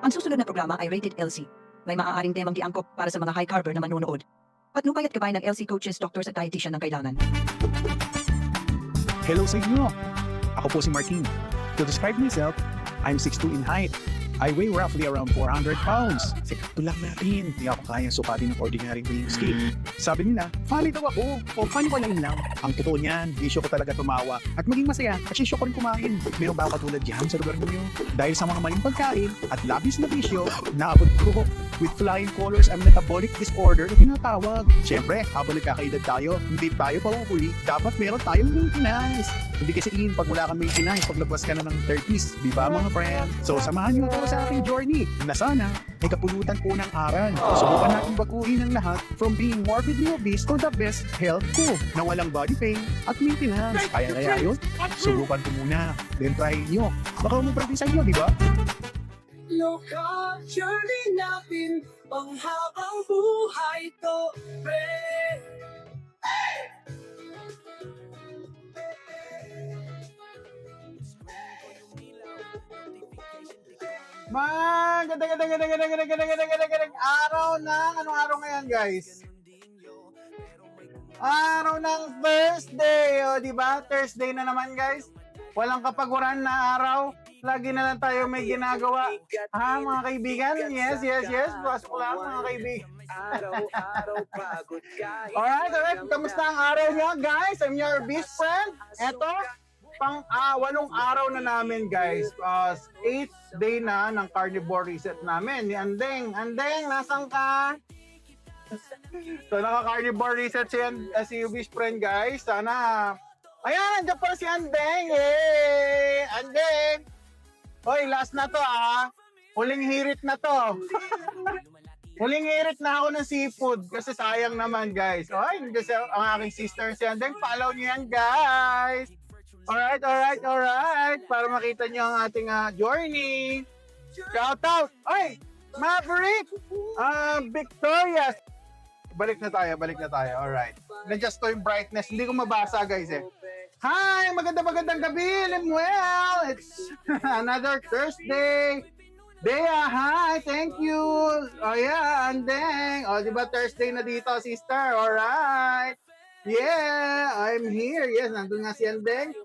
Ang susunod na programa ay Rated LC. May maaaring temang diangkop para sa mga high carber na manonood. Patnubay at gabay ng LC coaches, doctors at dietitian ng kailangan. Hello sa inyo! Ako po si Martin. To describe myself, I'm 6'2" in height. I weigh roughly around 400 pounds. Sikap lang natin. Hindi ako kayang sukatin ng ordinary weighing scale. Sabi nila, funny daw ako. O funny ko lang lang. Ang totoo niyan, bisyo ko talaga tumawa. At maging masaya, at sisyo ko rin kumain. Meron ba ako katulad yan sa lugar ninyo? Dahil sa mga maling pagkain at labis na bisyo, naabot ko with flying colors and metabolic disorder na tinatawag. Siyempre, habang nagkakaedad tayo, hindi tayo pauuli. Dapat meron tayong maintenance. Hindi kasi pag wala kang maintenance, paglabas ka na ng 30s. Di ba mga friend? So, samahan niyo ako sa ating journey na sana ay kapulutan po ng aral. Subukan natin baguhin ang lahat from being morbidly obese to the best health ko na walang body pain at maintenance. Kaya yun? Subukan ko muna. Then try nyo. Baka umuprati sa inyo, di ba? Loka, journey natin, panghabang buhay to, Magandang araw ng, anong araw ngayon guys? Araw ng Thursday, o di ba? Thursday na naman guys. Walang kapaguran na araw. Lagi na lang tayo may ginagawa. Ha, mga kaibigan? Yes. Pasok lang mga kaibigan. Alright. Kamusta ang araw niyo guys? I'm your best friend. Eto, walong araw na namin guys. 8th day na ng carnivore reset namin. Ni Andeng, nasan ka? So naka-carnivore reset si best friend guys. Sana, ayan, nandiyan pa si Andeng. Yay! Andeng! Hoy, last na to Huling hirit na to. Huling hirit na ako ng seafood kasi sayang naman guys. Hoy, ang aking sister si Andeng. Follow niyo yan guys. Alright. Para makita niyo ang ating journey. Shout out! Oy! Maverick! Victoria! Balik na tayo. Alright. Na-adjust ko yung brightness. Hindi ko mabasa guys eh. Hi! Magandang gabi, Lemuel! It's another Thursday. Dea, hi! Thank you! Oh yeah, Andeng! O, diba Thursday na dito, sister? Alright! Yeah! I'm here! Yes, nandun nga si Andeng.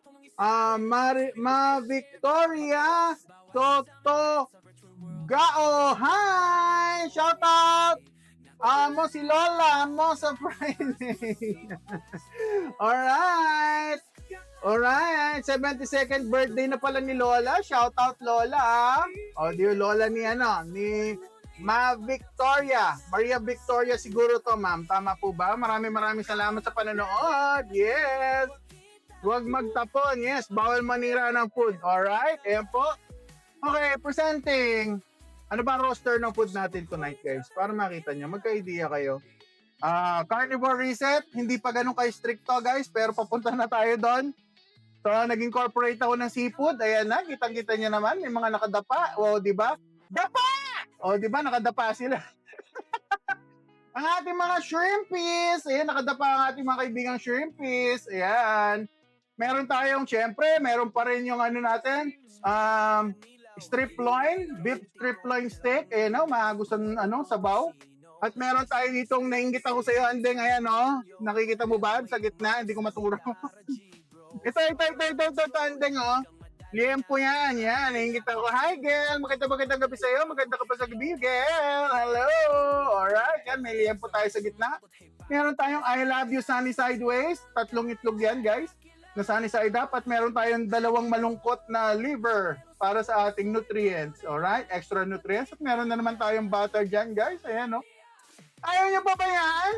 Victoria Toto Gao. Hi! Shout out! Mo si Lola mo sa Friday. Alright. 72nd birthday na pala ni Lola. Shout out Lola. Dear Lola ni Maria Victoria siguro to, ma'am. Tama po ba? Maraming salamat sa panonood. Yes. Huwag magtapon. Yes, bawal manira ng food. Alright, ayan po. Okay, presenting. Ano ba ang roster ng food natin tonight, guys? Para makita nyo, magka-idea kayo. Carnivore reset, hindi pa ganun kayo stricto, guys, pero papunta na tayo doon. So, nag-incorporate ako ng seafood. Ayan na, kitang-kita nyo naman, may mga nakadapa. O, di ba? Dapa! O, di ba, nakadapa sila. Ang ating mga shrimpies. Ayan, nakadapa ang ating mga kaibigang shrimpies. Ayan. Meron tayong, syempre, meron pa rin yung natin, strip loin, beef strip loin steak. Ayan o, magustuhan sabaw. At meron tayo ditong nainggit ako sa iyo, Andeng. Ayan o, nakikita mo ba sa gitna? Hindi ko maturo. ito, Andeng o. Liempo yan, nainggit ako. Hi, girl. Magandang gabi sa iyo. Maganda ka pa sa gabi, girl. Hello. Alright, yan, may liempo tayo sa gitna. Meron tayong I love you sunny sideways. 3 itlog yan, guys. Na sunny side up. At meron tayong 2 malungkot na liver para sa ating nutrients. Alright, extra nutrients. At meron na naman tayong butter dyan, guys. Ayan, no. Ayaw nyo pa ba yan?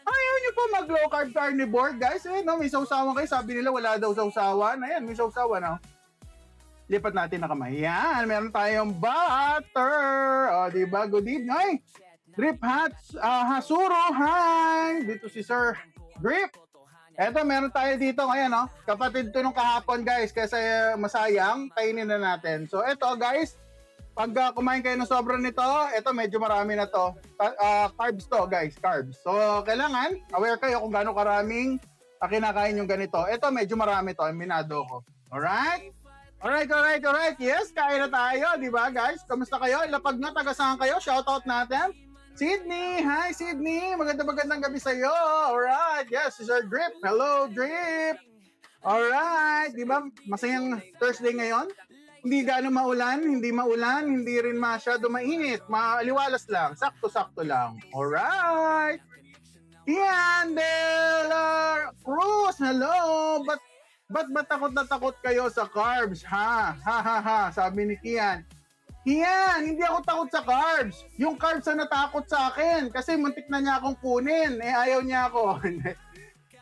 Ayaw nyo pa mag-low carb carnivore, guys? Ayan, no, may sausawan kayo. Sabi nila, wala daw sausawan. Ayan, may sausawan, no. Lipat natin na kamay. Yan, meron tayong butter. O, diba? Good evening. Ay, Drip Hasuro. Hi! Dito si Sir Drip. Eto, meron tayo dito ngayon, no? Kapatid to nung kahapon, guys, kasi masayang, kainin na natin. So, eto, guys, pag kumain kayo ng sobra nito, eto, medyo marami na to. Carbs to, guys, carbs. So, kailangan, aware kayo kung gaano karaming kinakain yung ganito. Eto, medyo marami to, minado ko. Alright? Alright. Yes, kain na tayo, di ba guys? Kamusta kayo? Ilapag na, taga-saan kayo? Shoutout natin. Sydney! Hi, Sydney! Magandang gabi sa'yo. Alright, yes, this is our Drip. Hello, Drip! Alright, di ba? Masayang Thursday ngayon. Hindi gaano maulan, hindi rin masyado mainit. Maliwalas lang, sakto-sakto lang. Alright! Kian Dela Cruz, hello! Ba't takot na takot kayo sa carbs, ha? Ha, sabi ni Kian. Kian, hindi ako takot sa carbs. Yung carbs na natakot sa akin kasi muntik na niya akong kunin. Ayaw niya ako.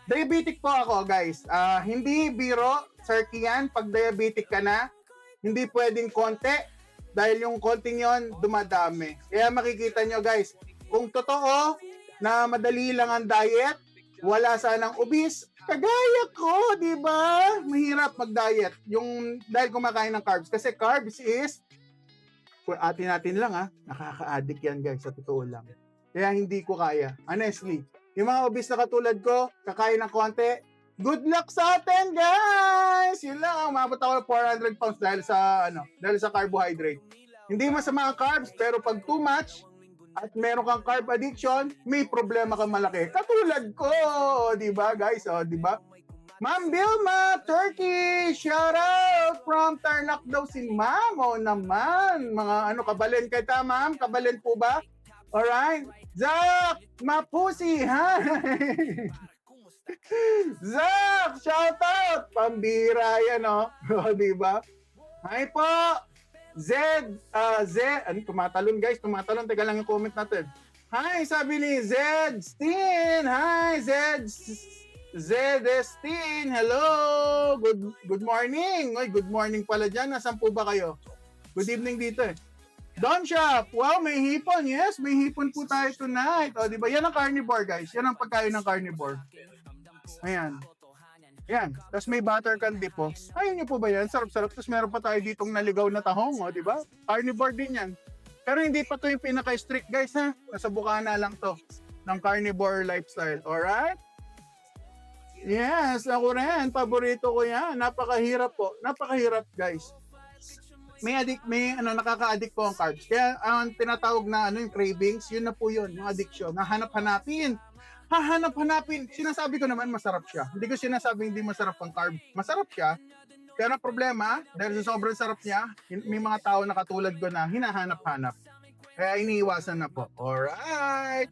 Diabetic po ako, guys. Hindi biro, Sir Kian, pag diabetic ka na, hindi pwedeng konti dahil yung konting yon dumadami. Kaya makikita nyo, guys, kung totoo na madali lang ang diet, wala sanang obese, kagaya ko, di ba? Mahirap mag-diet yung dahil kumakain ng carbs. Kasi carbs is, atin lang nakaka-addict yan guys, sa totoo lang. Kaya hindi ko kaya. Honestly, yung mga obese na katulad ko, kakain ng konti, good luck sa atin guys! Yun lang, umabot ako ng 400 pounds dahil sa carbohydrate. Hindi masama ang carbs, pero pag too much, at meron kang carb addiction, may problema kang malaki. Katulad ko, di ba guys? O, di ba? Ma'am Vilma, Turkey, shout out from Tarlac daw si Ma'am. O naman, mga kabalen kita ma'am? Kabalen po ba? Alright. Zach, mapusi, ha? Zach, shout out. Pambira yan, o. O, di ba? Hi po. Tumatalon guys, teka lang yung comment natin. Hi, sabi ni Zed Steen. Hi, Zed Steen. Hello, good morning. Oy, good morning pala dyan. Nasaan po ba kayo? Good evening dito eh. Don Shop, wow, may hipon. Yes, may hipon po tayo tonight. O, di ba? Yan ang carnivore guys. Yan ang pagkain ng carnivore. Ayan. Yan. Tapos may butter candy po. Ayun nyo po ba yan? Sarap-sarap. Tapos meron pa tayo ditong naligaw na tahong. O, di ba? Carnivore din yan. Pero hindi pa to yung pinaka-strict guys ha. Nasa bukana lang to. Ng carnivore lifestyle. Alright? Yes. Ako rin. Paborito ko yan. Napakahirap po. Napakahirap guys. Nakaka-addict po ang carbs. Kaya ang tinatawag na yung cravings, yun na po yun. Yung addiction. Hahanap-hanapin. Sinasabi ko naman masarap siya. Hindi ko sinasabing hindi masarap ang carb. Masarap siya. Pero ang problema, dahil sa sobrang sarap niya, may mga tao na katulad ko na hinahanap-hanap. Kaya iniiwasan na po. Alright!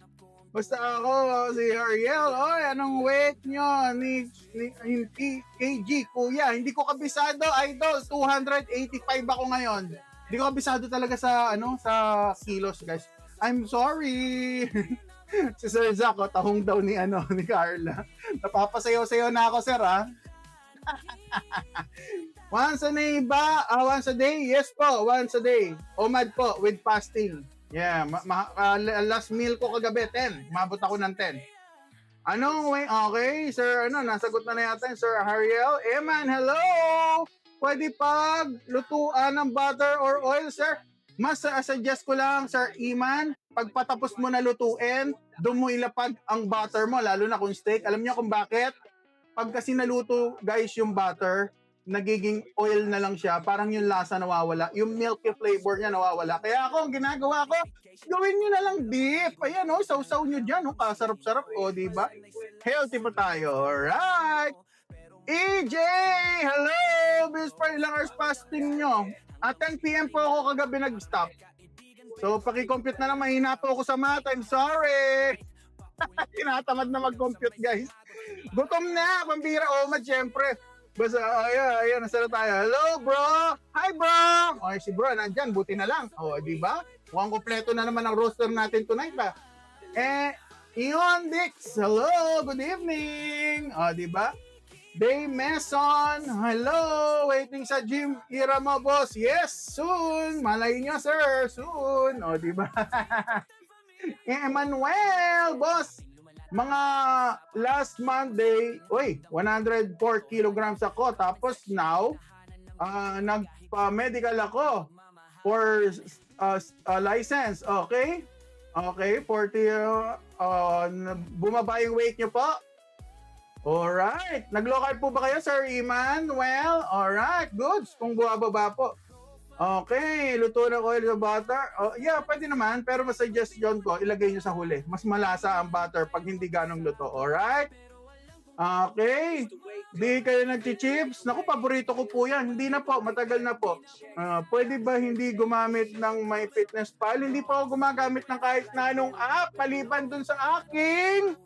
Basta ako, si Ariel, oy, anong weight nyo? Ni kg, kuya. Hindi ko kabisado, idol. 285 ako ngayon. Hindi ko kabisado talaga sa kilos, guys. I'm sorry. Si Sir Zach, tahong daw ni Carla. Napapasayaw-sayaw na ako, sir, ha? Once a day ba? Once a day? Yes po, once a day. OMAD po, with fasting. Yeah, last meal ko kagabi, 10. Umabot ako ng 10. Anong way? Okay, sir, nasagot na yata Sir Hariel. Eman, hello! Pwede pag lutuan ng butter or oil, sir? Mas suggest ko lang, Sir Iman, pagpatapos mo na lutuin, doon mo ilapag ang butter mo, lalo na kung steak. Alam niyo kung bakit? Pag kasi naluto, guys, yung butter, nagiging oil na lang siya. Parang yung lasa nawawala. Yung milky flavor niya nawawala. Kaya ako, ang ginagawa ko, gawin niyo na lang dip. Ayan, sausaw niyo dyan. Kasarap-sarap. Di ba? Healthy pa tayo. Alright! EJ! Hello! Bis pa ilang hours fasting nyo. At 10 p.m. po ako kagabi nag-stop. So, paki-compute na lang. Mahina po ako sa math. I'm sorry. Tinatamad na mag-compute, guys. Gutom na. Pambira. OMAD, syempre. Basta, ayan. Nasa na tayo. Hello, bro. Hi, bro. Okay, si bro, nandyan. Buti na lang. Di ba? Mukhang kompleto na naman ang roster natin tonight, ba? Ion Dix. Hello. Good evening. Di ba? Day Mason, hello! Waiting sa gym, ira mo, boss. Yes, soon! Malay nyo, sir, soon! Di ba? Emmanuel, boss! Mga last Monday, 104 kilograms ako. Tapos now, nagpa-medical ako for license. Okay? Okay, 40, bumaba yung weight nyo po. Alright. Nag-low carb po ba kayo, Sir Iman? Well, alright. Goods. Kung buwababa po. Okay. Luto ng oil sa butter. Oh, yeah, pwede naman. Pero mas suggestion ko, ilagay nyo sa huli. Mas malasa ang butter pag hindi ganong luto. Alright? Okay. Di kayo nag-chips? Naku, paborito ko po yan. Hindi na po. Matagal na po. Pwede ba hindi gumamit ng My Fitness Pal? Hindi po ako gumagamit ng kahit na anong app. Maliban dun sa aking...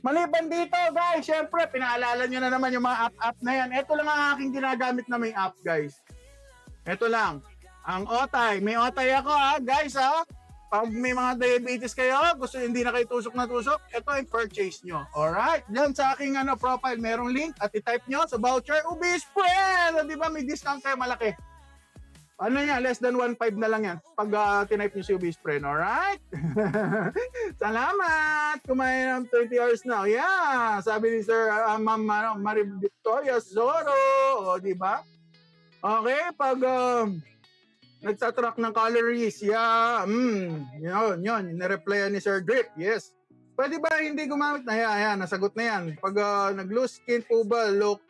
Maliban dito, guys, syempre, pinaalala nyo na naman yung mga app na yan. Ito lang ang aking ginagamit na may app, guys. Ito lang. Ang Otay. May Otay ako, guys, Pag may mga diabetes kayo, gusto hindi na kayo tusok na tusok, ito yung purchase nyo. Alright? Diyan sa aking profile, merong link at i-type nyo sa voucher, Ubis Friend! Di ba, may discount kayo malaki. Ano yan? Less than 1.5 na lang yan. Pag tinype nyo si Ubis Friend, alright? Salamat! Kumain ng 20 hours now. Yeah! Sabi ni Sir Ma'am Marie Victoria Zoro. O, di ba? Okay, pag nagsatrack ng calories, yeah, yun, nireplyan ni Sir Drip, yes. Pwede ba hindi gumamit na, yan, nasagot na yan. Pag nag-loose skin po ba, look,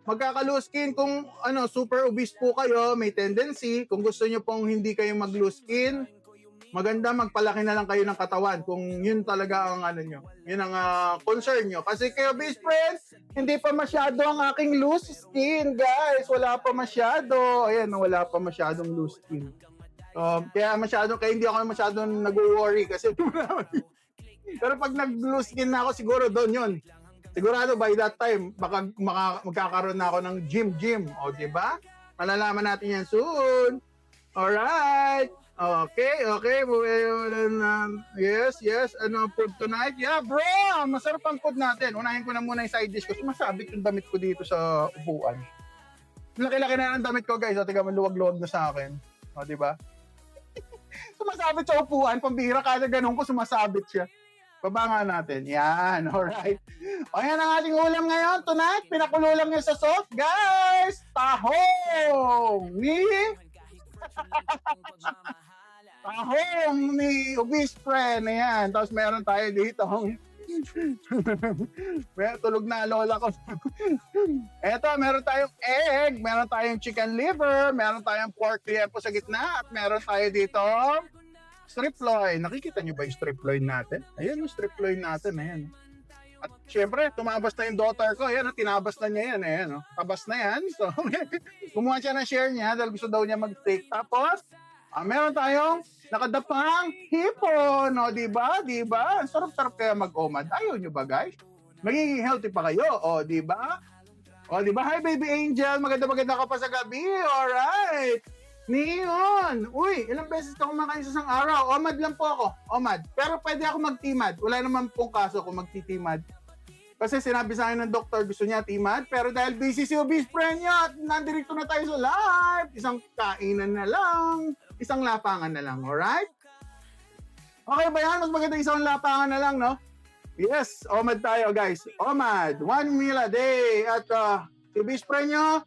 magkaka-loose skin kung super obese po kayo, may tendency, kung gusto nyo pong hindi kayo mag-loose skin, maganda magpalaki na lang kayo ng katawan kung yun talaga ang nyo. Yun ang concern nyo. Kasi kayo, best friends, hindi pa masyado ang aking loose skin, guys. Wala pa masyado. Ayan, wala pa masyadong loose skin. Kaya hindi ako masyadong nag-worry kasi pero pag nag-loose skin na ako, siguro doon yun. Sigurado by that time, baka magkakaroon na ako ng gym. O, diba? Malalaman natin yan soon. Alright. Okay. Yes. Ano food tonight? Yeah, bro! Masarap ang food natin. Unahin ko na muna yung side dish ko. Sumasabit yung damit ko dito sa upuan. Laki-laki na ng damit ko, guys. O, tiga, maluwag-luwag na sa akin. O, diba? Sumasabit sa upuan. Pambihira, kada ganun ko, sumasabit siya. Baba nga natin. Yan. Alright. O, yan ang ating ulam ngayon. Tonight, pinakulo lang yun sa sauce. Guys! Tahong! Tahong ni Ubis Friend. Ayan. Tapos meron tayo dito. Tulog na lola ko. Eto, meron tayong egg. Meron tayong chicken liver. Meron tayong pork liempo sa gitna. At meron tayo dito strip loin. Nakikita nyo ba yung strip loin natin? Ayan yung strip loin natin. Ayan. At syempre, tumabas na yung daughter ko. Ayan, tinabas na niya yan. Ayan, tabas na yan. So, kumuha siya ng share niya dahil gusto daw niya mag-take. Tapos, meron tayong nakadapang hipon. O, diba? Diba? Sarap-sarap kaya mag-omad. Ayaw nyo ba, guys? Magiging healthy pa kayo. O, diba? O, diba? Hi, baby angel. Maganda ka pa sa gabi. Alright. Neon! Uy, ilang beses ka kumakain sa isang araw? Omad lang po ako. Omad. Pero pwede ako mag-timad. Wala naman pong kaso kung magtitimad. Kasi sinabi sa akin ng doktor, gusto niya timad. Pero dahil busy si Ubis Friend niya at nandirito na tayo sa live, isang kainan na lang, isang lapangan na lang. Alright? Okay ba yan? Mas maganda isang lapangan na lang, no? Yes, omad tayo, guys. Omad. 1 meal a day. At Ubis Friend nyo,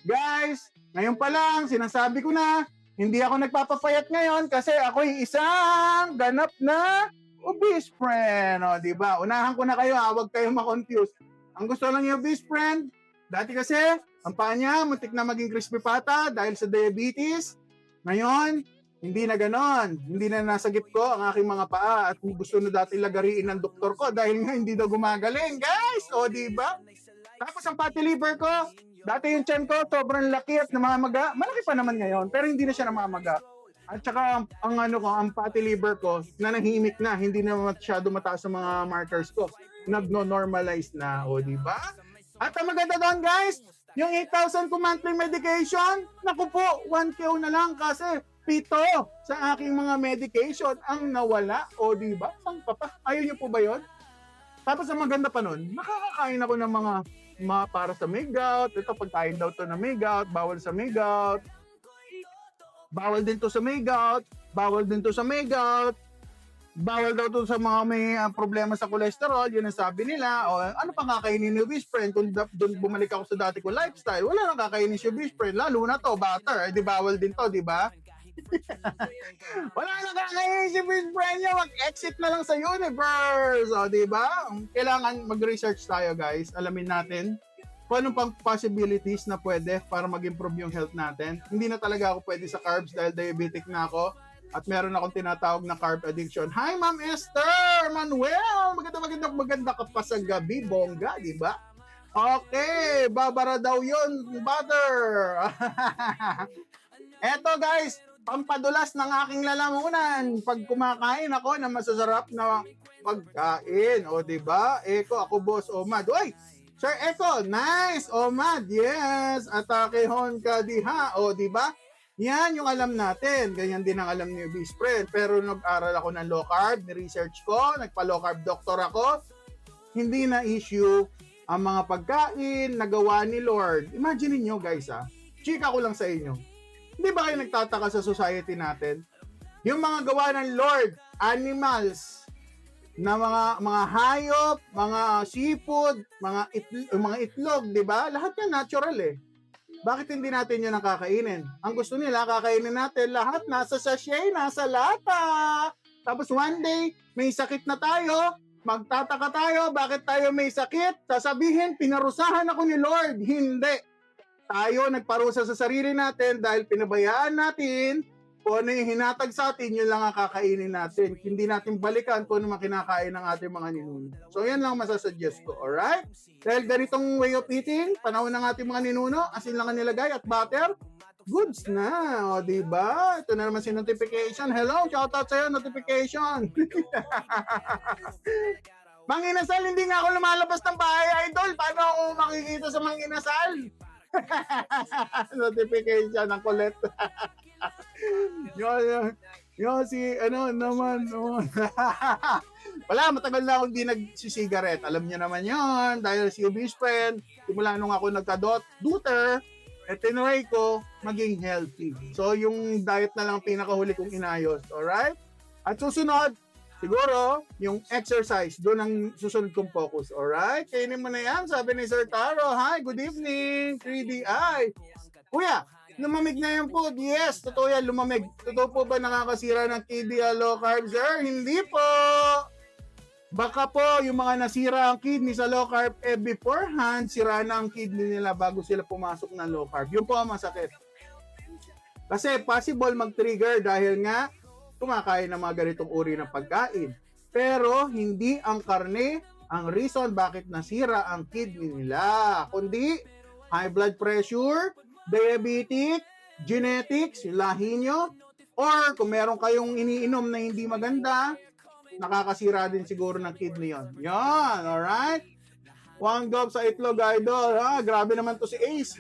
guys, ngayon pa lang, sinasabi ko na, hindi ako nagpapapayat ngayon kasi ako'y isang ganap na Ubis Friend. O, diba? Unahan ko na kayo, huwag kayong makonfuse. Ang gusto lang yung Ubis Friend, dati kasi, ang paa niya, muntik na maging crispy pata dahil sa diabetes. Ngayon, hindi na ganon. Hindi na nasagip ko ang aking mga paa at gusto na dati lagariin ng doktor ko dahil nga hindi na gumagaling. Guys, o, diba? Tapos ang fatty liver ko, dati yung tiyan ko, sobrang laki at namamaga. Malaki pa naman ngayon, pero hindi na siya namamaga. At saka, ang fatty liver ko, nanahimik na, hindi na masyado mataas sa mga markers ko. Nagno-normalize na, o diba? At ang maganda doon, guys, yung 8,000 ko monthly medication, naku po, 1K na lang kasi 7 sa aking mga medication ang nawala, o diba? Sang papa, ayaw niyo po ba yun? Tapos ang maganda pa nun, nakakakain ako ng mga para sa may gout. Ito, pagkain daw to na may gout, bawal sa may gout. Bawal din to sa may gout. Bawal din to sa may gout. Bawal daw to sa mga may problema sa cholesterol. Yun ang sabi nila. O, ano pang kakainin ni Ubis Friend? Kung doon bumalik ako sa dati ko lifestyle, wala nang kakainin si Ubis Friend. Lalo na to, butter. Di bawal din to, di ba? Wala na kakainin si best friend niya, mag-exit na lang sa universe. O, di ba? Kailangan mag-research tayo, guys. Alamin natin kung anong pang possibilities na pwede para mag-improve yung health natin. Hindi na talaga ako pwede sa carbs dahil diabetic na ako. At meron akong tinatawag na carb addiction. Hi, Ma'am Esther! Manuel! Maganda ka pa sa gabi, bongga, di ba? Okay, babara daw yun, butter. Eto guys, pampadulas ng aking lalamunan. Pag kumakain ako ng masasarap na pagkain, o di ba? Ako boss Omad. Oy, Sir Eko, nice, Omad, yes. Atake hon ka diha, o di ba? Yan yung alam natin. Ganyan din ang alam ni Best Friend. Pero nag-aral ako ng low carb, ni-research ko, nagpa-low carb doctor ako. Hindi na issue ang mga pagkain na gawa ni Lord. Imagine niyo guys chika ko lang sa inyo. Hindi ba kayo nagtataka sa society natin? Yung mga gawa ng Lord, animals, na mga hayop, mga seafood, mga itlog, di ba? Lahat yan natural eh. Bakit hindi natin yun ang kakainin? Ang gusto nila, kakainin natin lahat nasa sachet, nasa lata. Tapos one day, may sakit na tayo, magtataka tayo, bakit tayo may sakit? Sasabihin, pinarusahan ako ni Lord. Hindi. Tayo nagparusa sa sarili natin dahil pinabayaan natin kung ano yung hinatag sa atin, yun lang ang kakainin natin. Hindi natin balikan kung ano kinakain ng ating mga ninuno. So, yan lang masasuggest ko, alright? Dahil ganitong way of eating, panahon ng ating mga ninuno, asin lang ang nilagay at butter, goods na, o diba? Ito na naman si notification. Hello, shoutout sa'yo, notification. Manginasal, hindi nga ako lumalabas ng bahay, idol. Paano ako makikita sa manginasal? Notification, ang kulit. Yo, si, wala, matagal na akong di nagsisigaret. Alam niyo naman yon dahil si Best Friend, simula nung ako nagka-daughter, tinry ko maging healthy. So, yung diet na lang pinakahuli kong inayos. Alright? At susunod, siguro, yung exercise, doon ang susunod kong focus. Alright? Kainin mo na yan, sabi ni Sir Taro. Hi, good evening, 3DI. Kuya, lumamig na yung food. Yes, totoo yan, lumamig. Totoo po ba nakakasira ng kidney low carb, sir? Hindi po. Baka po yung mga nasira ang kidney sa low carb, beforehand, sira na ang kidney nila bago sila pumasok ng low carb. Yun po ang masakit. Kasi possible mag-trigger dahil nga kumakain ng mga ganitong uri ng pagkain. Pero hindi ang karne ang reason bakit nasira ang kidney nila. Kundi high blood pressure, diabetic, genetics, lahi nyo, or kung meron kayong iniinom na hindi maganda, nakakasira din siguro ng kidney yon. Yan, alright? One drop sa itlog, idol. Grabe naman to si Ace.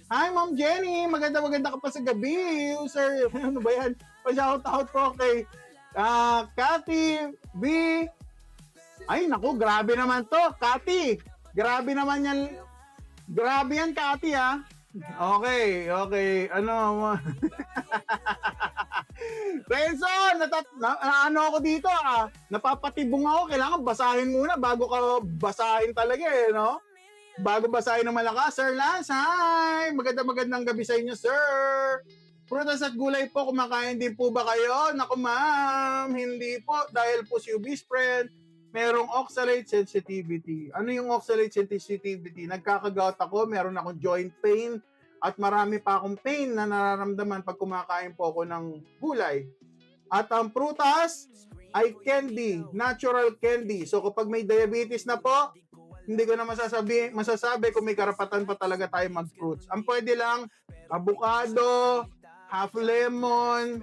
Hi, Ma'am Jenny. Maganda ka pa sa gabi. Sir, ano ba yan? Pa-shoutout po kay Cathy B. Ay, naku, grabe naman to. Cathy, grabe naman yan. Grabe yan, Cathy, ha? Okay. Renzo, ano ako dito, napapatibong ako. Kailangan basahin muna bago ka basahin talaga, no? Bago basahin ng malakas. Sir Lance, hi! Magandang gabi sa inyo, sir. Prutas at gulay po, kumakain din po ba kayo? Naku, ma'am, hindi po. Dahil po si Best Friend, merong oxalate sensitivity. Ano yung oxalate sensitivity? Nagkakagout ako, meron akong joint pain, at marami pa akong pain na nararamdaman pag kumakain po ako ng gulay. At ang prutas ay candy, natural candy. So kapag may diabetes na po, hindi ko na masasabi kung may karapatan pa talaga tayo mag-fruits. Ang pwede lang, avocado, half lemon,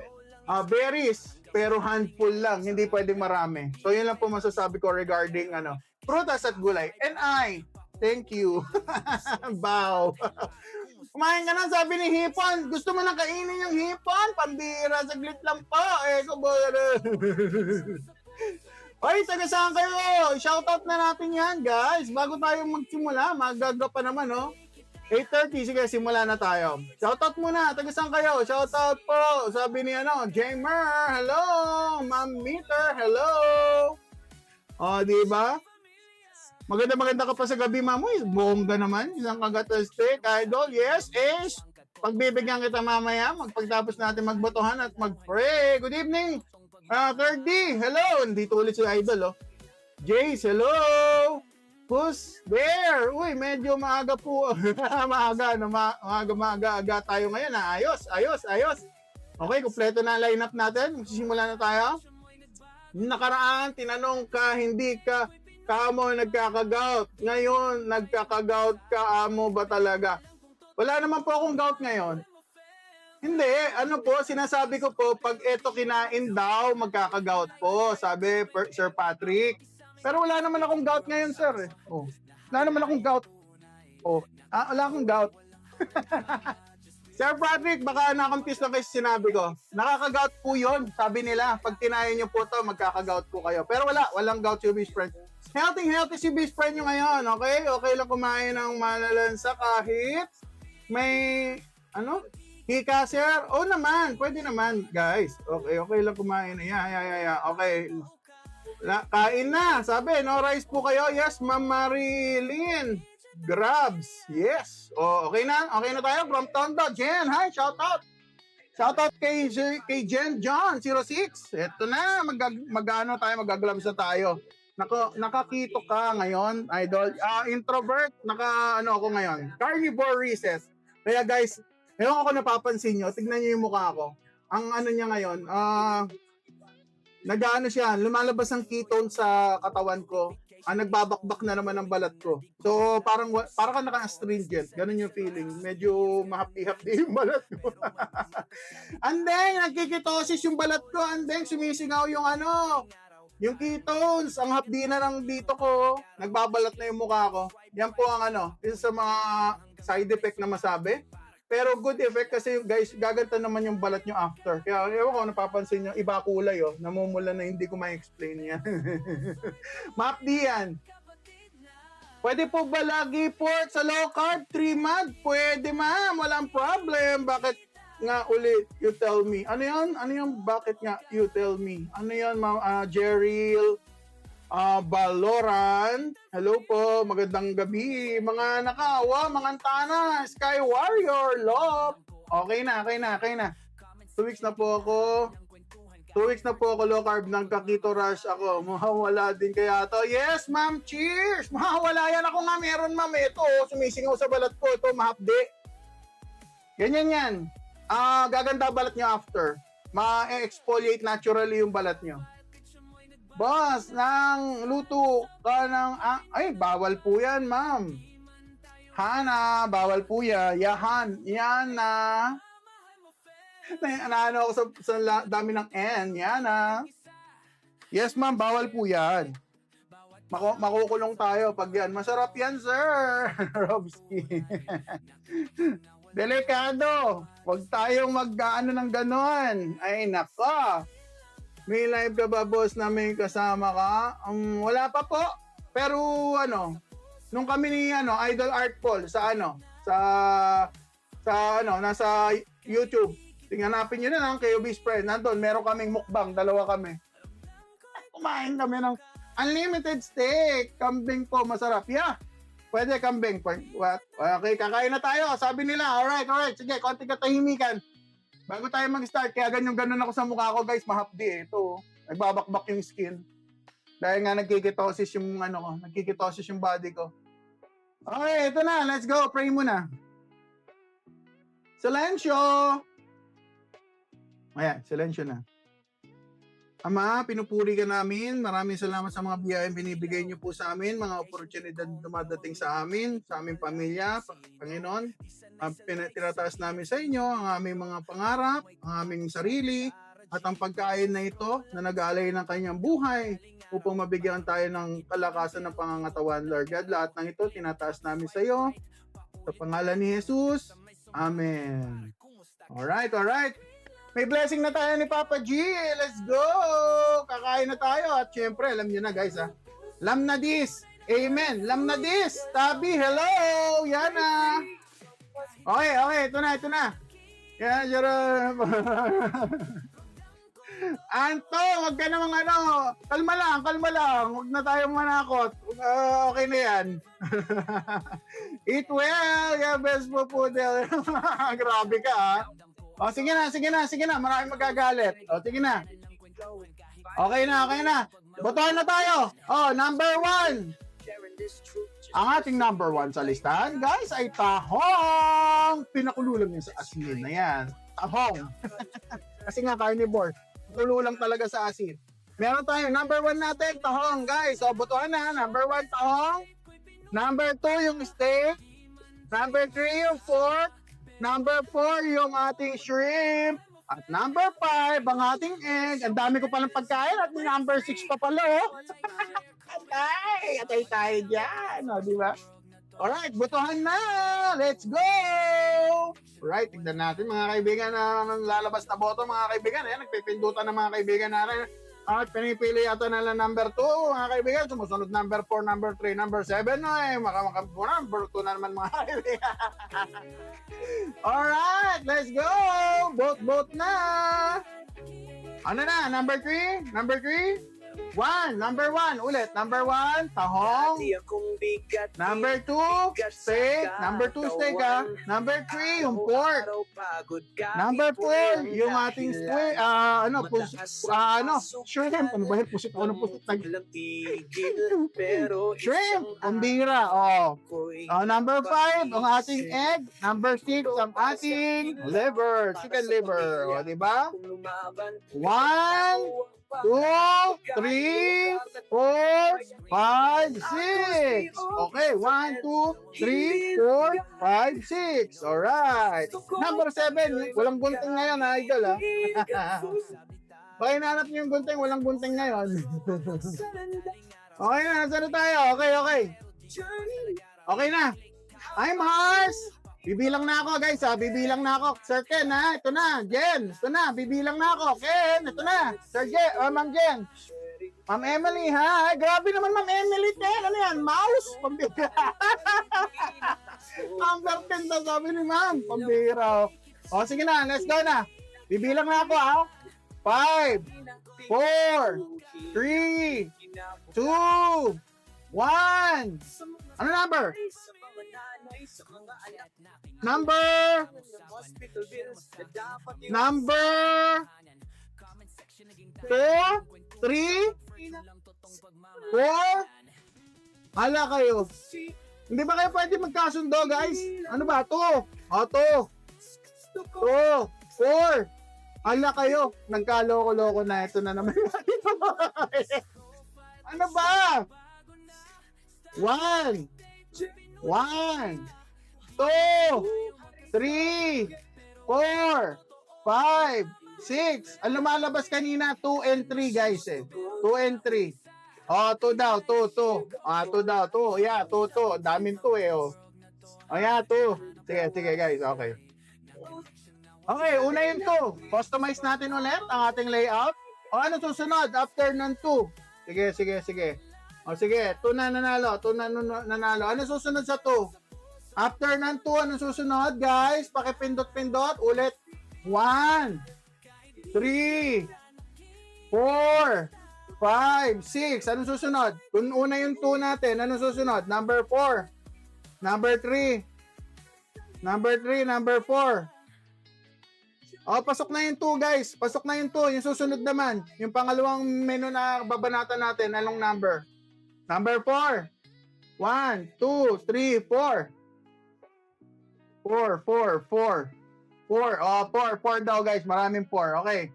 berries, pero handful lang, hindi pwedeng marami. So yun lang po masasabi ko regarding prutas at gulay. And I, thank you. Bow. Kumain ka na, sabi ni Hipon. Gusto mo na kainin yung Hipon? Pambira, saglit lang po. Oy, taga-saan kayo? Shoutout na natin yan, guys. Bago tayo magsimula, magaga pa naman, no? 8:30, sige, simula na tayo. Shoutout muna, taga-saan kayo? Shoutout po. Sabi ni Jamer, hello. Ma'am Meter, hello. O, diba? Maganda ka pa sa gabi, ma'am. Uy, bongga naman. Isang kagatastik, idol. Yes, Ace. Pagbibigyan kita mamaya, pagtapos natin magbotohan at mag-pray. Good evening, Third D. Hello. Nandito ulit si Idol, oh. Jace, hello. Who's there? Uy, medyo maaga po. Maaga, no? Maaga tayo ngayon. Ayos. Okay, kumpleto na ang lineup natin. Magsisimula na tayo. Nakaraan, tinanong ka, hindi ka kamo nagkaka-gout. Ngayon, nagkaka-gout ka amo ba talaga? Wala naman po akong gout ngayon. Hindi, ano po, sinasabi ko po, pag eto kinain daw, magkaka-gout po, sabi Sir Patrick. Pero wala naman akong gout ngayon, sir. Oh. Wala naman akong gout. Oh. Wala akong gout. Sir Patrick, baka na-confuse lang kayo sa sinabi ko. Nakaka-gout po yun. Sabi nila, pag kinain nyo po to, magkaka-gout po kayo. Pero walang gout si best friend. Healthy si best friend nyo ngayon, okay? Okay lang kumain ng malalansa kahit may, hika, sir? Oo naman, pwede naman, guys. Okay lang kumain. Yeah. Okay. Kain na, sabi, no rice po kayo? Yes, Ma'am Marilyn. Grabs, yes. Okay na tayo from Tondo. Jen, hi, shout out kay Jen John 06. Ito na, mag-gloves na tayo. Nakakito ka ngayon, idol. Introvert, ako ngayon. Carnivore recess. Kaya guys, ngayon ako napapansin nyo, tignan nyo yung mukha ko. Ang niya ngayon, lumalabas ang ketone sa katawan ko. Nagbabakbak na naman ang balat ko. So, parang ka naka-astringent. Ganun yung feeling. Medyo mahapdi-hapdi yung balat ko. And then, nagkikitosis yung balat ko. And then, sumisingaw yung ketones. Ang hapdi na ng dito ko. Nagbabalat na yung mukha ko. Yan po ang isa sa mga side effect na masabi. Pero good effect kasi guys, gaganda naman yung balat nyo after. Kaya ewan ko, napapansin nyo, iba kulay namumula na hindi ko ma-explain yan. Mapdi yan. Pwede po ba lagi pork sa low carb 3 month? Pwede ma'am, walang problem. Bakit nga ulit? You tell me. Ano yun? Bakit nga? You tell me. Ano yun ma'am? Jerril, Baloran, hello po, magandang gabi, mga nakawa, mga antana, Sky Warrior, Love, okay na. 2 weeks na po ako low carb, ng kakito rush ako, mawawala din kaya to. Yes ma'am, cheers, mawawala yan ako nga, meron ma'am, ito, sumisingaw sa balat ko, ito, mahapdi, ganyan yan, gaganda balat nyo after, ma-exfoliate naturally yung balat nyo. Boss, nang luto ka ng... bawal po yan, ma'am. Hana, bawal po yan. Yahan, Yana. Naano ako sa dami ng N. Yana. Yes, ma'am, bawal po yan. Makukulong tayo pag yan. Masarap yan, sir. Robski. Delikado. Huwag tayong mag-ano ng ganon. Ay, nako. May live ka ba, boss, na may kasama ka? Wala pa po. Pero nung kami ni Idol Art Paul nasa YouTube. Tingnan niyo na lang kay Obis Friend. Nandun, meron kaming mukbang, 2 kami. Kumain kami ng unlimited steak. Kambing po, masarap. Yeah. Pwede kambing. What? Okay, kakain na tayo. Sabi nila, alright. Sige, konti katahimikan. Bago tayo mag-start, kaya ganyan ako sa mukha ko, guys, mahapdi ito. Nagbabakbak yung skin. Dahil nga nagkikitosis yung nagkikitosis yung body ko. Okay, ito na, let's go. Pray muna. Silencio. Ayan, silencio na. Ama, pinupuri ka namin. Maraming salamat sa mga biyayang binibigay niyo po sa amin, mga oportunidad na dumadating sa amin, sa aming pamilya, Panginoon. Tinataas namin sa inyo ang aming mga pangarap, ang aming sarili, at ang pagkain na ito na nag-aalay ng kanyang buhay upang mabigyan tayo ng kalakasan ng pangangatawan, Lord God. Lahat ng ito, tinataas namin sa iyo. Sa pangalan ni Jesus. Amen. Alright. May blessing na tayo ni Papa G. Let's go! Kakain na tayo. At syempre, alam nyo na guys Lam na this. Amen. Lam na this. Tabi, hello! Yana! Okay. Ito na. Yan, Jerome. Anto, wag ka namang ano. Kalma lang, kalma lang. Huwag na tayo manakot. Okay na yan. Eat well, yeah, best po Poodle. Grabe ka, ha? O, sige na, sige na, sige na. Maraming magagalit. O, sige na. Okay na, okay na. Botohan na tayo. Oh, number 1. Ang ating number 1 sa listahan, guys, ay tahong. Pinakululang yun sa asin na yan. Tahong. Kasi nga carnivore. Tululang talaga sa asin. Meron tayo, number 1 natin, tahong, guys. So, botohan na. Number 1, tahong. Number 2, yung steak. Number 3, yung pork. Number 4, yung ating shrimp. At number 5, ang ating egg. Ang dami ko palang pagkain. At number 6 pa pala, oh. Atay tayo dyan. O, di ba? Alright, butuhan na. Let's go! Alright, tignan natin mga kaibigan na lalabas na boto, mga kaibigan. Ayan, nagpipindutan ng mga kaibigan natin. At pinipili yata na lang number 2, mga kaibigan. Sumusunod number 4, number 3, number 7. Ay, number 2 na naman, mga kaibigan. Alright, let's go! Vote na! Ano na? Number 3? Number 3? 1. Number 1. Ulit. Number 1, tahong. Number 2, steak. Number 2, steak, ha. Number 3, yung pork. Number 4, yung ating squid. Shrimp. Ano ba yun? Pusit. Shrimp. Umbira. Oh. Number 5, ang ating egg. Number 6, ang ating liver. Chicken liver. O, diba? 1, 2, 3, 4, 5, 6. Okay, 1, 2, 3, 4, 5, 6. Alright. Number 7, walang gunting ngayon, ha, idol, ha. Okay, nanap niyo yung gunting, walang gunting ngayon. Okay na, nasa na tayo? Okay, okay. Okay na. I'm Mars. Bibilang na ako, guys, ha? Bibilang na ako. Sir Ken, ha? Ito na. Jen, ito na. Bibilang na ako. Ken, ito na. Sir Jen, Ma'am Jen. Ma'am Emily, ha? Ay, grabe naman, Ma'am Emily, Ken. Ano yan? Mouse? Pambira. Number 10 na sabi ni Ma'am. Pambira. O, sige na. Let's go na. Bibilang na ako, ha? 5, 4, 3, 2, 1. Ano number? Number 4, 3, 4. Hala kayo. Hindi ba kayo pwede magkasundo, guys? Ano ba? 2. O, 2. 4. Hala kayo. Nagkaloko-loko na. Ito na naman. Ano ba? 1, 2, 3, 4, 5, 6. Ang lumalabas kanina, 2 and 3, guys, eh. 2 and 3. Oh, 2 daw, 2. 2 daw, 2. Yeah, 2. Daming 2, eh, oh. Oh, yeah, 2. Sige, guys, okay. Okay, una yung 2. Customize natin ulit ang ating layout. O, ano susunod after ng 2? Sige. O, sige, 2 na nanalo. 2 na nanalo. Ano susunod sa 2? After ng 2, ano susunod, guys? Pakipindot-pindot. Ulit. 1, 3, 4, 5, 6. Ano susunod? Kung una yung 2 natin, ano susunod? Number 4. Number 3. Number 4. O, pasok na yung 2, guys. Pasok na yung 2. Yung susunod naman, yung pangalawang menu na babanatan natin, anong number? Number 4. 1, 2, 3, 4. 4. O, 4 daw, guys. Maraming 4. Okay.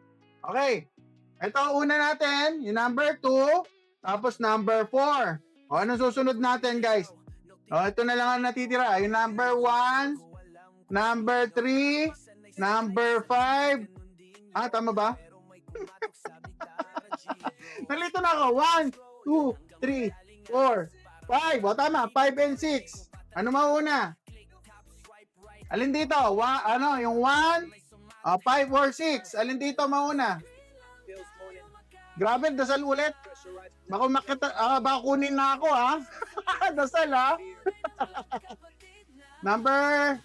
Ito, una natin, yung number 2, tapos number 4. O, anong susunod natin, guys? O, ito na lang ang natitira. Yung number 1, number 3, number 5. Tama ba? Nalito na ako. 1, 2, 3, 4, 5. O, tama. 5 and 6. Ano mauna? Alin dito? Yung 1, 5 or 6. Alin dito mauna? Grabe, dasal ulit. Baka kunin na ako, ha? Dasal, ha? Number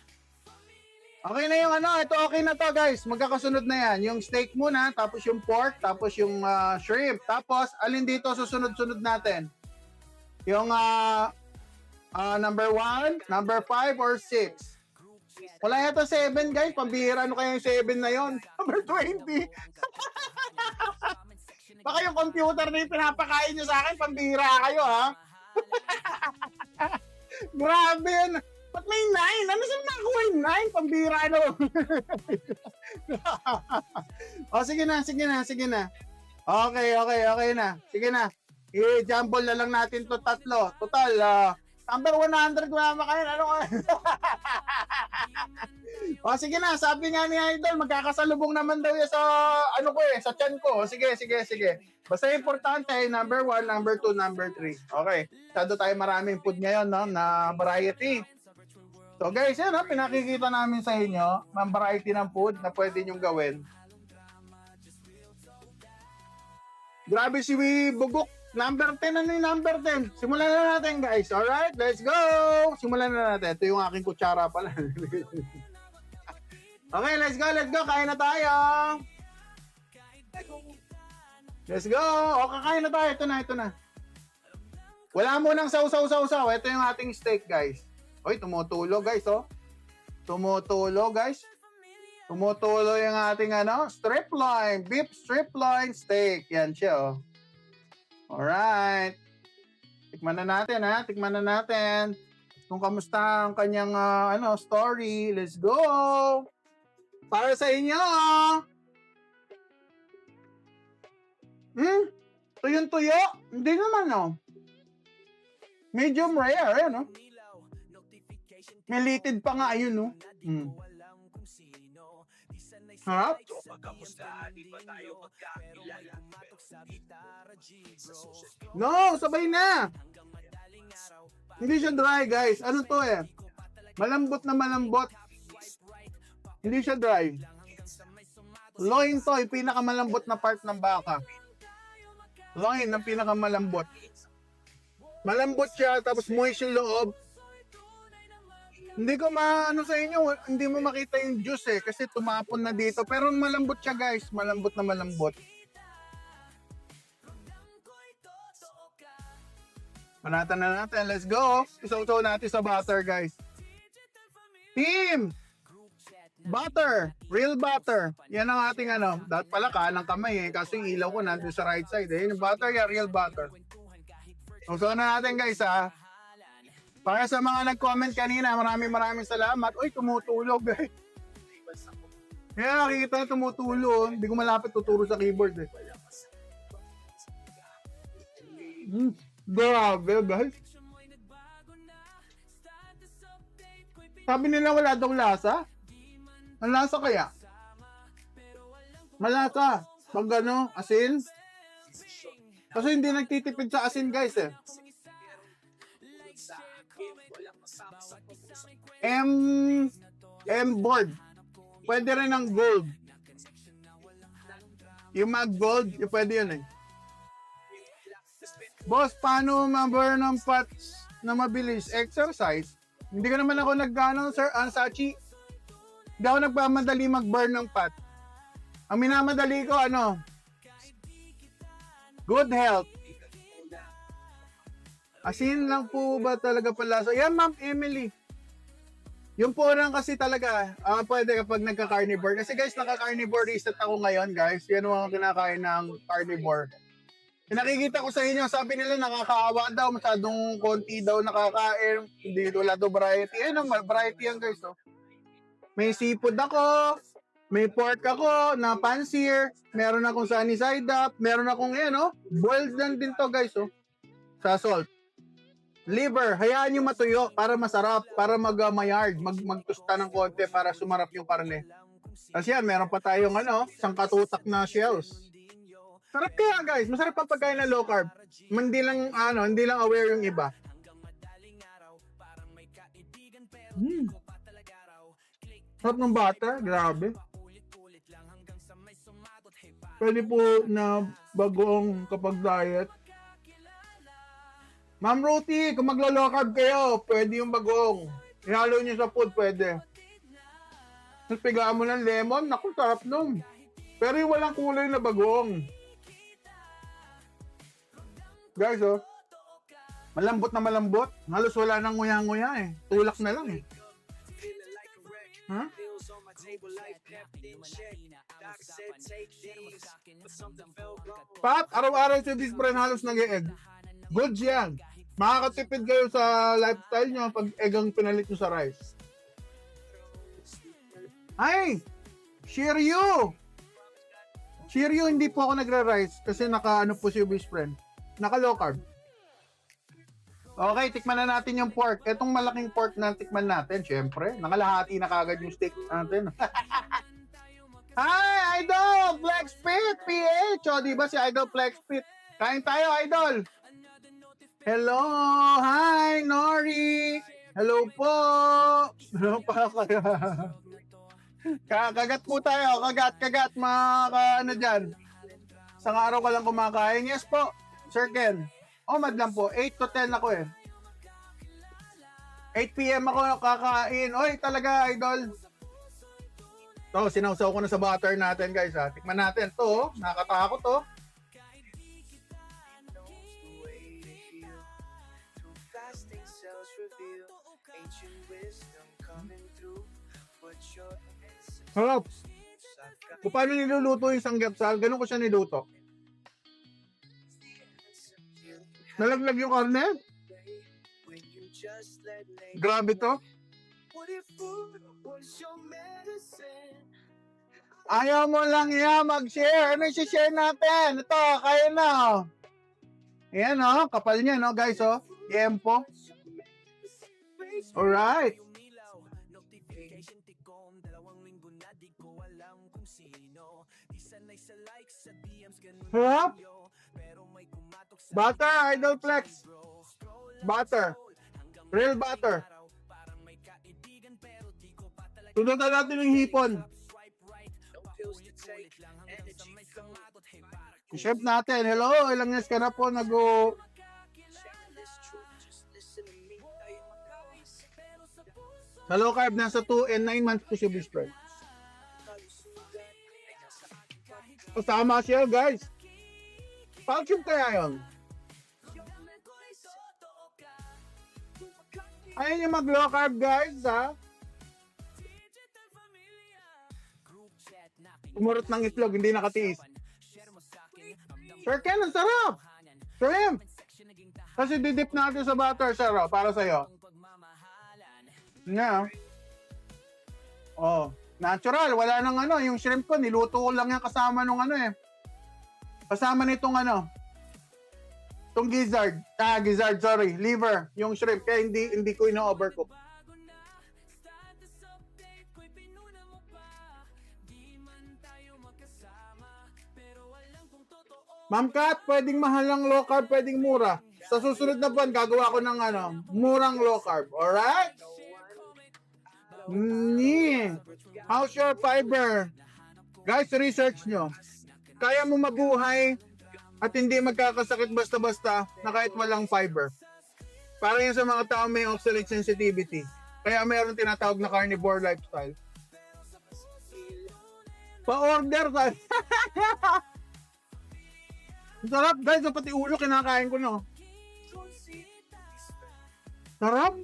Okay na yung ano, ito okay na to guys. Magkakasunod na yan. Yung steak muna, tapos yung pork, tapos yung shrimp. Tapos, alin dito susunod-sunod natin? Yung number 1, number 5, or 6? Wala yata 7 guys. Pambihira, ano kaya yung 7 na yon? Number 20. Baka yung computer na yung pinapakain nyo sa akin, pambihira kayo ha? Grabe yun. Ba't may 9? Ano saan nakuha yung 9? Pambira no. O sige na. Okay na. Sige na. I-jumble na lang natin to tatlo. Total, number 100 wala makain. Ano ka? O sige na, sabi nga ni Idol, magkakasalubong naman daw yan sa, sa tiyan ko. Sige. Basta importante, number 1, number 2, number 3. Okay. Sado tayo maraming food ngayon, no? Na variety. So guys, yan pinakikita namin sa inyo, ng variety ng food na pwede nyong gawin. Grabe si Bugok. Number 10, ano yung number 10? Simulan na natin guys. Alright, let's go! Simulan na natin. Ito yung aking kutsara pala. Okay, let's go. Kain na tayo. Let's go. O, kakain na tayo. Ito na. Wala mo nang sausaw. Ito yung ating steak guys. Oy, tumutulo guys, oh. Tumutulo yung ating strip loin, beef strip loin steak. Yan siya, oh. Alright. Tikman na natin, kung kamusta ang kanyang story. Let's go. Para sa inyo. Tuyong-tuyo? Hindi naman, oh. Medium rare, no? Melited pa nga, ayun, no? Harap? No, sabay na! Hindi siya dry, guys. Ano to eh? Malambot na malambot. Hindi siya dry. Loin to, yung pinakamalambot na part ng baka. Loin, ang pinakamalambot. Malambot siya, tapos moist yung loob. Hindi ko sa inyo, hindi mo makita yung juice eh, kasi tumapon na dito. Pero malambot siya guys, malambot na malambot. Panatan na natin, let's go. Isaw-saw natin sa butter guys. Team! Butter! Real butter. Yan ang ating dapat pala kanang kamay eh, kasi yung ilaw ko nandun sa right side eh. Yung butter yan, real butter. Isaw na natin guys ha. Para sa mga nag-comment kanina, maraming salamat. Uy, tumutulo guys. Kaya nakikita na tumutulo. Hindi ko malapit tuturo sa keyboard eh. Grabe guys. Sabi nila wala daw lasa. Ang lasa kaya? Malasa. Pag asin. Kasi hindi nagtitipid sa asin guys eh. board. Pwede rin ng gold. Yung mag gold, yung pwede yun eh. Boss, paano ma-burn ng fats na mabilis? Exercise. Hindi ka naman ako sir, Sachi. Hindi ako nagmamadali mag-burn ng fat. Ang minamadali ko, good health. Asin lang po ba talaga pala? So, yan, Ma'am Emily. Yung porang kasi talaga, pwede kapag nagka-carnivore. Kasi guys, naka-carnivore reset ako ngayon, guys. Yan ang kinakain ng carnivore. Nakikita ko sa inyo, sabi nila nakakaawa daw, masyadong konti daw nakakain. Hindi wala daw variety. Variety yan guys. Oh. May seafood ako, may pork ako na pansir, meron akong sunny side up, meron akong boiled lang din to guys. Oh. Sa salt. Liver, hayaan nyo matuyo para masarap, para magmayard, magtusta ng konti para sumarap yung karne. Kasi yan, meron pa tayong isang katutak na shells. Sarap kaya guys, masarap ang pagkain na low carb. Hindi lang aware yung iba. Sarap ng butter, grabe. Pwede po na bagoong kapag diet. Ma'am Ruthie, kung maglo-low carb kayo, pwede yung bagong. Ihalo nyo sa food, pwede. Tapos pigaan mo ng lemon, naku, sarap nun. Pero yung walang kulay na bagong. Guys, oh. Malambot na malambot. Halos wala nang nguya-nguya eh. Tulak na lang eh. Huh? Pat, araw-araw si this brand halos nag-e-egg. Good yan. Makakatipid kayo sa lifestyle nyo pag egg ang pinalit nyo sa rice. Ay! Shiryu! Shiryu, hindi po ako nagre-rice kasi naka-ano po si best friend. Naka-low carb. Okay, tikman na natin yung pork. Etong malaking pork na tikman natin, syempre. Nakalahati na kagad yung steak natin. Hi, Idol! Flexpit! PH! O, diba si Idol Flexpit? Kain tayo, Idol! Hello! Hi, Nori! Hello po! Hello pa kayo. Kagat po tayo. Kagat, mga ano dyan. Isang araw ka lang kumakain. Yes po, Sir Ken. Oh, madlang po. 8 to 10 ako eh. 8 p.m. ako kakain. Oy, talaga, Idol. To, sinawsaw ko na sa butter natin, guys. Ha. Tikman natin. To, nakakatakot to. Harap. Kung paano niluluto yung sanggapsal, ganun ko siya niluto. Nalaglag yung karne. Grabe to. Ayaw mo lang yan mag-share. Ano yung share natin? Ito, kayo na. Ayan o, kapal niya no guys o. Yempo. Alright. Harap. Butter, Idol Flex. Butter. Real butter. Tunutan natin yung hipon. Yung chef natin, hello, ilang years ka na po nag-o... Sa low carb, nasa 2 and 9 months po siya bistro. Kasama siya, guys. Calcium kaya yun. Ayun yung mag-low carb, guys, ha? Umurot ng itlog, hindi nakatiis. Sir Ken, ang sarap! Shrimp! Kasi didip natin sa butter, sir, oh, para sa'yo. Nga. Oh, natural, wala nang ano, yung shrimp ko, niluto ko lang yan kasama nung ano eh. Kasama nitong ano, itong gizzard, sorry, liver, yung shrimp, kaya hindi ko ino-overcook. Ma'am Kat, pwedeng mahal ng low carb, pwedeng mura. Sa susunod na buwan, gagawa ko ng ano, murang low carb, alright? How's your fiber? Guys, research nyo. Kaya mo mabuhay at hindi magkakasakit basta-basta na kahit walang fiber. Para yan sa mga tao may oxalate sensitivity. Kaya mayroon tinatawag na carnivore lifestyle. Pa-order tayo. Ang sarap guys, pati ulo kinakain ko no. Sarap.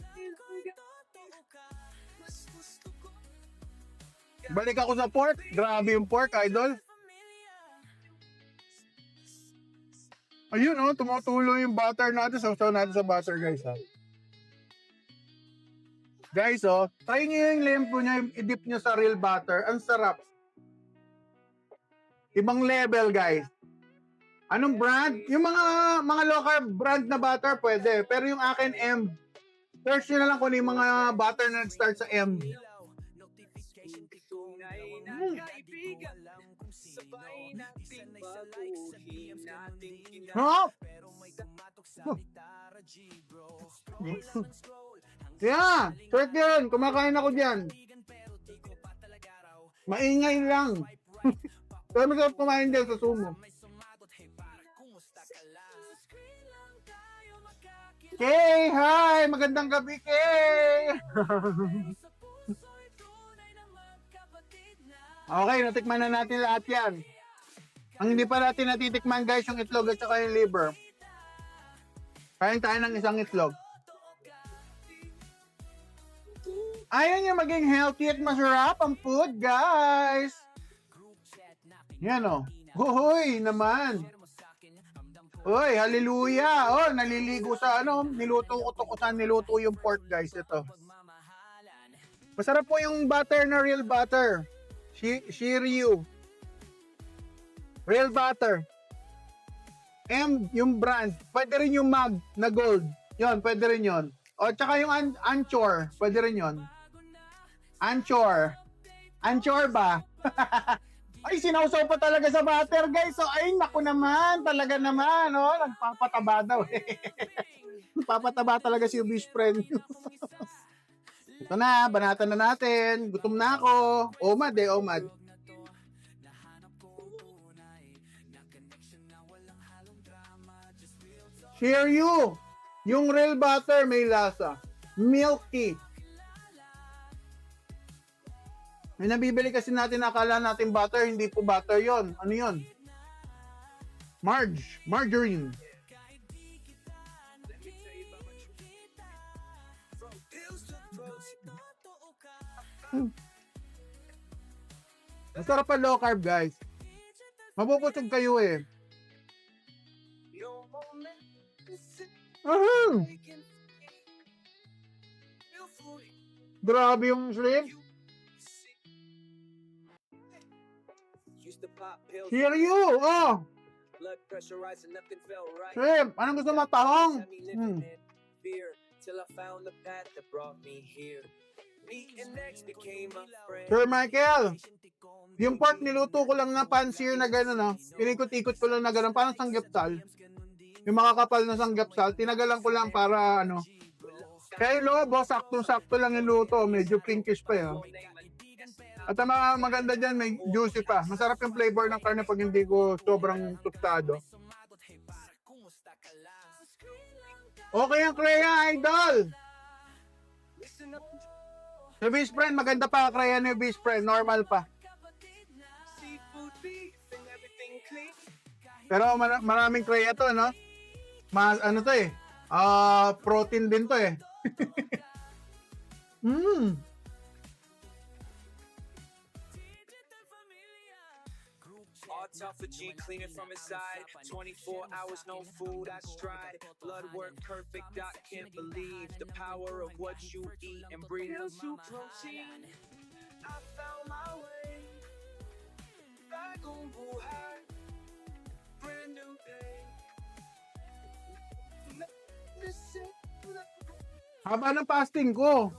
Balik ako sa pork. Grabe yung pork, Idol. Ayun oh, tumutulo yung butter natin. Sausaw natin sa butter guys ha. Guys oh, try nyo yung lempo nyo, i-dip nyo sa real butter. Ang sarap. Ibang level guys. Anong brand? Yung mga low carb brand na butter pwede. Pero yung akin M. Search nyo na lang kung yung mga butter na nag-start sa M. Huh? Yeah, check yan. Kumakain ako dyan. Maingay lang. Pero masarap kumain dyan sa sumo. Kay, hi! Magandang gabi, Kay! Okay, natikman na natin lahat yan. Ang hindi pa natin natitikman guys, yung itlog at saka yung liver. Kain tayo ng isang itlog. Ayan yung maging healthy at masarap ang food, guys. Yan o. Hoy naman. Hoy, hallelujah. Oh, naliligo sa ano. Niluto ko to kung saan niluto yung pork, guys. Ito. Masarap po yung butter na real butter. Shiryu. Real butter. M, yung brand. Pwede rin yung mag na gold. Yon, pwede rin yon. O, tsaka yung Anchor. Pwede rin yon. Anchor. Anchor ba? Ay, sinausaw pa talaga sa butter, guys. So, ay, naku naman. Talaga naman, oh. Nagpapataba daw. Nagpapataba talaga si best friend. Ito na, banatan na natin. Gutom na ako. Omad eh, omad. Share you. Yung real butter may lasa. Milky. May nabibili kasi natin, akala natin butter, hindi po butter yon. Ano yon? Margarine. Masarap pa low carb, guys. Mabubusog kayo eh. Grabe yung shrimp. Here you! Oh! Blood pressure rising, nothing felt right. Shrimp! Anong gusto mo? Tahong? Fear till I found the path that brought me here. Meeting next became a friend. Sir Michael, yung pork niluto ko lang na pansier na gano'n, no? Pinikot-ikot ko lang na gano'n, parang sanggapsal. Yung makakapal na sanggapsal, tinagalan ko lang para ano. Kaya yung lobo, sakto-sakto lang yung luto, medyo pinkish pa yun. At ang maganda dyan, may juicy pa. Masarap yung flavor ng karne pag hindi ko sobrang tostado. Okay ang Kreya, idol! Yung best friend, maganda pa Kreya na yung best friend, normal pa. Pero maraming Kreya to, no? Ano to eh? Protein din to eh. Autophagy cleaning from inside. 24 hours, no food, I stride. Blood work perfect, I can't believe the power of what you eat and breathe. Protein. I found my way. Bagong buhay. Brand new day. Haba ng fasting ko.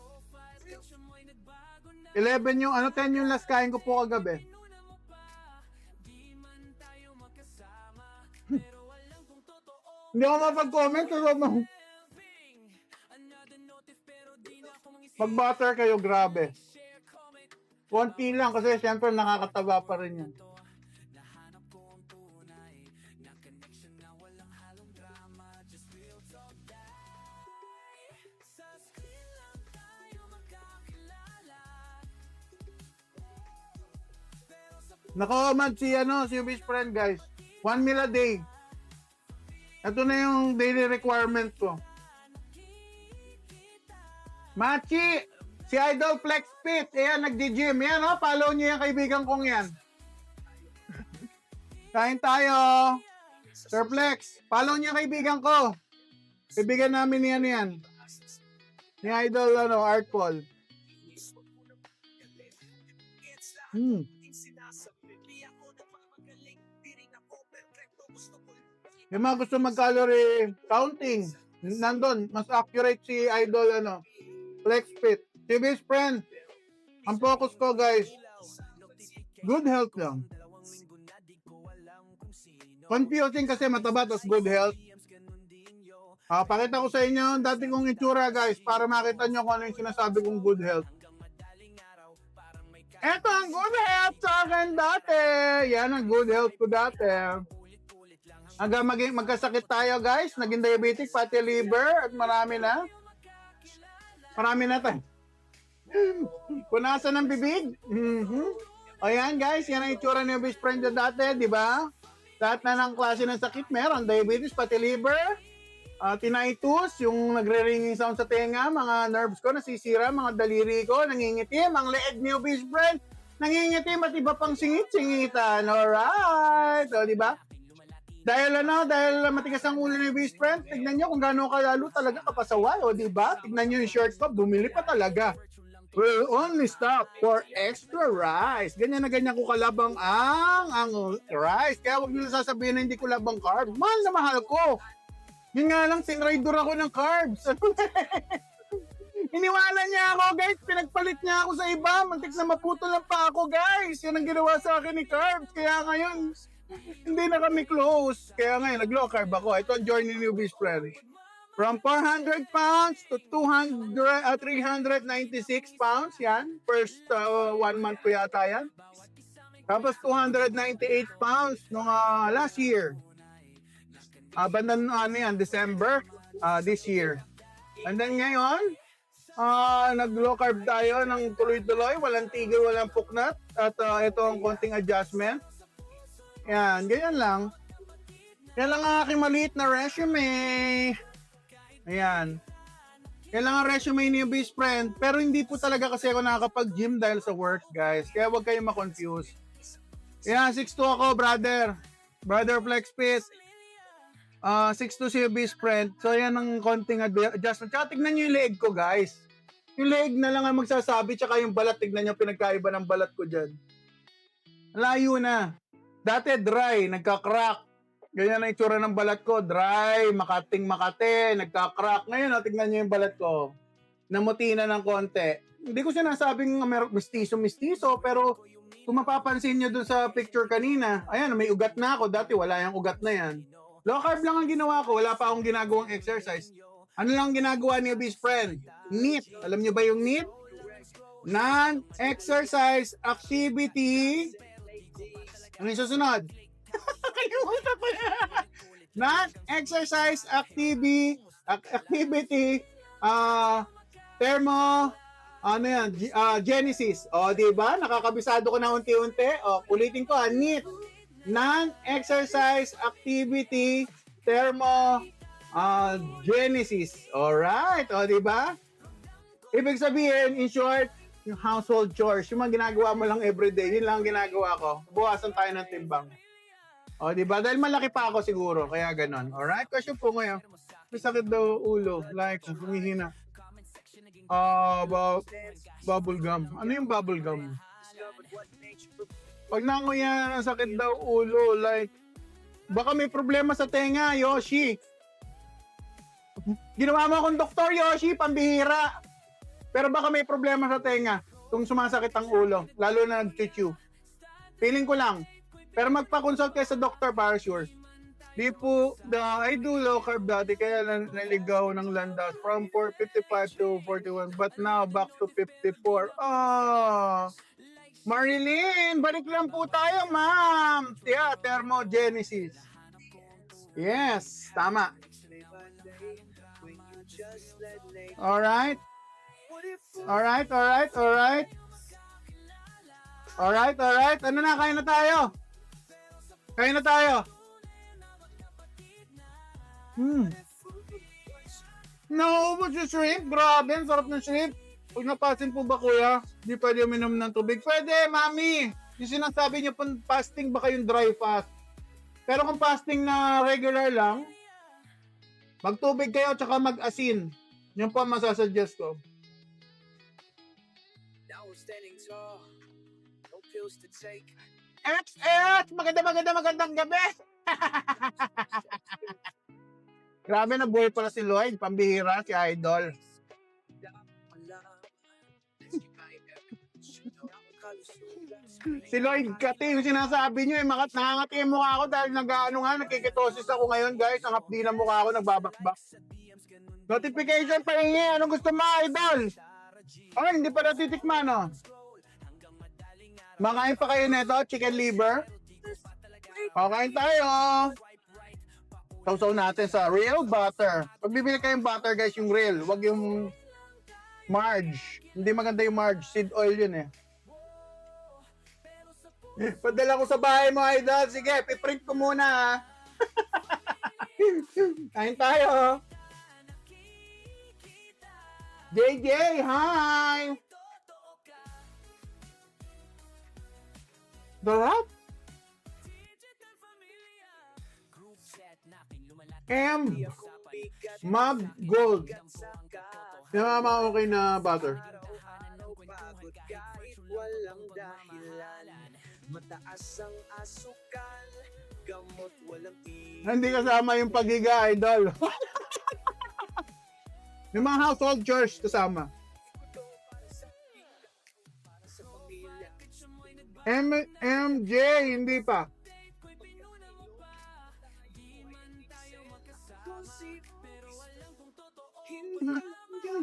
11 yung, 10 yung last kain ko po kagabi. Hindi ako mapag-comment kasi pag butter kayo, grabe. Konti lang kasi siyempre nakakataba pa rin yan. Naka-comment si best friend, guys. 1 meal a day. Ito na yung daily requirement ko. Machi! Si Idol Flex Fit. Ayan, nag-gym. Yan, oh. Follow niyo yung kaibigan kong yan. Kain tayo. Sir Flex. Follow niyo yung kaibigan ko. Kaibigan namin yan. Ni Idol, Art Paul. Yung mga gusto mag-calorie counting, nandun, mas accurate si Idol, Flex Fit. Si best friend, ang focus ko, guys, good health lang. Confusing kasi mataba, tas good health. Pakita ko sa inyo, dati kong itsura, guys, para makita nyo kung ano yung sinasabi kong good health. Eto ang good health sa akin dati. Yan ang good health ko dati. Hanggang magkasakit tayo, guys. Naging diabetic, fatty liver, at marami na. Marami na tayo. Punasan ng bibig. O yan guys, yan ang itsura ni best friend niya dati, di ba? Lahat na ng klase ng sakit meron. Diabetes, pati liver, tinnitus, yung nagre-ringing sound sa tenga, mga nerves ko nasisira, mga daliri ko, nangingitim, ang leeg ni best friend, nangingitim at iba pang singit-singitan. Alright! O, di ba? Dahil matigas ang ulo ni best friend, tignan nyo kung gaano kalalo talaga kapasaway, o di ba? Tignan nyo yung shirt ko, bumili pa talaga. Will only stop for extra rice. Ganyan na ganyan ko kalabang ang rice. Kaya wag nyo sasabihin na hindi ko labang carbs. Mahal na mahal ko. Yun nga lang, sinrider ako ng carbs. Iniwanan niya ako, guys. Pinagpalit niya ako sa iba. Mantik na maputulan pa ako, guys. Yan ang ginawa sa akin ni carbs. Kaya ngayon, hindi na kami close. Kaya ngayon, nag-low carb ako. Ito ang journey ni best friend. From 400 pounds to 396 pounds, yan. First 1 month ko yata yan. Tapos 298 pounds nung last year. Bandang December this year. And then ngayon, nag-low carb tayo ng tuloy-tuloy, walang tigil, walang puknat. At ito ang konting adjustment. Yan, ganyan lang. Yan lang ang aking maliit na resume. Ayan. Yan lang ang resume ni best friend. Pero hindi po talaga kasi ako nakakapag-gym dahil sa work, guys. Kaya huwag kayong ma-confuse. Yan, 6'2 ako, brother. Brother Flex Fit. 6'2 si best friend. So, yan ang konting adjustment. Tsaka tignan nyo yung leg ko, guys. Yung leg na lang ang magsasabi. Tsaka yung balat, tignan nyo pinagkaiba ng balat ko dyan. Layo na. Dati dry, nagka-crack. Ganyan ang itsura ng balat ko. Dry, makating-makate, nagka-crack. Ngayon, tignan nyo yung balat ko. Namuti na ng konti. Hindi ko sinasabing mistiso-mistiso, pero kung mapapansin nyo dun sa picture kanina, ayan, may ugat na ako. Dati wala yung ugat na yan. Low carb lang ang ginawa ko. Wala pa akong ginagawang exercise. Ano lang ginagawa ni best friend? NEAT. Alam nyo ba yung NEAT? Non-exercise activity. Ano yung susunod? Kalimutan ko na. Non-exercise activity, Genesis. O, di ba? Nakakabisado ko na unti-unti. O, ulitin ko, NEAT. Non-exercise activity Genesis. Alright. O, di ba? Ibig sabihin, in short, yung household chores, yung mga ginagawa mo lang everyday, yun lang ginagawa ko. Buwasan tayo ng timbang. O, di ba? Dahil malaki pa ako siguro, kaya ganon. Alright? Question po ngayon. May sakit daw ulo, like, humihina. Bubble gum. Ano yung bubble gum? Pag nanguya ng sakit daw ulo, like, baka may problema sa tenga, Yoshi. Ginawa mo akong doktor, Yoshi, pambihira. Pero baka may problema sa tenga kung sumasakit ang ulo, lalo na nag-chew. Feeling ko lang. Pero magpa-consult kayo sa doctor para sure. Di po, I do low carb dati kaya naligaw ng landas from 455 to 41 but now back to 54. Marilyn, balik lang po tayo, ma'am. Yeah, thermogenesis. Yes, tama. Alright. Ano na, kain na tayo. Naubos yung shrimp. Grabe, ang sarap ng shrimp. Pag napasin po ba, kuya, di pwede uminom ng tubig? Pwede, mami. Yung sinasabi niyo po, fasting baka yung dry fast. Pero kung fasting na regular lang, magtubig kayo tsaka mag-asin. Yun po ang masasuggest ko. Standing tall, no pills to take. Magandang gabi! Grabe na buhay pala si Lloyd, pambihira, si Idol. Si Lloyd, kati, yung sinasabi nyo, nakangati yung mukha ko dahil nagkikitosis ako ngayon, guys. Ang hapdi na mukha ko, nagbabakbak. Notification pa rin. Anong gusto mo, Idol? Hindi pa natitikman, no? Makain pa kayo nito, chicken liver. Kakain tayo. Sausaw natin sa real butter. Pag bibili kayong butter, guys, yung real. Wag yung Marge. Hindi maganda yung Marge. Seed oil yun eh. Padala ko sa bahay mo, idol. Sige, piprint ko muna, ha. Kain tayo. JJ, hi! Darap? M. Mag Gold. Yung mga okay na butter. Pagod kahit walang dahilan. Mataas ang asukal, gamot walang Hindi kasama yung pagiga, idol. Yung mga household chores kasama. MJ, hindi pa.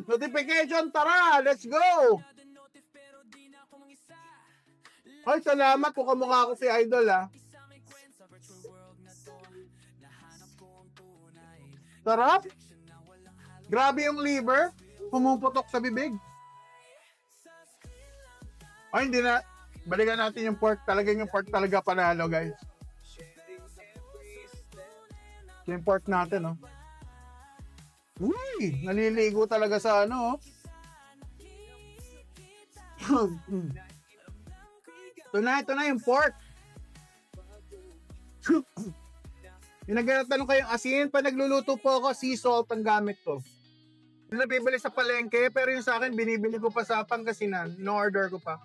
Notification, tara! Let's go! Ay, salamat kung kamukha ko si Idol, ha. Sarap! Grabe yung liver. Pumuputok sa bibig. Ay, hindi na. Balikan natin yung pork. Talagang yung pork talaga panalo, guys. Yung pork natin, oh. Uy! Naliligo talaga sa ano, oh. Ito na yung pork. Yung nagtatanong kayong asin, pa nagluluto po ako, sea salt ang gamit ko. Yung nabibili sa palengke, pero yung sa akin, binibili ko pa sa Pangasinan. No order ko pa.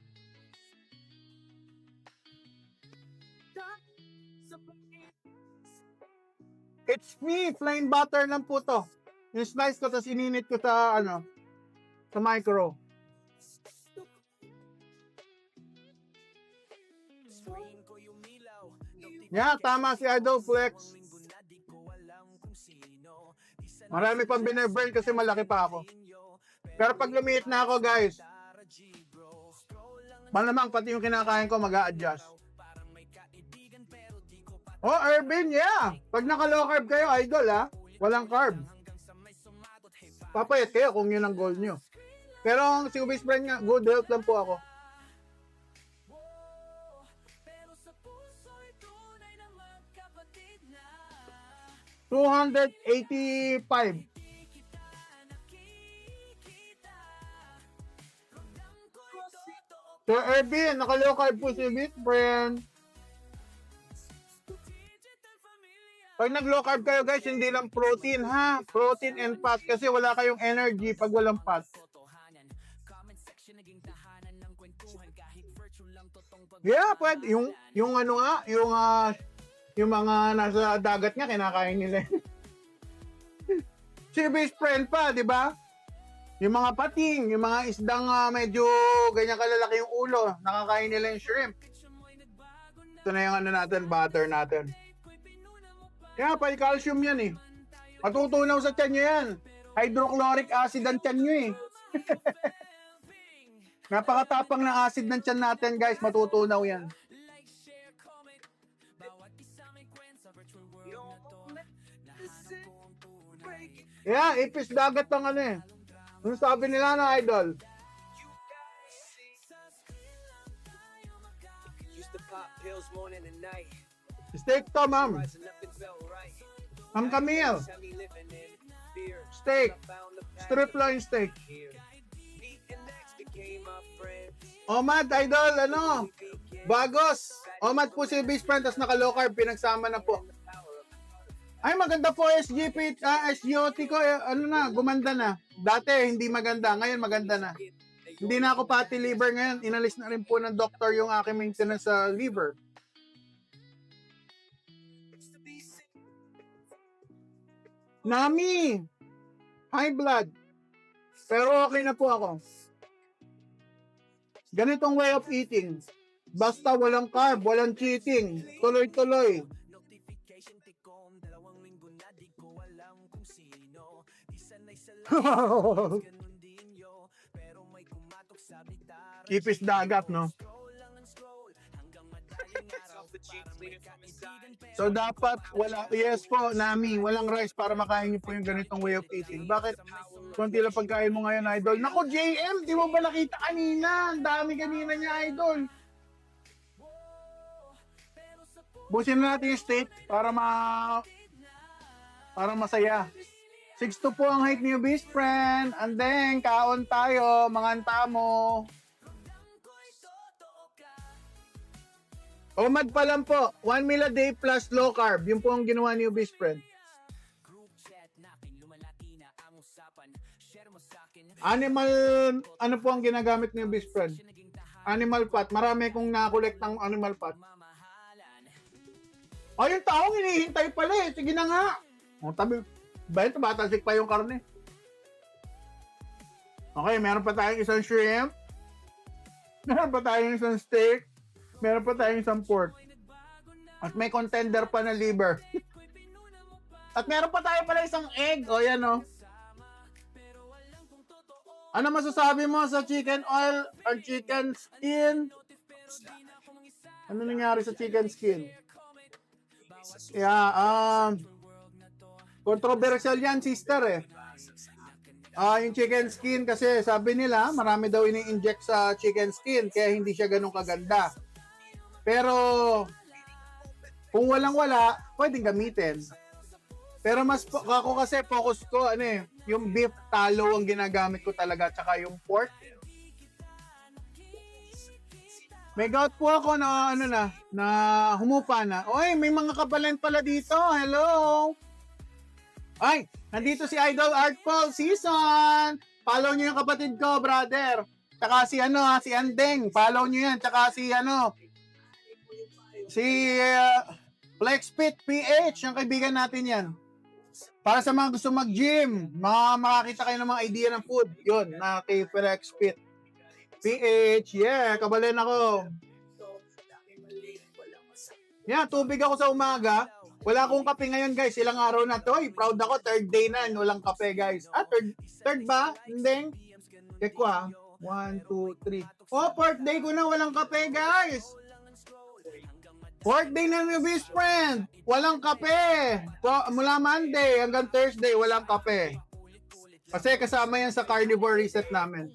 It's me, plain butter lang po to. Yung slice ko, tapos ininit ko sa, sa micro. Yeah, tama si Idol Flex. Marami pang bineburn kasi malaki pa ako. Pero pag lumiit na ako, guys, malamang pati yung kinakain ko mag-a-adjust. Oh, Irvin, yeah! Pag naka-low carb kayo, Idol, ha? Walang carb. Papayat kayo kung yun ang goal nyo. Pero ang si best friend nga, good health lang po ako. $285. So, Irvin, naka-low carb po si best friend. Pag nag-low carb kayo, guys, hindi lang protein, ha? Protein and fat kasi wala kayong energy pag walang fat. Yeah, pwede. Yung ano nga, yung mga nasa dagat nga, kinakain nila. Si best friend pa, di ba? Yung mga pating, yung mga isdang medyo ganyan kalalaki yung ulo, nakakain nila yung shrimp. Ito na yung natin, butter natin. Kaya pa calcium yan eh. Matutunaw sa tiyan nyo yan. Hydrochloric acid ang tiyan nyo eh. Napakatapang ng acid ng tiyan natin, guys. Matutunaw yan. Yeah, ipis dagat ng ano eh. Yung sabi nila na Idol. Steak to, ma'am. Ma'am Camille. Steak. Strip loin steak. Omad, Idol, ano? Bagos. Omad po si best friend, tas naka low carb, pinagsama na po. Ay, maganda po SGP, SGOT ko, gumanda na. Dati, hindi maganda. Ngayon, maganda na. Hindi na ako pati liver ngayon. Inalis na rin po ng doktor yung aking maintenance sa liver. Nami! High blood. Pero okay na po ako. Ganitong way of eating. Basta walang carb, walang cheating. Tuloy-tuloy. Ipis dagat, no? So dapat wala, yes po, Nami, walang rice para makain niyo po yung ganitong way of eating. Bakit? Kunti lang pagkain mo ngayon, Idol. Nako, JM, di mo ba nakita kanina? Ang dami kanina niya, Idol. Busin na natin yung steak para masaya. 6'2" po ang height niyo, best friend. And then, kaon tayo, mga antamo. OMAD pa lang po. 1 meal a day plus low carb. Yun po ang ginawa niyo, best friend. Animal, ano po ang ginagamit niyo, best friend? Animal fat. Marami kong na-collect ng animal fat. Oh, yung taong hinihintay pala eh. Sige na nga. O, tabi. Ba ito, batasik pa yung karne. Okay, meron pa tayong isang shrimp. Meron pa tayong isang steak. Meron pa tayong isang pork. At may contender pa na liver. At meron pa tayo pala isang egg. O, yan o. Ano masasabi mo sa chicken oil or chicken skin? Ano nangyari sa chicken skin? Yeah, controversial yan, sister eh. Yung chicken skin kasi sabi nila, marami daw ini-inject sa chicken skin kaya hindi siya ganun kaganda. Pero kung walang-wala, pwedeng gamitin. Pero mas ako kasi focus ko yung beef tallow ang ginagamit ko talaga tsaka yung pork. May gout po ako na na humupa na. Oy, may mga kabalan pala dito. Hello. Ay, nandito si Idol Art Paul Season. Follow niyo yung kapatid ko, brother. Tsaka si si Andeng. Follow niyo yan. Tsaka si FlexFit PH, yung kaibigan natin yan. Para sa mga gusto mag-gym, makakita kayo ng mga idea ng food. Yun, na kay FlexFit PH. Yeah, kabalen ako. Yeah, tubig ako sa umaga. Wala akong kape ngayon, guys. Ilang araw na to. Proud ako. Third day na. Walang kape, guys. Third ba? Hindi. Check ko 1, 2, 3. Oh, fourth day ko na. Walang kape, guys. Fourth day na yung best friend. Walang kape. Mula Monday hanggang Thursday, walang kape. Kasi kasama yan sa carnivore reset namin.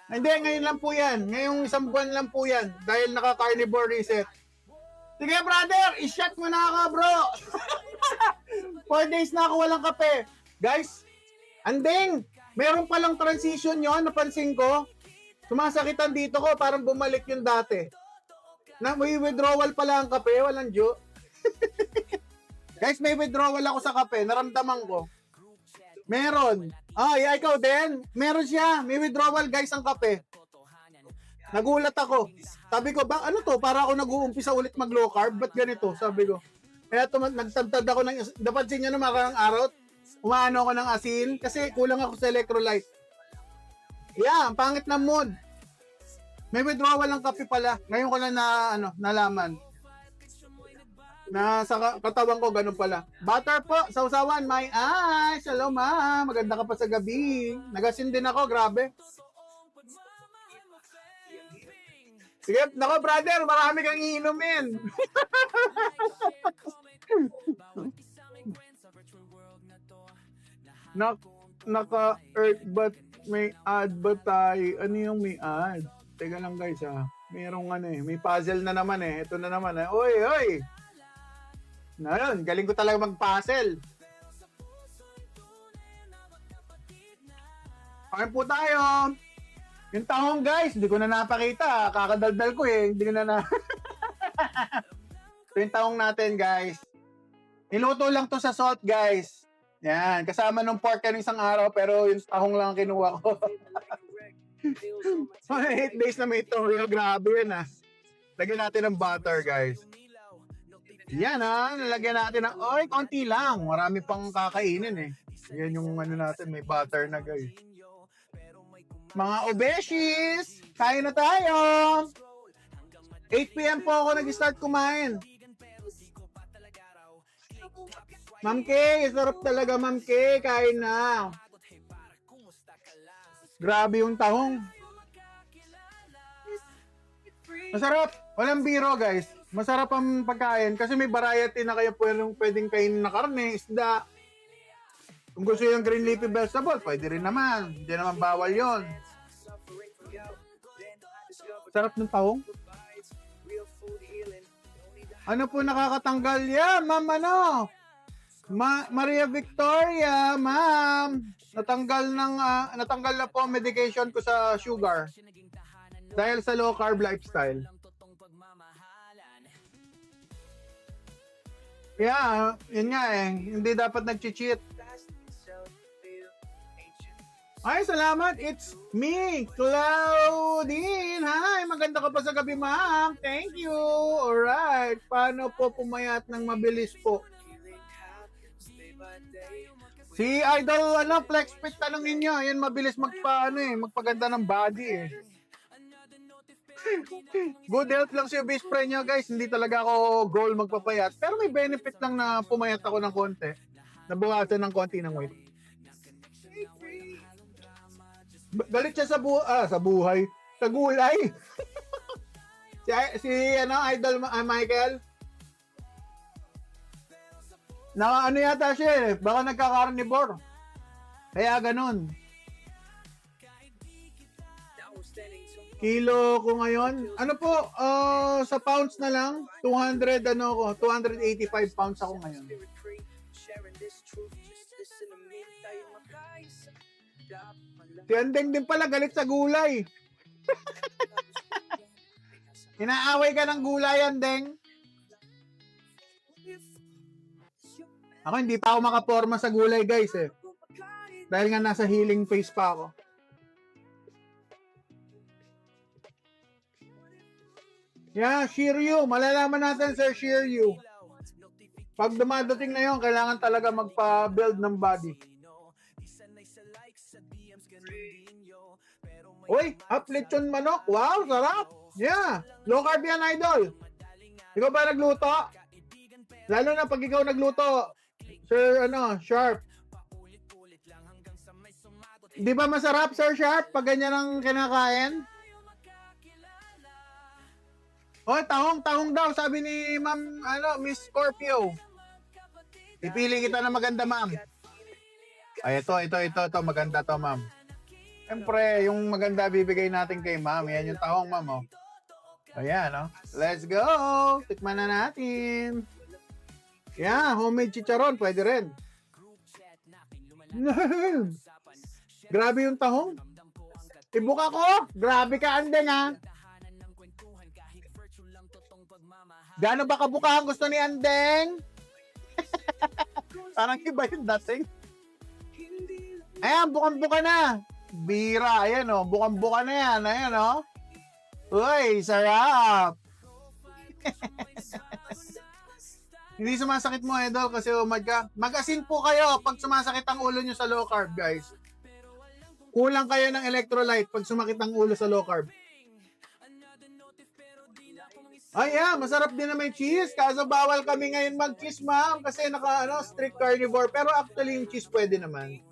Hindi, ngayon lang po yan. Ngayong isang buwan lang po yan. Dahil naka-carnivore reset. Sige, brother, i-shot mo na ako, bro. 4 days na ako walang kape. Guys, andeng, meron palang transition yon, napansin ko. Sumasakitan dito ko, parang bumalik yung dati. Na may withdrawal pala ang kape, walang dyo. Guys, may withdrawal ako sa kape, naramdaman ko. Meron. Yeah, ikaw din. Meron siya. May withdrawal, guys, ang kape. Nagulat ako. Sabi ko, ba, ano to? Para ako nag-uumpisa ulit mag-low carb. Ba't ganito? Sabi ko. Kaya nagtantad ako ng, napansin nyo na makarang araw, umaano ako ng asin kasi kulang ako sa electrolyte. Yeah, ang pangit na mood. May withdrawal ng kape pala. Ngayon ko lang nalaman. Na sa katawan ko, ganun pala. Butter po, sausawan, my eyes. Hello, ma. Maganda ka pa sa gabi. Nagasin din ako, grabe. Sige, nako brother, marami kang iinumin. Naka-earth but may ad ba tayo? Ano yung may ad? Teka lang guys Merong may puzzle na naman Ito na naman Oy! Ngayon, galing ko talaga mag-puzzle. Kain po tayo. Yung tahong guys, hindi ko na napakita. Kakadaldal ko hindi ko na Ito yung tahong natin guys. Niluto lang to sa salt guys. Yan, kasama nung pork kanong isang araw pero yung tahong lang kinuha ko. 8 days na may toyo. Grabe yan Lagyan natin ng butter guys. Yan nalagyan natin ng konti lang. Marami pang kakainin Yan yung natin, may butter na guys. Mga obeshis, kain na tayo. 8 p.m. po ako nag-start kumain. Ma'am Kay, sarap talaga Ma'am Kay, kain na. Grabe yung tahong. Masarap. Walang biro guys. Masarap ang pagkain kasi may variety na kayo pwedeng kainin na karne, isda. Kung gusto yung green leafy vegetable, pwede rin naman. Hindi naman bawal yon. Sarap ng tahong. Ano po nakakatanggal yan, ma'am, ano? Maria Victoria, ma'am. Natanggal na po ang medication ko sa sugar. Dahil sa low carb lifestyle. Yeah, yun nga eh. Hindi dapat nag-cheat. Ay, salamat. It's me, Claudine. Hi, maganda ka pa sa gabi, ma'am. Thank you. Alright. Paano po pumayat ng mabilis po? Si Idol, Flex Fit, tanongin nyo. Yan, mabilis magpaganda ng body eh. Good health lang si best friend nyo, guys. Hindi talaga ako goal magpapayat. Pero may benefit lang na pumayat ako ng konti. Nabuhasan ng konti ng weight. Galit siya sa buhay. Sa gulay. si Idol Michael. Ano yata siya eh. Baka nagka-carnivore. Kaya ganun. Kilo ko ngayon. Ano po, sa pounds na lang, 285 pounds ako ngayon. Si Andeng din pala, galit sa gulay. Inaaway ka ng gulay, Andeng. Ako, hindi pa ako makaporma sa gulay, guys, eh. Dahil nga nasa healing phase pa ako. Yeah, Shiryu. Malalaman natin, Sir Shiryu. Pag dumadating na yun, kailangan talaga magpa-build ng body. Uy, lechon manok. Wow, sarap. Yeah. Low carb yan, Idol. Ikaw ba nagluto? Lalo na pag ikaw nagluto, Sir, Sharp. Di ba masarap, Sir Sharp, pag ganyan ang kinakain? Oh, tahong daw, sabi ni Ma'am, Miss Scorpio. Ipili kita na maganda, ma'am. Ay, ito, maganda to, ma'am. Siyempre, yung maganda bibigay natin kay ma'am. Yan yung tahong, ma'am, oh. Ayan, oh. Let's go! Tikman na natin. Yeah, homemade chicharon, pwede rin. Grabe yung tahong. Ibuka ko. Grabe ka, Andeng, ha. Gaano ba kabuka ang gusto ni Andeng? Parang iba yung dating. Ayan, bukang-buka na. Bira, ayan o. Bukang-buka na yan. Ayan o. Uy, sarap. Hindi sumasakit mo, Idol, kasi mag-asin po kayo pag sumasakit ang ulo nyo sa low carb, guys. Kulang kayo ng electrolyte pag sumakit ang ulo sa low carb. Ay, yeah, masarap din na may cheese. Kaso bawal kami ngayon mag-cheese, ma'am, kasi strict carnivore. Pero actually, yung cheese pwede naman.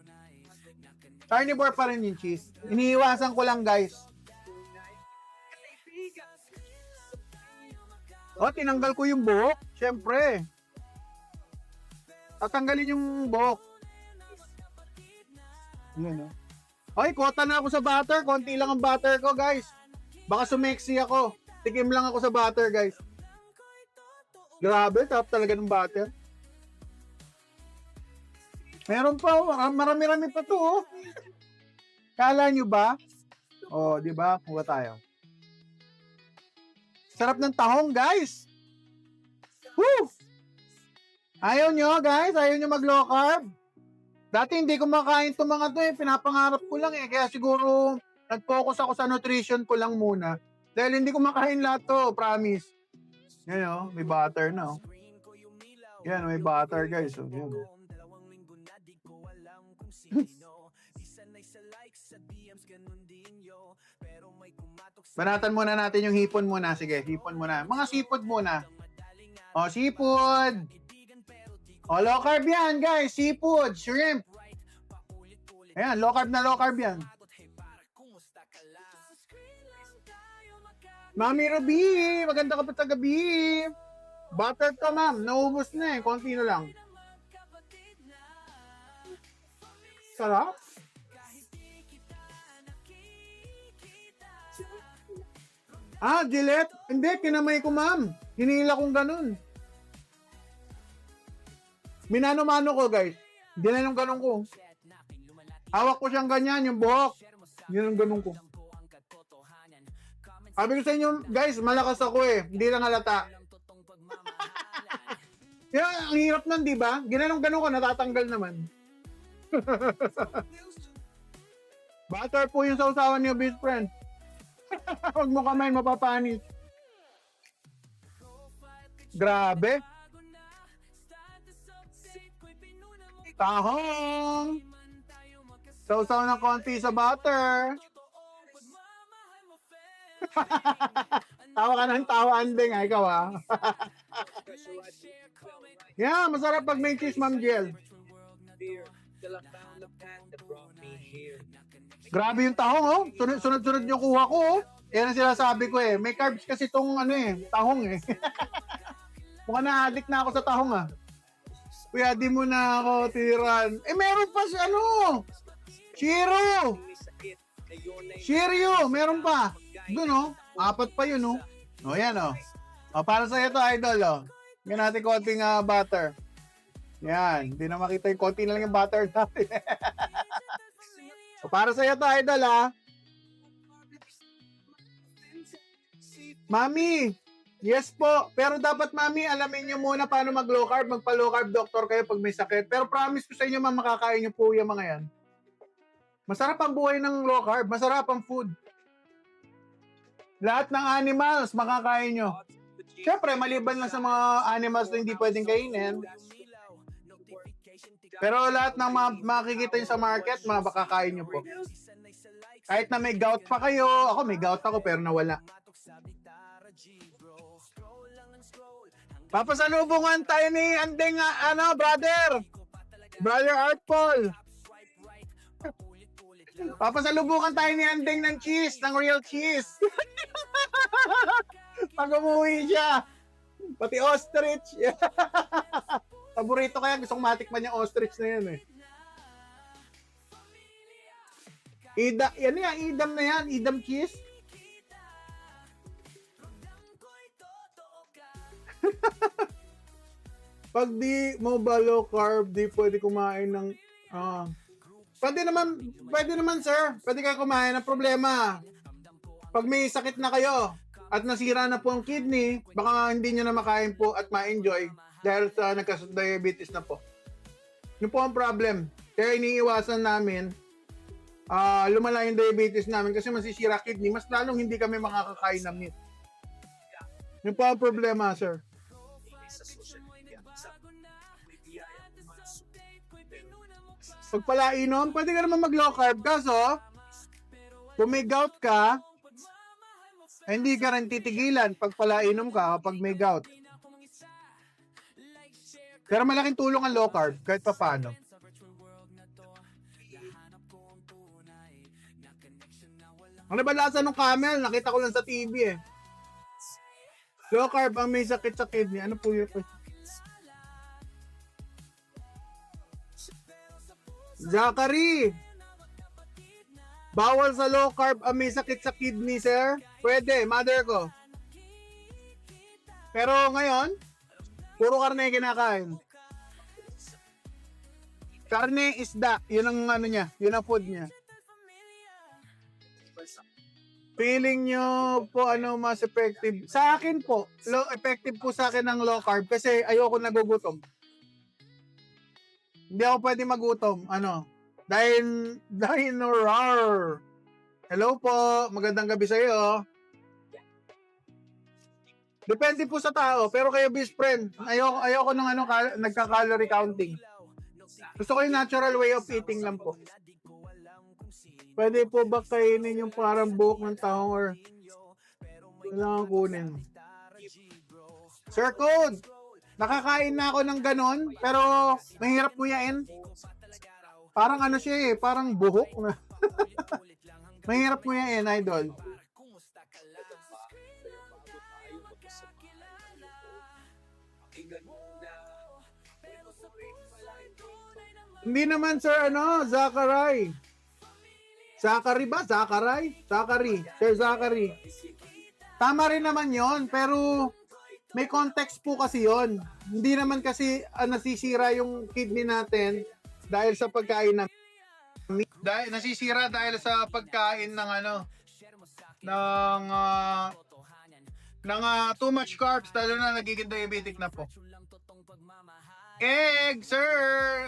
Carnivore pa rin yung cheese. Iniiwasan ko lang, guys. Oh, tinanggal ko yung buhok. Siyempre. Tatanggalin yung buhok. Yan, oh. Ay, kota na ako sa butter. Konti lang ang butter ko, guys. Baka sumexy ako. Tikim lang ako sa butter, guys. Grabe, sarap talaga ng butter. Meron pa, marami-rami pa to, oh. Kala nyo ba? Oh, di ba? Kuha tayo. Sarap ng tahong, guys. Woo! Ayaw nyo, guys? Ayaw nyo mag-low carb? Dati hindi ko makain itong mga to, eh. Pinapangarap ko lang, eh. Kaya siguro, nag-focus ako sa nutrition ko lang muna. Dahil hindi ko makain lahat to, promise. Yan, oh, may butter na, oh. Yan, may butter, guys. Oh, yan. Banatan muna natin yung hipon muna. Sige, hipon muna. Mga seafood muna. O, seafood. O, low carb yan, guys. Seafood, shrimp. Ayan, low carb yan. Mami Ruby, maganda ka pa sa gabi. Butter ka, ma'am. Naubos na eh. Konti na lang. Sarap. Ah, Gillette? Hindi, kinamay ko, ma'am. Hinila kong ganun. Minano-mano ko, guys. Ginanong ganun ko. Hawak ko siyang ganyan, yung buhok. Ginanong ganun ko. Sabi ko sa inyo, guys, malakas ako eh. Hindi lang halata. Yan, ang hirap nun, di ba? Ginanong ganun ko, natatanggal naman. Butter po yung sausawan niyo, best friend. Huwag mo kamay, mapapanis. Grabe. Tahong. Sausaw ng konti sa butter. Tawa ka ng tawa, Andeng. Ay, ikaw ah. Yeah, masarap pag may cheese, Ma'am Jill. Till I found the path that brought me here. Grabe yung tahong, oh. Sunod-sunod yung kuha ko, oh. Yan ang sinasabi ko eh. May carbs kasi itong ano eh, tahong eh. Mukhang na-addict na ako sa tahong ah. Kuya, di mo na ako tiran. Eh, meron pa si ano. Shiro. Shiryo, meron pa. Doon oh. 4 pa yun oh. O yan oh. O, para sa'yo to, idol oh. Yan natin konting butter. Yan. Hindi na makita yung konti na lang yung butter natin. O, para sa'yo to, idol ah. Mami, yes po. Pero dapat, mami, alamin nyo muna paano mag-low carb. Magpa-low carb doctor kayo pag may sakit. Pero promise ko sa inyo, ma'am, makakain nyo po yung mga yan. Masarap ang buhay ng low carb. Masarap ang food. Lahat ng animals, makakain nyo. Siyempre, maliban lang sa mga animals na hindi pwedeng kainin. Pero lahat ng makikita nyo sa market, makakain nyo po. Kahit na may gout pa kayo. Ako, may gout ako pero nawala. Papasalubungan tayo ni Andeng, brother. Brother Art Paul. Papasalubungan tayo ni Andeng ng cheese, ng real cheese. Pag umuwi siya. Pati ostrich. Paborito kaya, gustong matikman yung ostrich na yan eh. Idam na yan, idam cheese. Pag di mo ba low carb, di pwede kumain ng pwede naman sir, pwede kayo kumain ng problema. Pag may sakit na kayo at nasira na po ang kidney, baka hindi nyo na makain po at ma-enjoy dahil sa nagka-diabetes na po. Yun po ang problem. Kaya iniiwasan namin lumala yung diabetes namin kasi masisira kidney, mas lalong hindi kami makakakain ng meat. Yun po ang problema, sir. Pag pala inom, pwede ka naman mag-low carb. Kaso, kung may gout ka, hindi ka rin titigilan pag pala inom ka kapag may gout. Pero malaking tulong ang low carb, kahit pa paano. Ano ba lasa ng camel? Nakita ko lang sa TV eh. Low carb ang may sakit sa kidney. Ano po yun? Zachary! Bawal sa low carb ang may sakit sa kidney, sir? Pwede, mother ko. Pero ngayon, puro karne kinakain. Karne, isda. Yun ang ano niya. Yun ang food niya. Feeling nyo po ano mas effective? Sa akin po, effective po sa akin ng low carb kasi ayoko nagugutom. Hindi ako pwede magutom. Dinorar. Hello po, magandang gabi sa iyo. Depende po sa tao, pero kayo best friend, ayoko ng nagka-calorie counting. Gusto ko yung natural way of eating lang po. Pwede po ba kainin yung parang buhok ng tahong or kailangan kunin? Sir Code, nakakain na ako ng ganon, pero mahirap nguyain. Parang ano siya eh, parang buhok na. Mahirap nguyain, idol. Hindi naman sir, Zachary. Zachary ba? Zachary? Zachary. Sir Zachary. Tama rin naman yon, pero may context po kasi yon. Hindi naman kasi nasisira yung kidney natin dahil sa pagkain ng nasisira dahil sa pagkain ng too much carbs, lalo na nagiging diabetic na po. Egg, sir!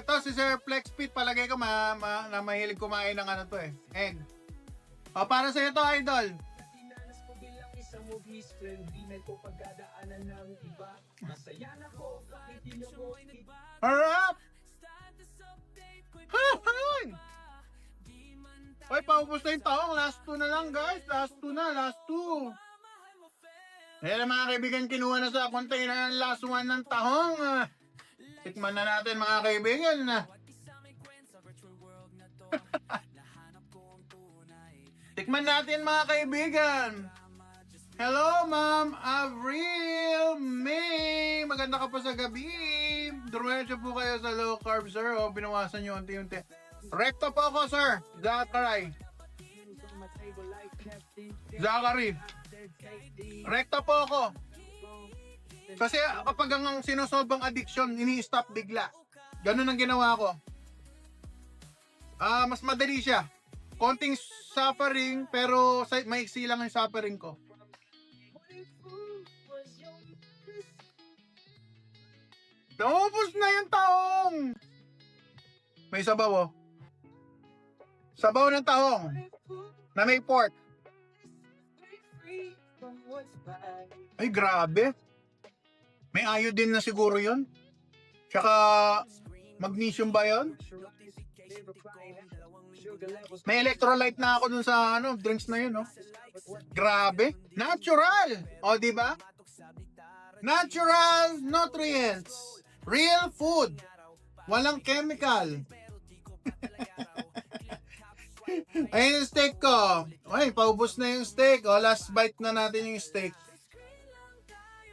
Ito si Sir Flexpit, palagay ko na mahilig kumain ng egg. O, para sa ito, idol. Harap! Hahay! Oy, paubos na yung tahong. Last 2 na lang, guys. Last 2 na, last 2. Ayan mga kaibigan, kinuha na sa container ng last 1 ng tahong. Tikman na natin mga kaibigan. Tikman natin mga kaibigan. Hello, Ma'am Avril May. Maganda ka pa sa gabi. Duruensyo po kayo sa low carb, sir. O, binawasan nyo unti-unti. Recto po ako, sir. Zachary. Recto po ako. Kasi kapag ang sinusolve ang addiction, ini-stop bigla. Ganun ang ginawa ko. Mas madali siya. Konting suffering, pero maiksi lang yung suffering ko. Naubos na yung taong! May sabaw, oh. Sabaw ng taong na may pork. Ay, grabe. May iodine na siguro yun. Tsaka magnesium ba yun? May electrolyte na ako dun sa drinks na yun, no? Grabe. Natural. O, di ba? Natural nutrients. Real food. Walang chemical. Ayun yung steak ko. Ay, paubos na yung steak. O, last bite na natin yung steak.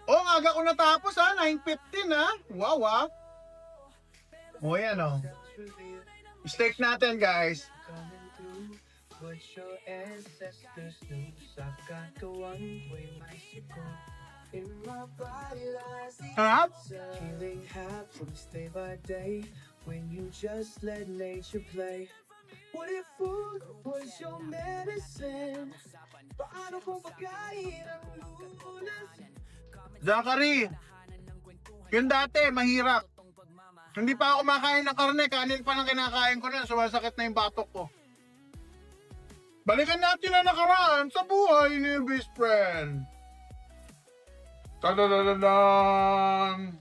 O, aga ko natapos, 9:15, Wow, O, yan, steak natin, guys. Ha? Feeling happy day by day when you just let nature play. What if food was your medicine? Paano kung pagkain ang lunas? Zachary, yun dati, mahirap. Hindi pa ako kumakain ng karne, kanin pa lang kinakain ko na, sumasakit na yung batok ko. Balikan natin na nakaraan sa buhay ni best friend. Tadadadadam!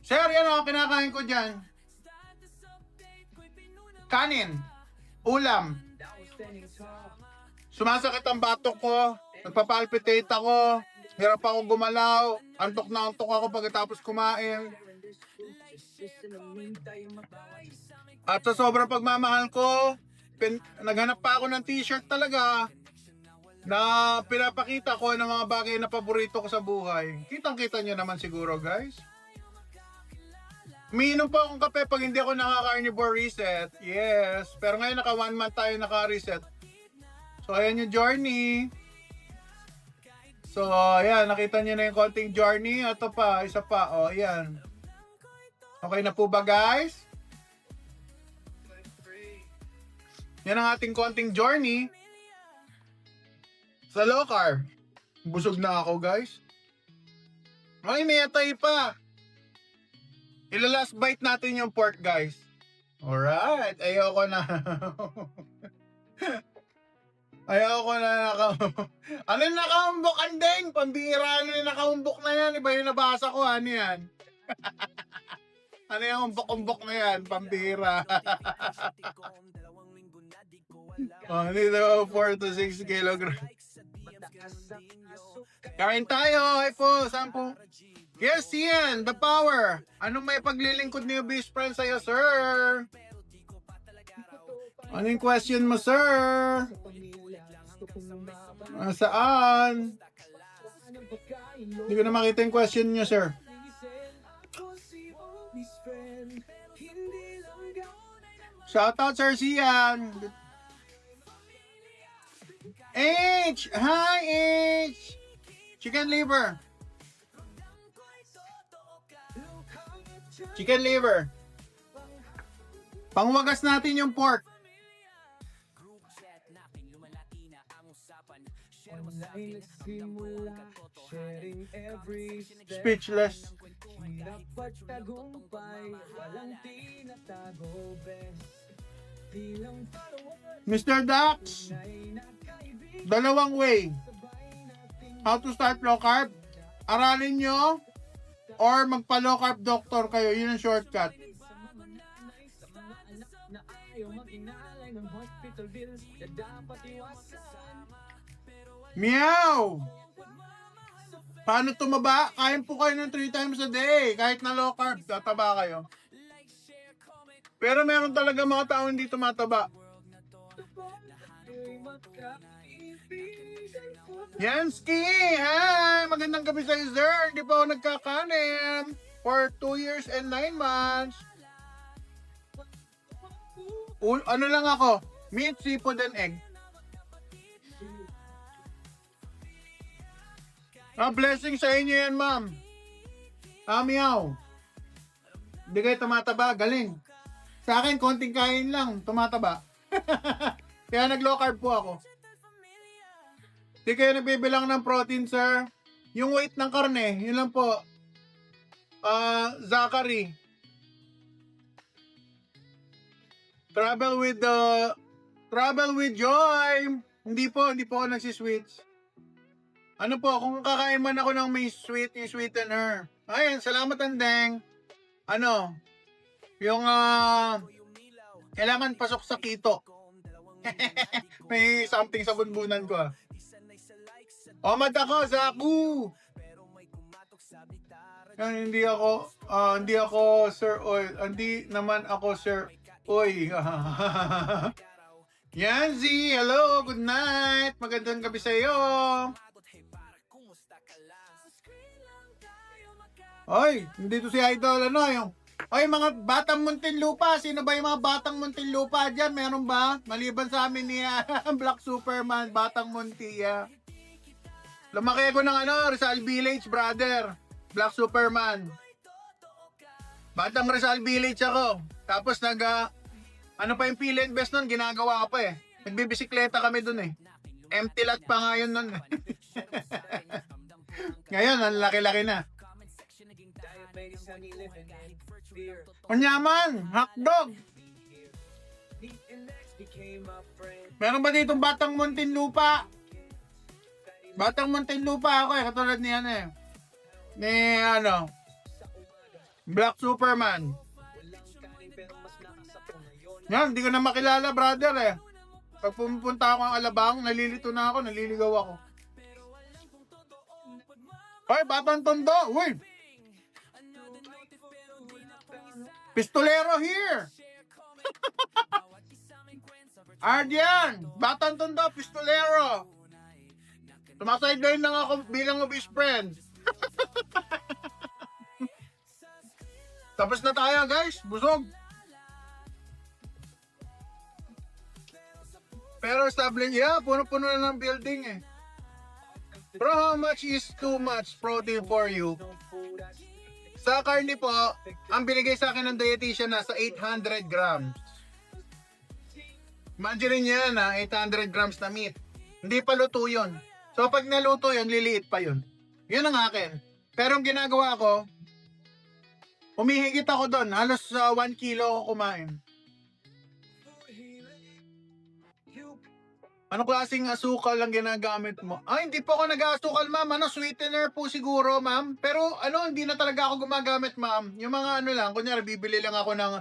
Sir, yan ako, kinakain ko dyan. Kanin, ulam. Sumasakit ang batok ko, nagpapalpitate ako, hirap ako gumalaw, antok na antok ako pagkatapos kumain. At sa sobrang pagmamahal ko, naghanap pa ako ng t-shirt talaga na pinapakita ko ng mga bagay na paborito ko sa buhay. Kitang-kita nyo naman siguro, guys. Umiinom pa akong kape pag hindi ako naka-carnivore reset. Yes. Pero ngayon naka 1 month tayo naka-reset. So, ayan yung journey. So, ayan. Nakita nyo na yung konting journey. Ito pa. Isa pa. O, ayan. Okay na po ba, guys? Yan ang ating konting journey sa low carb. Busog na ako, guys. Ay, may atay pa. Ila-last bite natin yung pork, guys. Alright. Ayoko na. Ayoko na ano yung nakaumbok, andeng? Pambihira ano yung nakaumbok na yan. Iba yung nabasa ko, ano yan? Ano yung umbok-umbok na yan? Pambihira. Dito 4 to 6 kilograms. Kain tayo, iPhone, 10. Yes, Ian, the power. Anong may paglilingkod niyo, best friend, sa'yo, sir? Ano yung question mo, sir? Saan? Hindi ko na makita yung question niyo, sir. Shoutout, Sir Sian. H! Hi, H! Chicken liver. Chicken liver. Pangwagas natin yung pork. Speechless. Mr. Dax, dalawang way. How to start low carb? Aralin nyo or magpa-low carb doctor kayo. Yun ang shortcut. Meow! Paano tumaba? Kain po kayo ng 3 times a day. Kahit na low carb, tataba kayo. Pero meron talaga mga tao hindi tumataba. Yansky! Hi! Magandang gabi sa iyo, sir. Hindi pa ako nagkakanin for 2 years and 9 months. Ano lang ako? Meat, seafood, and egg. Blessing sa inyo yan, ma'am. Meow. Hindi kayo tumataba. Galing. Sa akin, konting kain lang. Tumataba. Kaya nag-low carb po ako. Hindi kayo nagbibilang ng protein, sir. Yung weight ng karne, yun lang po. Zachary. Travel with joy. Hindi po ako nagsisweets. Ano po, kung kakain man ako ng may sweet, yung sweetener. Ayan, salamat Andeng. Ano, yung kailangan pasok sa keto. May something sa bunbunan ko. Omad ako, Zaku. Yan, hindi ako Sir Oil. Hindi naman ako Sir Oy. Yanzi, hello, good night. Magandang gabi sa iyo. Oy, dito si Idol, ano yung... Oy, mga batang Muntinlupa, sino ba yung mga batang Muntinlupa dyan? Meron ba? Maliban sa amin ni Black Superman, batang Muntia. Lumaki ako ng Rizal Village, brother. Black Superman. Batang Rizal Village ako. Tapos ano pa yung Pili Invest nun, ginagawa ka pa eh. Nagbibisikleta kami dun eh. Empty lot pa nga yun nun. Ngayon, ang laki-laki na. Manyaman, hotdog. Meron ba ditong batang Muntinlupa? Batang Muntinlupa ako eh, katulad ni Black Superman. Yan, hindi ko na makilala, brother eh. Pag pumunta ako ng Alabang, nalilito na ako, naliligaw ako. Hoy, batang Tondo, uy! Pistolero here! Ardian! Batang Tondo, pistolero! Tumasideline lang ako bilang obese friend. Tapos na tayo guys, busog. Pero established, puno-puno na ng building eh. Bro, how much is too much protein for you? Sa karne po, ang binigay sa akin ng dietitian nasa 800 grams. Imagine niya na 800 grams na meat. Hindi pa luto yun. So pag naluto yun, liliit pa yun. Yun ang akin. Pero ang ginagawa ko, humihigit ako doon. Halos 1 kilo ako kumain. Anong klaseng asukal ang ginagamit mo? Hindi po ako nag-asukal, ma'am. Sweetener po siguro, ma'am. Pero hindi na talaga ako gumagamit, ma'am. Yung mga lang, kunyari, bibili lang ako ng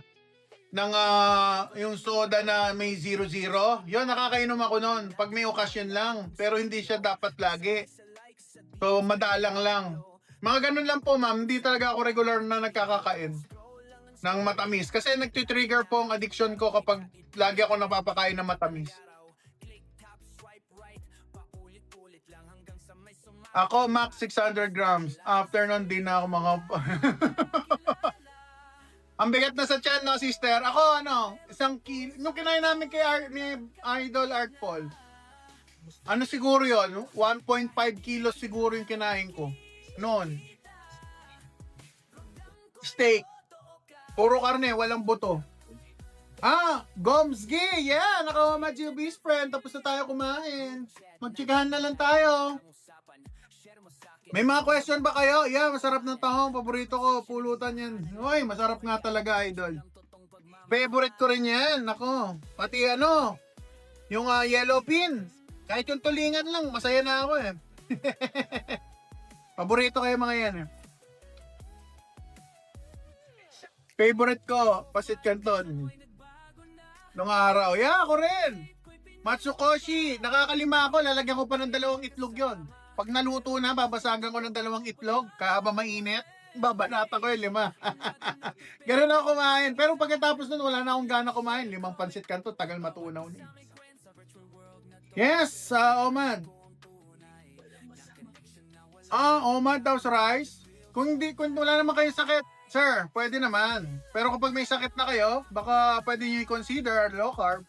yung soda na may 0-0. Yun, nakakainom ako nun. Pag may okasyon lang. Pero hindi siya dapat lagi. So, madalang lang. Mga ganun lang po, ma'am. Hindi talaga ako regular na nagkakakain ng matamis. Kasi nagtitrigger po ang addiction ko kapag lagi ako napapakain ng matamis. Ako, max 600 grams. After nun, di na ako Ang bigat na sa tiyan, no, sister? Ako, 1 kilo. Nung kinain namin kay ni Idol Art Paul, siguro yon 1.5 kilos siguro yung kinain ko. Noon. Steak. Puro karne, walang buto. Gomsgi! Yeah! Naka-homage yung best friend. Tapos na tayo kumain. Magtsikahan na lang tayo. May mga question ba kayo? Yeah, masarap ng tahong. Paborito ko. Pulutan yan. Uy, masarap nga talaga, idol. Favorite ko rin yan. Nako. Pati yung yellow pin. Kahit yung tulingan lang, masaya na ako eh. Paborito kayo mga yan eh. Favorite ko, pasit canton. Nung araw. Yeah, ako rin. Matsukoshi. Nakakalima ako. Lalagyan ko pa ng 2 itlog yon. Pag naluto na, babasagan ko ng 2 itlog. Kahaba mainit, babanata ko yung 5. Ganun ako kumain. Pero pagkatapos nun, wala na akong gana kumain. 5 pansit canton. Tagal matunaw niya. Yes, Omad. Omad daw sa rice. Kung wala naman kayong sakit, sir, pwede naman. Pero kapag may sakit na kayo, baka pwede nyo i-consider low carb.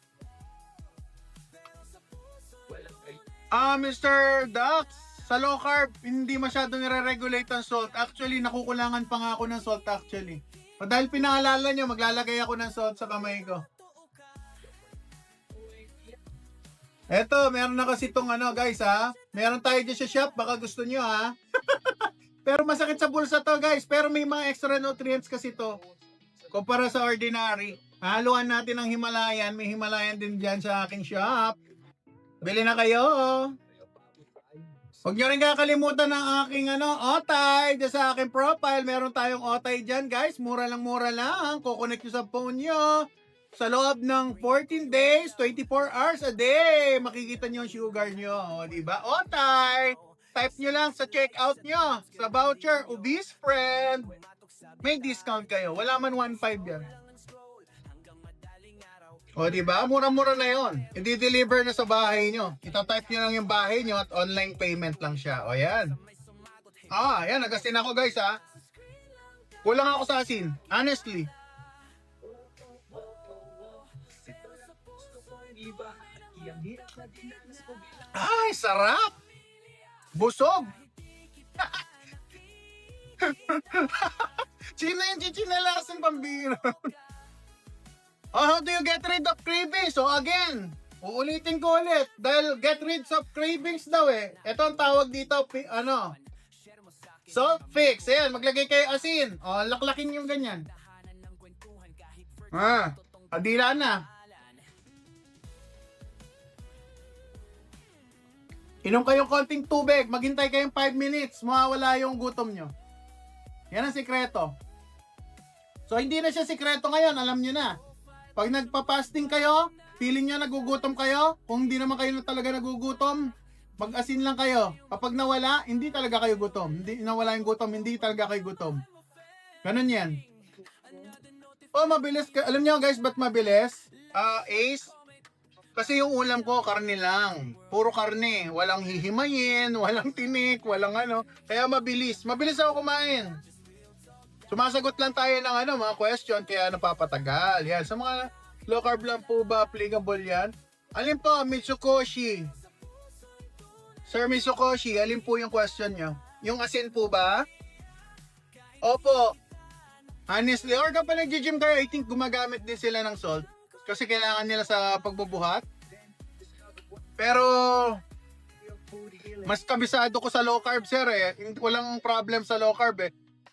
Mr. Dax, sa low carb, hindi masyadong nire-regulate ang salt. Actually, nakukulangan pa nga ako ng salt actually. Dahil pinaalala nyo, maglalagay ako ng salt sa kamay ko. Eto, meron na kasi itong guys Meron tayo dyan sa shop, baka gusto nyo Pero masakit sa bulsa to guys. Pero may mga extra nutrients kasi to. Kumpara sa ordinary. Haluan natin ng Himalayan. May Himalayan din dyan sa aking shop. Bili na kayo. Huwag nyo rin kakalimutan ng aking otay. Dyan sa aking profile. Meron tayong otay dyan guys. Mura lang. Kukonect nyo sa phone nyo. Sa loob ng 14 days, 24 hours a day, makikita nyo yung sugar nyo. Diba? Otay! Type nyo lang sa checkout nyo. Sa voucher, Obese Friend. May discount kayo. Wala man 1.5 yan. O diba? Mura-mura na yon. I-deliver na sa bahay nyo. Ita-type nyo lang yung bahay nyo at online payment lang siya. O yan. Yan. Nagasin ako guys Kulang ako sa asin. Honestly. Ay, sarap! Busog! Sino yung chichinelasan pambira? How do you get rid of cravings? So again, uulitin ko ulit. Dahil get rid of cravings daw Ito ang tawag dito, salt fix. Ayan, maglagay kayo asin. Laklakin yung ganyan. Adila na. Inom kayong konting tubig, maghintay kayong 5 minutes, mawawala yung gutom nyo. Yan ang sikreto. So, hindi na siya sikreto ngayon, alam nyo na. Pag nagpa-fasting kayo, feeling nyo nagugutom kayo, kung hindi naman kayo na talaga nagugutom, mag-asin lang kayo. Kapag nawala, hindi talaga kayo gutom. Hindi nawala yung gutom, hindi talaga kayo gutom. Ganun yan. Mabilis ka. Alam nyo guys, ba't mabilis? Ace, kasi yung ulam ko, karne lang. Puro karne. Walang hihimayin, walang tinik, walang Kaya mabilis. Mabilis ako kumain. Sumasagot lang tayo ng mga question, kaya napapatagal. Yan. Sa mga low carb lang po ba applicable yan? Alin po, Mitsukoshi? Sir Mitsukoshi, alin po yung question nyo? Yung asin po ba? Opo. Honestly, or kapag nag-gym kayo, I think gumagamit din sila ng salt. Kasi kailangan nila sa pagbubuhat. Pero mas kabisado ko sa low carb sir Walang problem sa low carb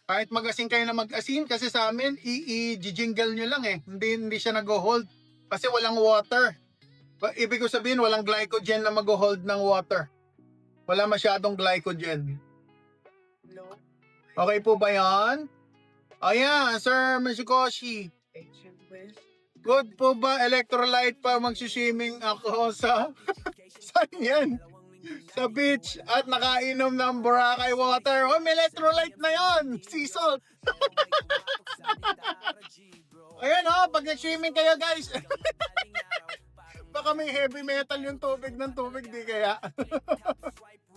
Kahit mag-asin kayo na mag-asin kasi sa amin i-jingle nyo lang Hindi siya nag-hold kasi walang water. Ibig ko sabihin walang glycogen na mag-hold ng water. Wala masyadong glycogen. Okay po ba yan? Ayan, Sir Mitsukoshi. Good po ba electrolyte pa magsiswimming ako sa saan yan? Sa beach at nakainom ng Boracay water. May electrolyte na yon. Sea salt. Ayan pag nag-swimming kayo guys. Baka may heavy metal yung tubig ng tubig, di kaya?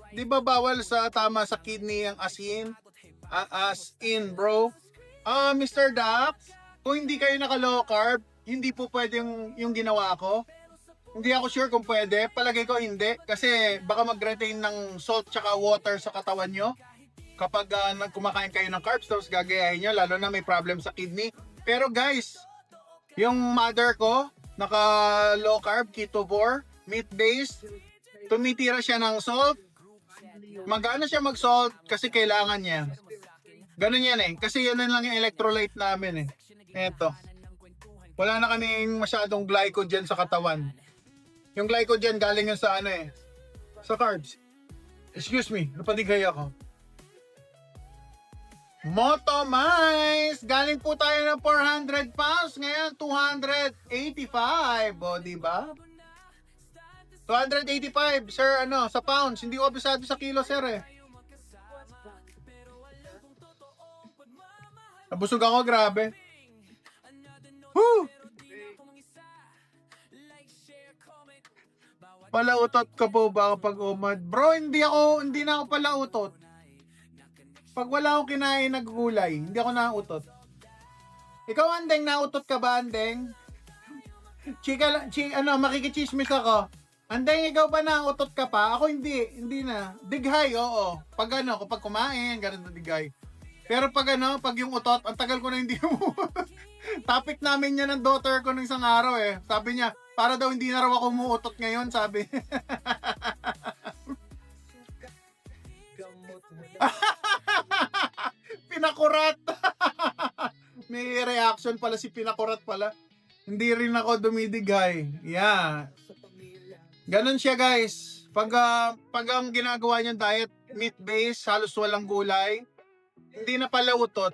Di ba bawal tama sa kidney ang asin? As in bro. Mr. Dax, kung hindi kayo naka-low carb, hindi po pwede yung ginawa ko. Hindi ako sure kung pwede. Palagay ko hindi. Kasi baka mag-retain ng salt tsaka water sa katawan nyo. Kapag kumakain kayo ng carbs, tapos gagayahin nyo, lalo na may problem sa kidney. Pero guys, yung mother ko, naka low carb, ketovore, meat based, tumitira siya ng salt. Magana siya mag-salt kasi kailangan niya. Ganun yan eh. Kasi yan lang yung electrolyte namin eh. Eto. Wala na kaming masyadong glycogen sa katawan. Yung glycogen galing yun sa ano eh. Sa carbs. Excuse me, napadigay ako. Moto Mais! Galing po tayo ng 400 pounds. Ngayon, 285. O, diba? 285, sir, ano, sa pounds. Hindi ko abisado sa kilo, sir, eh. Nabusog ako, grabe. Woo! Palautot ka po ba kapag umad? Bro, hindi na ako palautot. Pag wala akong kinain na gulay, hindi ako nautot. Ikaw, Andeng, nautot ka ba, Andeng? Makikichismis ako. Andeng, ikaw ba nautot ka pa? Ako hindi na. Dighay, oo. Pag kapag kumain, ganun na dighay. Pero pag yung utot, ang tagal ko na hindi mo. Topic namin niya ng daughter ko ng isang araw eh. Sabi niya, para daw hindi na raw ako umuutot ngayon, sabi. Pinakurat. May reaction pala si Pinakurat pala. Hindi rin ako dumidigay. Yeah. Ganon siya guys. Pag ang ginagawa niyang diet, meat-based, halos walang gulay, hindi na pala utot.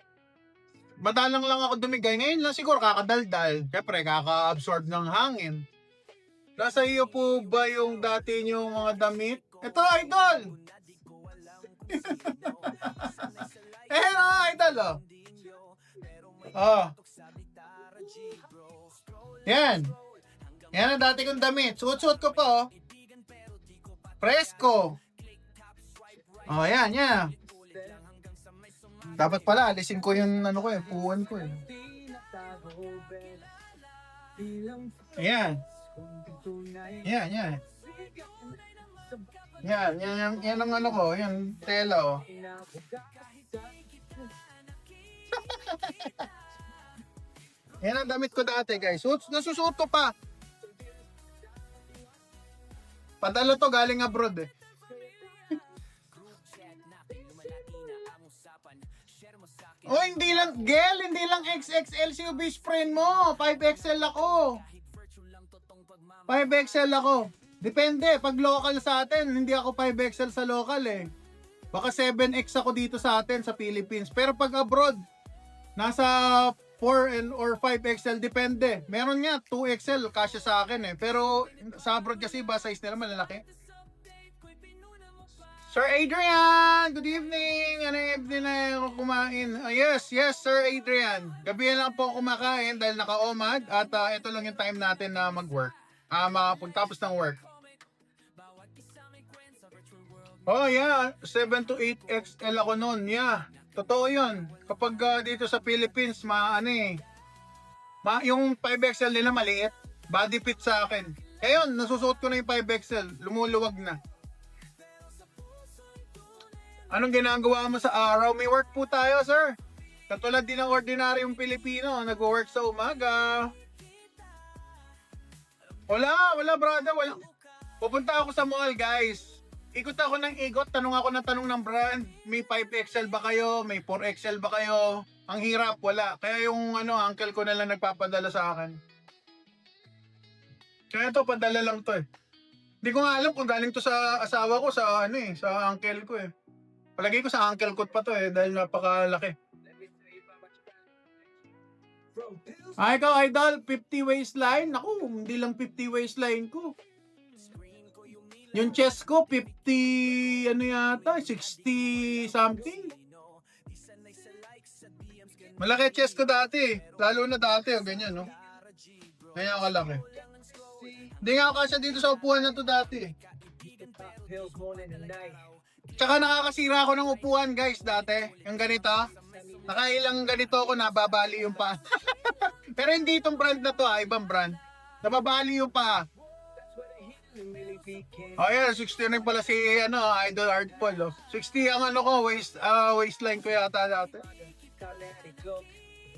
Madalang lang ako dumigay. Ngayon lang siguro kakadaldal. Siyempre, kaka-absorb ng hangin. Nasa iyo po ba yung dati niyong mga damit? Ito, idol! Idol, oh. Oh. Yan. Yan ang dati kong damit. Suot-suot ko pa, oh. Presko. Oh, yan. Dapat pala, alisin ko yung puwan ko eh. Ayan. Yan. Yan ang ko, yan tela oh. Yan ang damit ko dati guys. Nasusuot ko pa. Padala to galing abroad eh. Oh, hindi lang XXL si best friend mo. 5XL ako. 5XL ako. Depende, pag local sa atin, hindi ako 5XL sa local eh. Baka 7X ako dito sa atin sa Philippines. Pero pag abroad, nasa 4 or 5XL depende. Meron nga 2XL kasya sa akin eh. Pero sa abroad kasi iba size nila malalaki. Sir Adrian, good evening. Anong evening na ako kumain? Yes, Sir Adrian. Gabi lang po kumakain dahil naka-omad at ito lang yung time natin na mag-work. Pagtapos ng work. Oh yeah, 7 to 8 XL ako noon. Yeah, totoo yun. Kapag dito sa Philippines, yung 5XL nila maliit. Body fit sa akin. Ngayon, nasusuot ko na yung 5XL. Lumuluwag na. Anong ginagawa mo sa araw? May work po tayo, sir. Katulad din ng ordinaryong Pilipino, nag-work sa umaga. Wala brother, wala. Pupunta ako sa mall, guys. Ikot ako ng ikot, tanong ako ng tanong ng brand. May 5XL ba kayo? May 4XL ba kayo? Ang hirap, wala. Kaya yung uncle ko na lang nagpapadala sa akin. Kaya to, padala lang to eh. Hindi ko nga alam kung galing to sa asawa ko, sa uncle ko eh. Palagay ko sa uncle ko pa to eh, dahil napakalaki. Ikaw, idol, 50 waistline? Naku, hindi lang 50 waistline ko. Yung chest ko, 50, 60 something. Malaki chest ko dati. Lalo na dati, ganyan, no? Kaya kalaki. Hindi nga ako kasya dito sa upuan na to dati. Tsaka nakakasira ako ng upuan, guys, dati. Yung ganito. Nakailang ganito ako, nababali yung pa. Pero hindi itong brand na to, ibang brand. Nababali yung pa. Oh yeah, 60 rin pala si Idol Artful. 60 ang ko, waistline ko yata dati.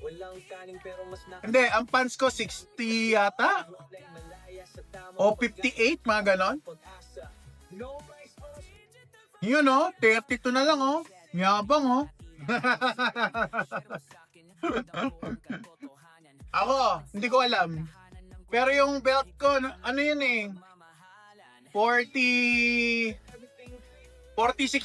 Walang kanin pero mas Hindi, ang pants ko 60 yata. O 58, mga ganon. No rice on Yun oh, 32 na lang oh. Yabang oh. Ako, hindi ko alam. Pero yung belt ko, ano yun eh? 46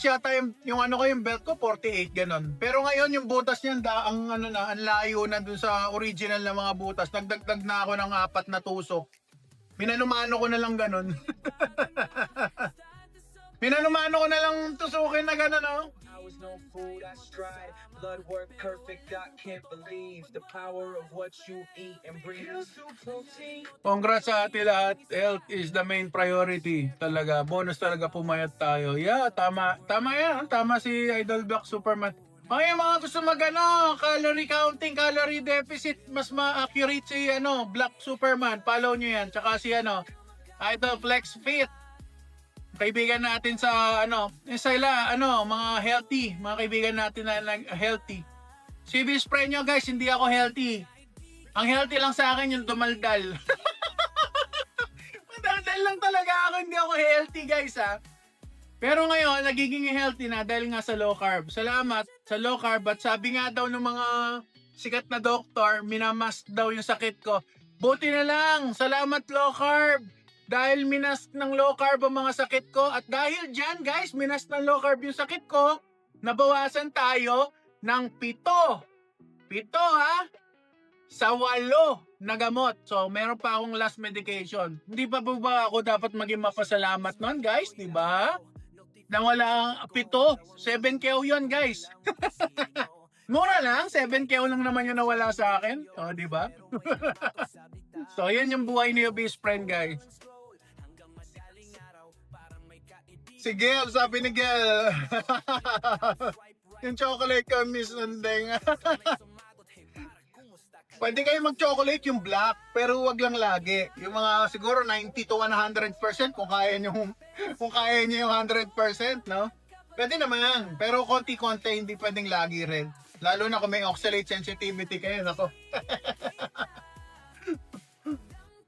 yata yung ano ko, yung belt ko, 48, ganon. Pero ngayon yung butas niyan, ang ano na, ang layo na dun sa original na mga butas. Nagdagdag na ako ng 4 na tusok. Minanumano ko na lang ganon. Minanumano ko na lang tusukin na ganon, oh. hours, no food, I stride. Blood work perfect, I can't believe the power of what you eat and breathe. Protein. Congrats sa atin lahat. Health is the main priority. Talaga, bonus talaga pumayat tayo. Yeah, tama. Tama yan. Tama si Idol Black Superman. Okay, mga gusto calorie counting, calorie deficit, mas ma-accurate si Black Superman. Follow nyo yan. Tsaka si Idol Flex Fit. Kaibigan natin sa sila mga healthy, mga kaibigan natin na healthy. Si best friend nyo guys, hindi ako healthy. Ang healthy lang sa akin yung dumaldal. Madaldal lang talaga ako, hindi ako healthy guys ha. Pero ngayon, nagiging healthy na dahil nga sa low carb. Salamat sa low carb at sabi nga daw ng mga sikat na doktor, minamask daw yung sakit ko. Buti na lang, salamat low carb. Dahil minask ng low carb ang mga sakit ko at dahil dyan guys, minask ng low carb yung sakit ko, nabawasan tayo ng 7 sa 8 na gamot. So, meron pa akong last medication. Hindi pa ba ako dapat maging mapasalamat nun guys, di ba? Na wala 7 KO yun guys. Mura lang, 7 KO lang naman yung nawala sa akin. O, di ba? So, yan yung buhay ni best friend guys. Si Gel, sabi ni Gel. Yung chocolate ko, Miss Nandeng. Pwede kayo mag-chocolate yung black, pero wag lang lagi. Yung mga siguro 90 to 100% kung kaya nyo yung 100%, no? Pwede naman, pero konti-konti, hindi pwedeng lagi rin. Lalo na kung may oxalate sensitivity kayo, nako.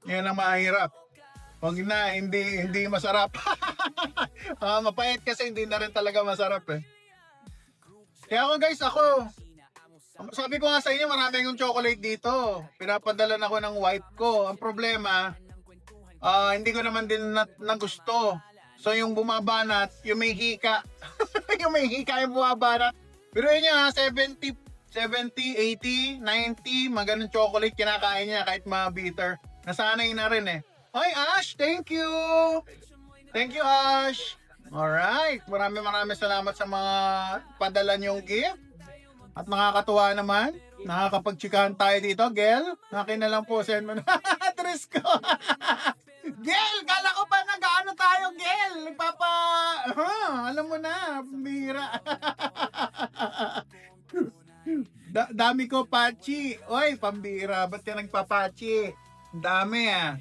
Yan ang mahirap. Wag na, hindi masarap. Mapait kasi hindi na rin talaga masarap eh. Kaya ako, sabi ko nga sa inyo, marami akong chocolate dito. Pinapadala na ako ng wife ko. Ang problema, hindi ko naman din na gusto. So yung bumabanat, yung may hika. Yung may hika yung bumabanat. Pero yun nga, 70, 80, 90, mga ganun chocolate kinakain niya kahit mga bitter. Nasanay na rin eh. Hoy Ash, thank you! Thank you Ash! Alright, maraming salamat sa mga padala niyong gift. At nakakatuwa naman, nakakapagtsikahan tayo dito. Gel, akin na lang po, send mo na. Tres ko! Gel, kala ko pa nag-ano tayo, Gel. Alam mo na, pambira. Dami ko pachi. Oy, pambira, ba't ka nagpapachi? Dami ah.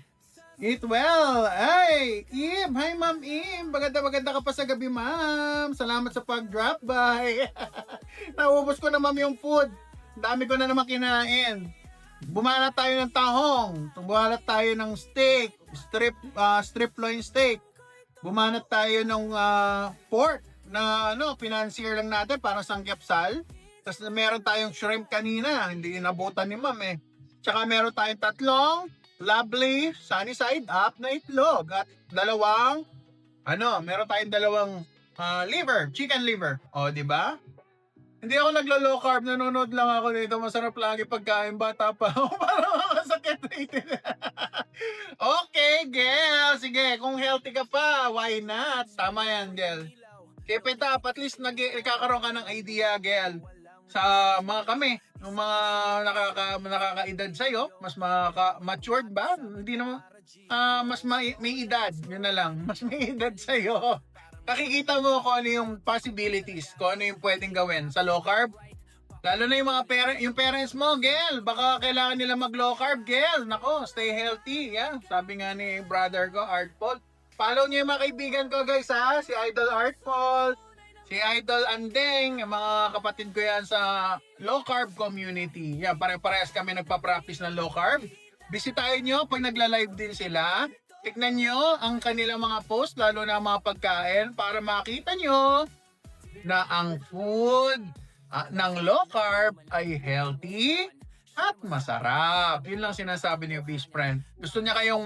Eat well. Ay, Im. Hi, Ma'am Im. Maganda ka pa sa gabi, Ma'am. Salamat sa pag-drop by. Naubos ko na, Ma'am, yung food. Dami ko na naman kinain. Bumalat tayo ng tahong. Bumalat tayo ng steak. Strip loin steak. Bumanat tayo ng pork na financier lang natin parang sangyapsal. Tapos meron tayong shrimp kanina. Hindi inabutan ni Ma'am eh. Tsaka meron tayong 3 lovely sunny side up na itlog at meron tayong 2 liver, chicken liver. O, di ba? Hindi ako naglo-low carb, nanonood lang ako dito. Masarap lagi pagkain, bata pa ako. Parang makasakit rated. Okay, Gel. Sige, kung healthy ka pa, why not? Tama yan, Gel. Keep it up. At least nagkakaroon ka ng idea, Gel. Sa mga kami, yung mga nakakaedad sa'yo, mas matured ba? Hindi naman, mas may edad. Yun na lang. Mas may edad sa'yo. Nakikita mo kung ano yung possibilities, kung ano yung pwedeng gawin sa low carb. Lalo na yung mga yung parents mo, Gel, baka kailangan nila mag low carb, Gel. Nako, stay healthy. Yeah. Sabi nga ni brother ko, Artful. Follow niyo yung mga kaibigan ko guys ha, si Idol Artful, Si Idol Andeng, yung mga kapatid ko yan sa low carb community. Yan, pare-parehas kami nagpa-practice ng low carb. Bisitahin nyo pag nagla-live din sila. Tignan nyo ang kanilang mga post, lalo na mga pagkain, para makita nyo na ang food ng low carb ay healthy at masarap. Yun lang sinasabi ni Beast Friend. Gusto niya kayong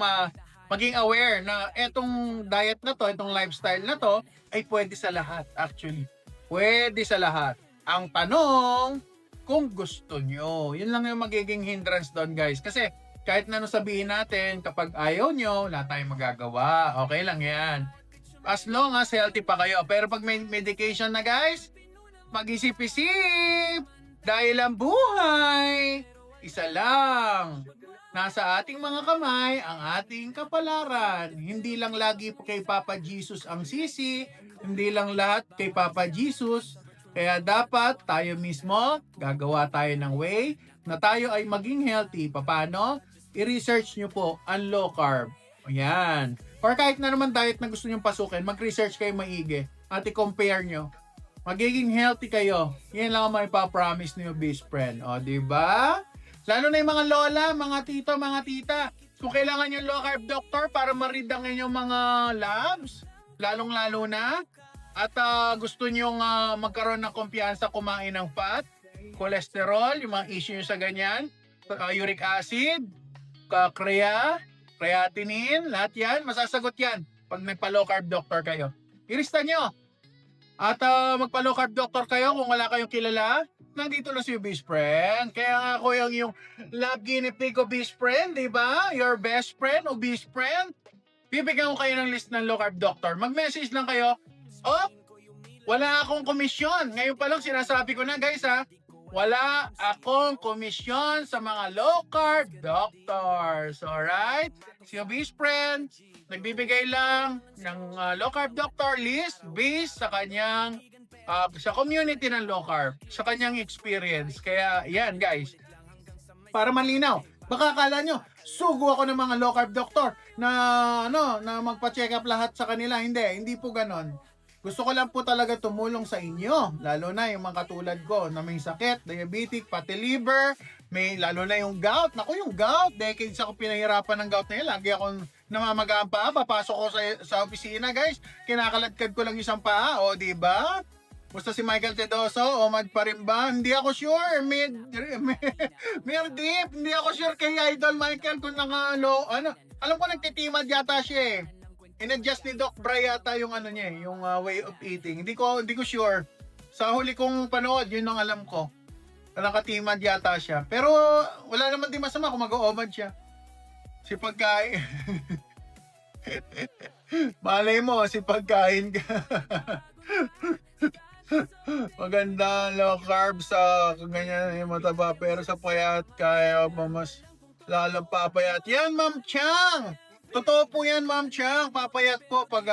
maging aware na etong diet na to, etong lifestyle na to, ay pwede sa lahat actually. Pwede sa lahat. Ang tanong, kung gusto nyo. Yun lang yung magiging hindrance doon guys. Kasi kahit na ano sabihin natin, kapag ayaw nyo, wala tayong magagawa. Okay lang yan. As long as healthy pa kayo. Pero pag may medication na guys, mag-isip-isip. Dahil ang buhay, isa lang. Nasa ating mga kamay ang ating kapalaran. Hindi lang lagi kay Papa Jesus ang sisi, hindi lang lahat kay Papa Jesus. Kaya dapat tayo mismo, gagawa tayo ng way na tayo ay maging healthy. Paano? I-research nyo po ang low carb. Ayan. Or kahit na naman diet na gusto nyo pasukin, mag-research kayo maigi at i-compare nyo. Magiging healthy kayo. Yan lang ang may pa-promise niyo, best friend. O, diba? Lalo na yung mga lola, mga tito, mga tita. Kung kailangan yung low carb doctor para ma-read ang inyong mga labs, lalong-lalo na. At gusto nyong magkaroon ng kumpiyansa kumain ng fat, cholesterol, yung mga issue nyo sa ganyan, uric acid, creatinine, lahat yan, masasagot yan pag nagpa-low carb doctor kayo. Irista nyo. At magpa-low carb doctor kayo kung wala kayong kilala. Nandito lang si best friend. Kaya nga ako yung love guinea pig ko best friend, di ba? Your best friend o best friend. Bibigyan ko kayo ng list ng low carb doctor. Mag-message lang kayo. Oh, wala akong komisyon. Ngayon pa lang sinasabi ko na guys ha. Wala akong komisyon sa mga low carb doctors. Alright? Si best friend, nagbibigay lang ng low carb doctor list based sa kanyang sa community ng low carb, sa kanyang experience. Kaya yan guys, para malinaw, baka akala nyo sugo ako ng mga low carb doctor na na magpa-check up lahat sa kanila. Hindi po ganon. Gusto ko lang po talaga tumulong sa inyo, lalo na yung mga katulad ko na may sakit, diabetic, pati liver, may lalo na yung gout. Naku, yung gout, decades ako pinahirapan ng gout na yun. Lagi akong namamagaan paa, papasok ko sa opisina guys, kinakaladkad ko lang isang paa, o di ba? Basta si Michael Tedoso, Omad pa rin ba? Hindi ako sure. Deep. Hindi ako sure kay Idol Michael kung low, alam ko nagtitimad yata siya eh. In-adjust ni Doc Bry yata yung niya, yung way of eating. Hindi ko sure. Sa huli kong panood, yun ang alam ko. Nakatimad yata siya. Pero wala naman din masama kung mag-o-omad siya. Si pagkain. Malay mo, si pagkain ka. Maganda low carb sa ganyan yung mataba, pero sa payat kaya pa mas lalong papayat. Yan Ma'am Chang, totoo po yan Ma'am Chang, papayat po pag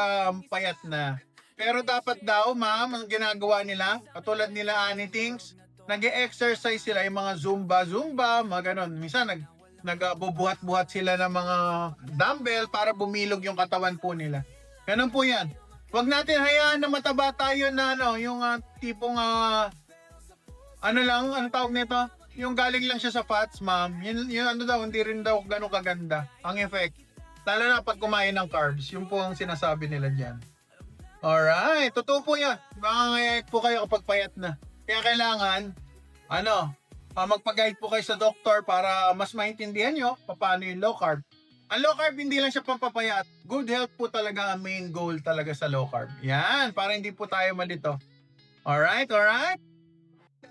payat na. Pero dapat daw ma'am, ang ginagawa nila katulad nila Anythings, nag-exercise sila, yung mga zumba, mga ganon. Minsan nagbubuhat-buhat sila ng mga dumbbell para bumilog yung katawan po nila. Ganon po yan. Huwag natin hayaan na mataba tayo na yung tipong tawag nito? Yung galing lang siya sa fats, ma'am. Yun hindi rin daw gano'ng kaganda ang effect. Lalo na pag kumain ng carbs, yun po ang sinasabi nila dyan. Alright, totoo po yan. Makangayayat po kayo kapag payat na. Kaya kailangan, magpag-guide po kayo sa doktor para mas maintindihan nyo paano yung low carb. Ang low carb, hindi lang siya pampapayat. Good health po talaga ang main goal talaga sa low carb. Yan, para hindi po tayo malito. Alright?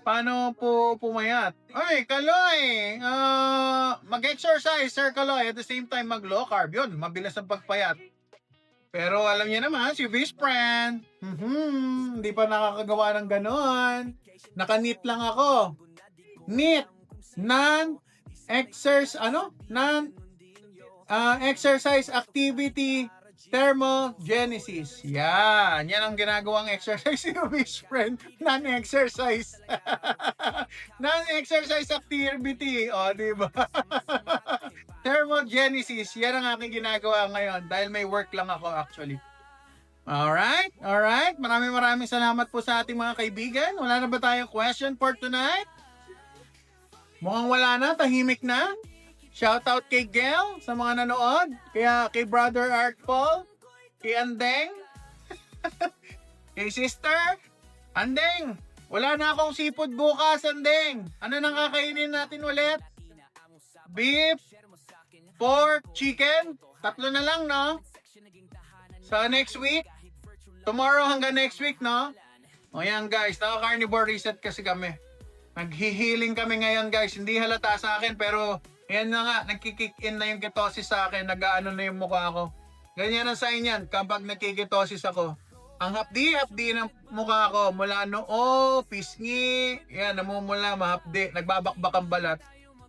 Paano po pumayat? Ay, Kaloy! Mag-exercise, Sir Kaloy. At the same time, mag-low carb. Yun, mabilis ang pagpayat. Pero alam niya naman, si best friend. Hindi pa nakakagawa ng ganon. Naka-NEAT lang ako. NEAT. Exercise Activity Thermogenesis. Yan ang ginagawang exercise yung best friend. Non-exercise. Non-exercise activity. O, diba? Thermogenesis. Yan ang aking ginagawa ngayon dahil may work lang ako actually. Alright. Maraming salamat po sa ating mga kaibigan. Wala na ba tayong question for tonight? Mukhang wala na, tahimik na. Shoutout kay Gel sa mga nanood. Kaya kay Brother Art Paul, kay Andeng, kay Sister, Andeng, wala na akong seafood bukas, Andeng. Ano nang kakainin natin ulit? Beef, pork, chicken. 3 na lang, no? Sa next week. Tomorrow hanggang next week, no? O yan, guys. Naka-carnivore reset kasi kami. Naghihiling kami ngayon, guys. Hindi halata sa akin, pero yan na nga. Nagkikick in na yung ketosis sa akin. Nag-ano na yung mukha ko. Ganyan ang sign yan kapag nagkiketosis ako. Ang hapdi ng mukha ko. Mula noo, pisngi. Yan, namumula, mahapdi. Nagbabakbak ang balat.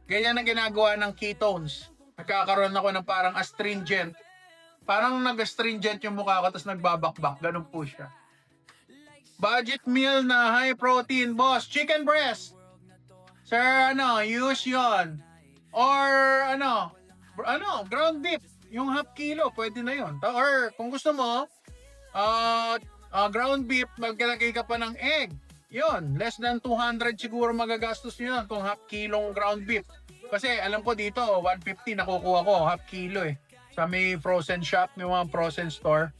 Ganyan ang ginagawa ng ketones. Nagkakaroon ako ng parang astringent. Parang nag-astringent yung mukha ko tapos nagbabakbak. Ganun po siya. Budget meal na high protein, boss. Chicken breast. Sir, use yon. Or, ground beef. Yung half kilo, pwede na yon. Or, kung gusto mo, ground beef, magkalagay ka pa ng egg. Yon, less than 200 siguro magagastos yun kung half kilong ground beef. Kasi alam ko dito, 150 nakukuha ko, half kilo eh. Sa may frozen shop, may mga frozen store.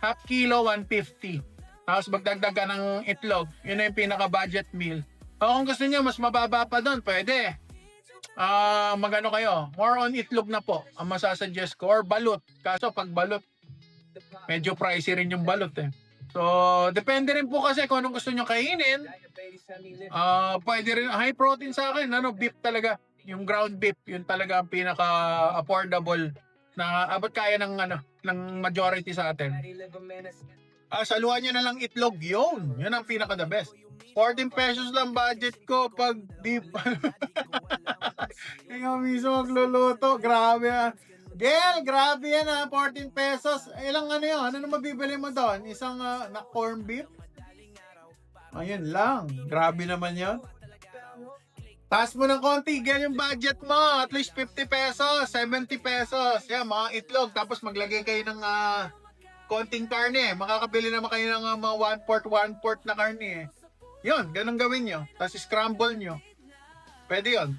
Half kilo, 150. Tapos magdagdag ka ng itlog. Yun na yung pinaka-budget meal. O kung gusto niyo mas mababa pa doon, pwede. Magano kayo? More on itlog na po ang masasuggest ko. Or balut. Kaso pag balut, medyo pricey rin yung balut eh. So, depende rin po kasi kung anong gusto nyo kainin. Pwede rin, high protein sa akin. Beef talaga. Yung ground beef, yun talaga ang pinaka-affordable na abot kaya ng majority sa atin. Saluhan nyo na lang itlog, yun ang pinaka the best. 14 pesos lang budget ko pag deep. Ikaw mismo magluluto, grabe ah. Gel, grabe yan ah, 14 pesos. Ilang yun? Ano na mabibili mo doon? Isang na corn beef? Ayun lang, grabe naman yun. Taas mo ng konti, Gel, yung budget mo. At least 50 pesos, 70 pesos. Yan, mga itlog. Tapos maglagay kayo ng konting karne. Makakabili naman kayo ng mga 1/4 na karne. Yun, ganun gawin nyo. Tapos scramble nyo. Pwede yun.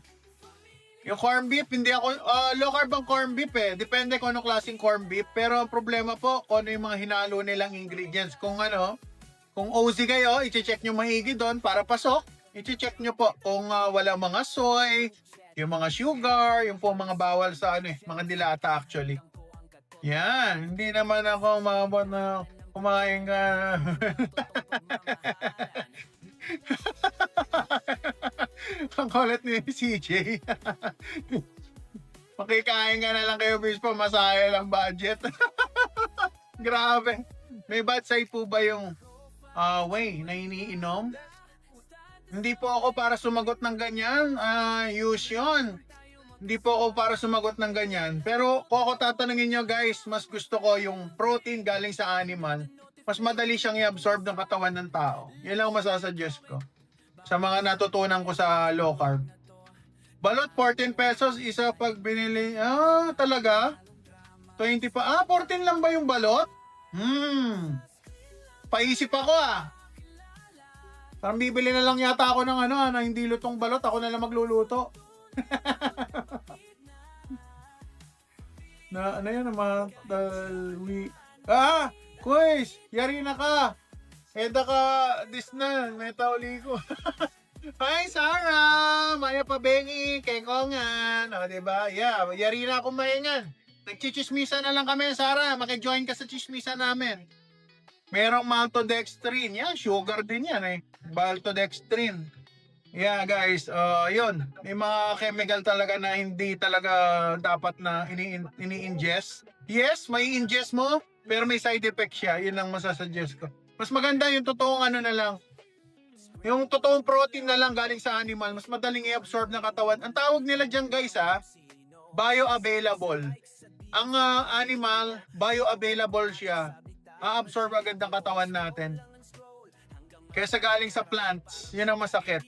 Yung corn beef, hindi ako, low carb ang corn beef eh. Depende kung anong klaseng corn beef. Pero ang problema po, kung ano yung mga hinalo nilang ingredients. Kung OZ kayo, i-check nyo maigi doon para pasok. I-check nyo po kung wala mga soy, yung mga sugar, yung po mga bawal sa mga dilata actually. Yan, hindi naman ako maabot na kumain ka. Ang kulit ni CJ. Makikain ka na lang kayo, bis pa masaya lang budget. Grabe. May bad side po ba yung whey na iniinom? Hindi po ako para sumagot ng ganyan. Use yun. Hindi po ako para sumagot ng ganyan. Pero kung ako tatanungin nyo guys, mas gusto ko yung protein galing sa animal. Mas madali siyang i-absorb ng katawan ng tao. Yan lang masasuggest ko. Sa mga natutunan ko sa low carb. Balot, 14 pesos. Isa pag binili. Talaga? 20 pa. 14 lang ba yung balot? Paisip ako Parang bibili na lang yata ako ng na hindi lutong balot. Ako na lang magluluto. na yan naman. Quiz! Yari na ka! Eda ka, na, metauli ko. Hi, Sarah! Maya Pabengi, Kekongan. Diba? Yeah, yari na akong mahingan. Nagchichismisa na lang kami, Sarah. Makijoin ka sa chismisa namin. Merong maltodextrin. Yan, sugar din yan maltodextrin. Yeah, guys. Yun. May mga chemical talaga na hindi talaga dapat na ini-ingest. Yes, may ingest mo, pero may side effect siya. Yun ang masasuggest ko. Mas maganda yung totoong na lang. Yung totoong protein na lang galing sa animal, mas madaling i-absorb ng katawan. Ang tawag nila dyan guys bioavailable. Ang animal, bioavailable siya. A-absorb agad ng katawan natin. Kaysa galing sa plants, yun ang masakit.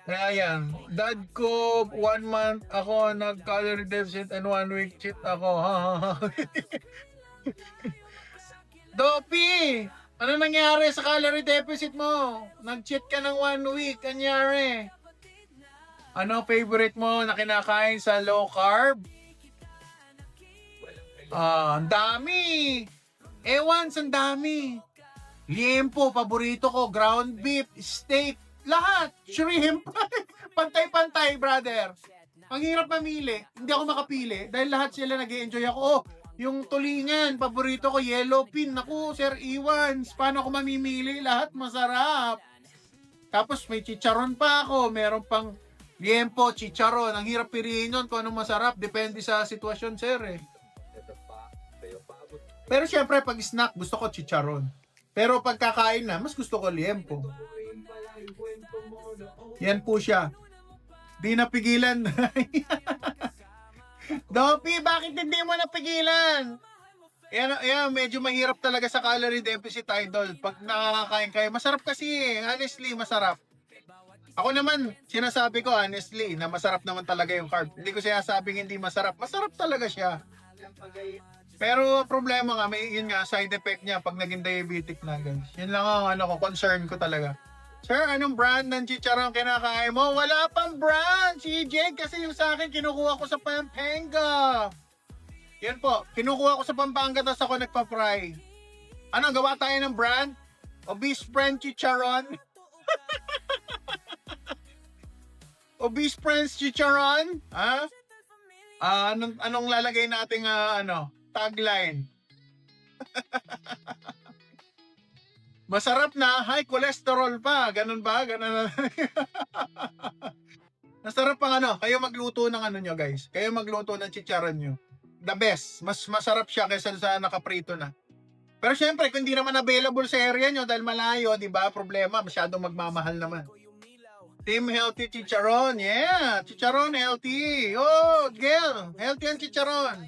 Kaya yan, dad ko 1 month ako nag-calorie deficit and 1 week cheat ako. Dopi! Ano nangyari sa calorie deficit mo? Nag-cheat ka ng 1 week. Anyari? Ano favorite mo na kinakain sa low carb? Ang dami. Ewans, ang dami. Liempo, paborito ko. Ground beef, steak, lahat. Shrimp. Pantay-pantay, brother. Ang hirap mamili. Hindi ako makapili. Dahil lahat sila nag-enjoy ako. Oh, yung tulingan, paborito ko, yellow pin. Naku, Sir Ewans, paano ako mamimili? Lahat masarap. Tapos may chicharon pa ako. Meron pang liempo, chicharon. Ang hirap piliin yun kung anong masarap. Depende sa sitwasyon, sir eh. Pero syempre, pag snack, gusto ko chicharon. Pero pag kakain na, mas gusto ko liempo. Yan po siya. Di napigilan. Dopi, bakit hindi mo napigilan? Yan, medyo mahirap talaga sa calorie deficit, idol. Pag nakakain kayo, masarap kasi eh. Honestly, masarap. Ako naman, sinasabi ko honestly, na masarap naman talaga yung carb. Hindi ko sinasabing hindi masarap. Masarap talaga siya. Pero problema nga, yun nga, side effect niya pag naging diabetic na, guys. Yun lang ang concern ko talaga. Sir, anong brand ng chicharon kinakain mo? Wala pang brand, CJ, kasi yung sa akin kinukuha ko sa Pampanga. Yan po, kinukuha ko sa Pampanga tapos ako nagpa-fry. Ano, gawa tayo ng brand? Obese Friend Chicharon? Obese Friends Chicharon? Ha? Anong lalagay nating tagline? Masarap na, high cholesterol pa. Ganun ba? Ganun na. Masarap pang kayo magluto ng nyo, guys. Kayo magluto ng chicharon nyo. The best. Mas masarap siya kaysa sa nakaprito na. Pero syempre, kung hindi naman available sa area nyo dahil malayo, di ba? Problema, masyadong magmamahal naman. Team Healthy Chicharon. Yeah, Chicharon healthy. Oh, girl, healthy ang chicharon.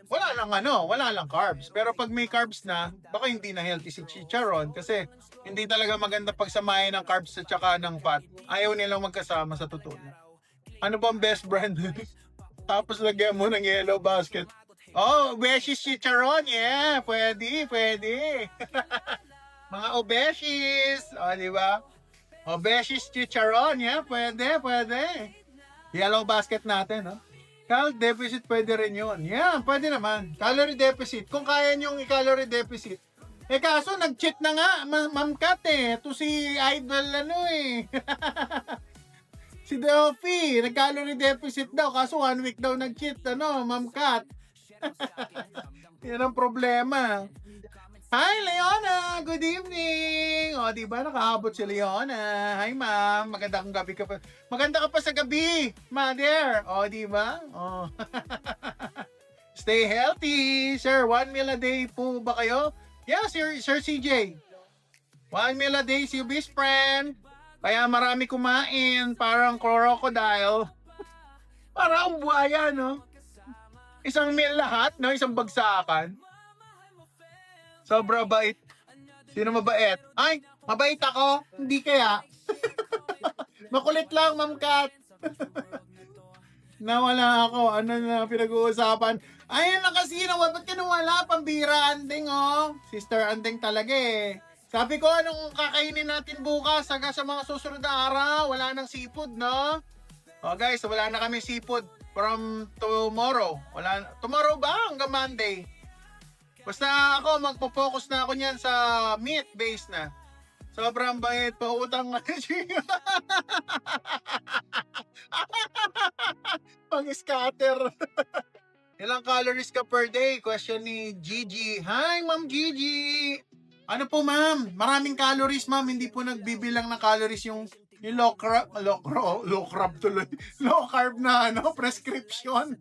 Wala lang carbs. Pero pag may carbs na, baka hindi na healthy si chicharon kasi hindi talaga maganda pagsamahin ng carbs at saka ng fat. Ayaw nilang magkasama sa totoo. Ano bang best brand? Tapos lagyan mo ng yellow basket. Oh, Obeshis Chicharon. Yeah, pwede. Mga Obeshis. O, di ba? Obeshis Chicharon. Yeah, pwede. Yellow basket natin, no? Cal deficit pwede rin yun. Yeah, pwede naman. Calorie deficit. Kung kaya nyong i-calorie deficit. Kaso nag-cheat na nga, Ma'am Kat eh. Ito si Idol si Delphi, nag-calorie deficit daw. Kaso 1 week daw nag-cheat, Ma'am Kat. Yan ang problema. Hi, Leona! Good evening! O, diba? Nakahabot si Leona. Hi, ma'am. Maganda kang gabi ka pa. Maganda ka pa sa gabi, mother. O, diba? O. Stay healthy. Sir, 1 meal a day po ba kayo? Yeah, Sir CJ. 1 meal a day, si best friend. Kaya marami kumain. Parang crocodile. Parang buhaya, no? Isang meal lahat, no? Isang bagsakan. Sobra bait. Sino mabait? Ay, mabait ako. Hindi kaya. Makulit lang, Ma'am Kat. Nawala ako. Ano na pinag-uusapan? Ayun na kasi, ba't ka nawala? Pambira, Andeng, oh. Sister Andeng talaga eh. Sabi ko, anong kakainin natin bukas sa mga susunod na araw? Wala nang seafood, no? Oh guys, wala na kami seafood from tomorrow. Tomorrow ba? Hanggang Monday. Basta ako, magpo-focus na ako niyan sa meat-based na. Sobrang bait, pautang nga siya. Pang-scatter. Ilang calories ka per day? Question ni Gigi. Hi, Ma'am Gigi. Ano po, ma'am? Maraming calories, ma'am. Hindi po nagbibilang ng calories yung low carb tuloy. Low carb na prescription.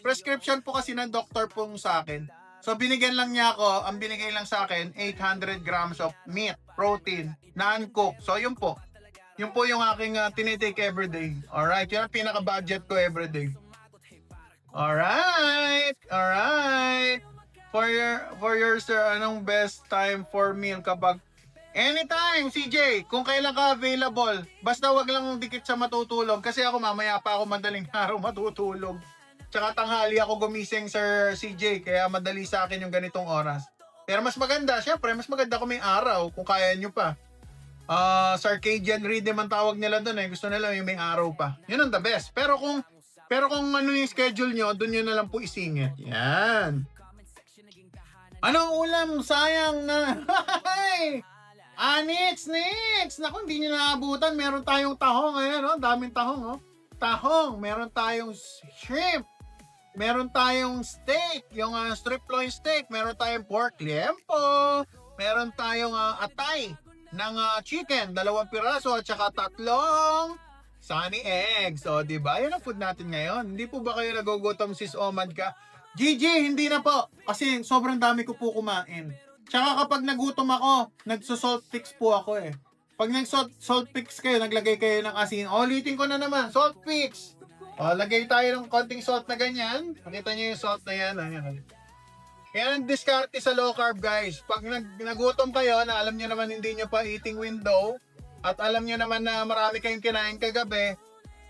Prescription po kasi ng doktor pong sa akin. So, binigyan lang niya ako, ang binigay lang sa akin, 800 grams of meat, protein, non-cooked. So, yun po. Yun po yung aking tinitake everyday. Alright, yun ang pinaka-budget ko everyday. Alright. For your sir, anong best time for meal kapag... Anytime, CJ, kung kailan ka available. Basta wag lang dikit sa matutulog. Kasi ako mamaya pa ako madaling araw matutulog. Tsaka tanghali ako gumising, Sir CJ, kaya madali sa akin yung ganitong oras. Pero mas maganda, syempre, mas maganda kung may araw, kung kaya nyo pa. Circadian rhythm ang tawag nila doon eh. Gusto nila yung may araw pa. Yun ang the best. Pero kung ano yung schedule nyo, doon nyo na lang po isingit. Yan. Anong ulam? Sayang na. Nix! Naku, hindi nyo naabutan. Meron tayong tahong. Ayan, oh. Daming tahong, oh. Tahong. Meron tayong shrimp. Meron tayong steak. Yung strip loin steak. Meron tayong pork liempo. Meron tayong atay ng chicken. 2 piraso at saka 3 sunny eggs. O, diba? Yan ang food natin ngayon. Hindi po ba kayo nagugutom, sis Omad ka? Gigi, hindi na po. Kasi sobrang dami ko po kumain. Tsaka kapag nagutom ako, nagsusalt fix po ako eh. Pag nag-salt fix kayo, naglagay kayo ng asin. Ulitin ko na naman, salt fix. O, lagay tayo ng konting salt na ganyan. Nakita niyo yung salt na yan. Ayan. Yan ang diskarte sa low carb, guys. Pag nagutom kayo, na alam niyo naman hindi niyo pa eating window, at alam niyo naman na marami kayong kinain kagabi,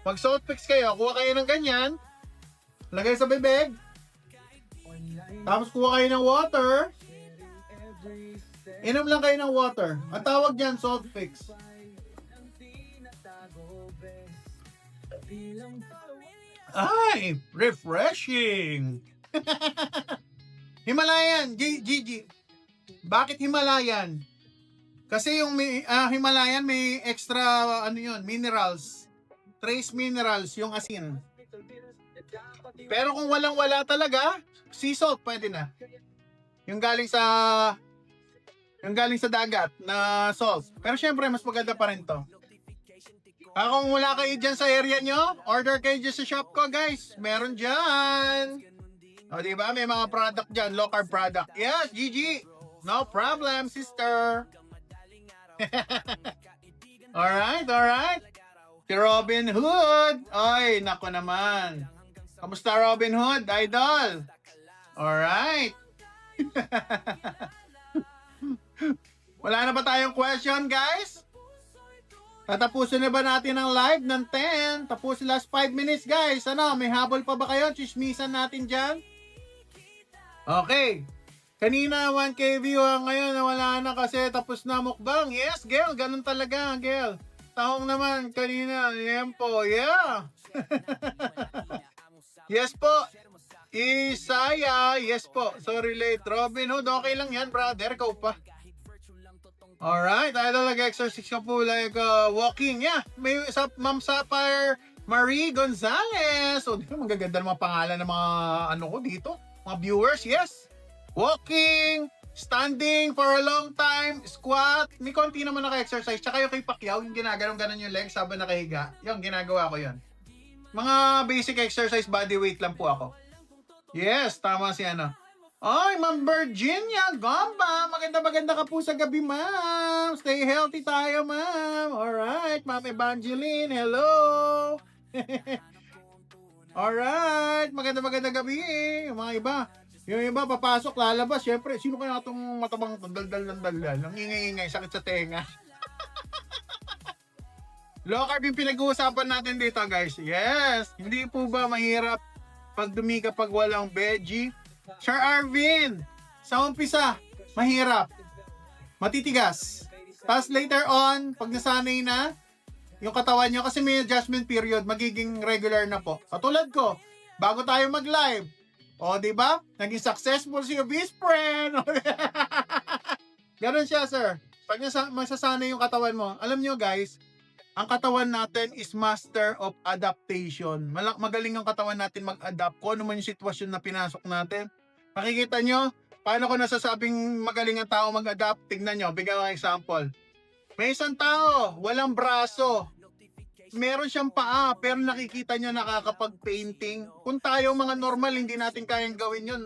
mag salt fix kayo, kuha kayo ng ganyan, lagay sa bibig, tapos kuha kayo ng water, inom lang kayo ng water. Ang tawag dyan, salt fix. Ay, refreshing! Himalayan, Gigi. Bakit Himalayan? Kasi yung Himalayan may extra minerals. Trace minerals yung asin. Pero kung walang-wala talaga, sea salt pwede na. Yung galing sa dagat na salt. Pero syempre mas maganda pa rin to. Kung wala kayo dyan sa area nyo, order kayo dyan sa shop ko, guys. Meron dyan. O, diba? May mga product dyan. Low carb product. Yes, Gigi. No problem, sister. Alright. Si Robin Hood. Ay, nako naman. Kamusta, Robin Hood? Idol. Alright. Wala na ba tayong question, guys? Tatapusin na ba natin ang live ng 10? Tapos last 5 minutes, guys. Ano, may habol pa ba kayo? Chismisan natin dyan? Okay. Kanina 1K view, ngayon nawala na kasi tapos na mukbang. Yes, girl, ganun talaga, girl. Tahong naman kanina, liempo, yeah. Yes po. Isaya, yes po. Sorry late. Robin Hood, okay lang yan, brother. Ikaw pa. Alright, idol, nag-exercise ka po like walking. Yeah, may Ma'am Sapphire Marie Gonzalez. So, magaganda ng mga pangalan ng mga ko dito. Mga viewers, yes. Walking, standing for a long time, squat. May konti naman naka-exercise. Tsaka yung kay Pacquiao, yung ginaganon-ganon yung legs habang nakahiga. Yung ginagawa ko yun. Mga basic exercise, body weight lang po ako. Yes, tama si ano. Ay, Ma'am Virginia Gomba. Maganda ka po sa gabi, ma'am. Stay healthy tayo, ma'am. Alright, Ma'am Evangeline, hello. Alright, maganda gabi. Yung mga iba, papasok, lalabas. Siyempre, sino kaya itong matabang daldal? Ang ingay-ingay, sakit sa tenga. Low carb yung pinag-uusapan natin dito, guys. Yes, hindi po ba mahirap pag dumi kapag walang veggie? Sir Arvin, sa umpisa, mahirap. Matitigas. Tapos later on, pag nasanay na, yung katawan nyo, kasi may adjustment period, magiging regular na po. Katulad ko, bago tayo mag-live, o diba? Naging successful si your best friend. Ganon siya, sir. Pag masasanay yung katawan mo, alam nyo guys, ang katawan natin is master of adaptation. Magaling ang katawan natin mag-adapt. Kung ano man yung sitwasyon na pinasok natin. Makikita nyo, paano ko nasasabing magaling ang tao mag-adapt? Tignan nyo, bigyan ko ng example. May isang tao, walang braso. Meron siyang paa, pero nakikita nyo nakakapag-painting. Kung tayo mga normal, hindi natin kayang gawin yun.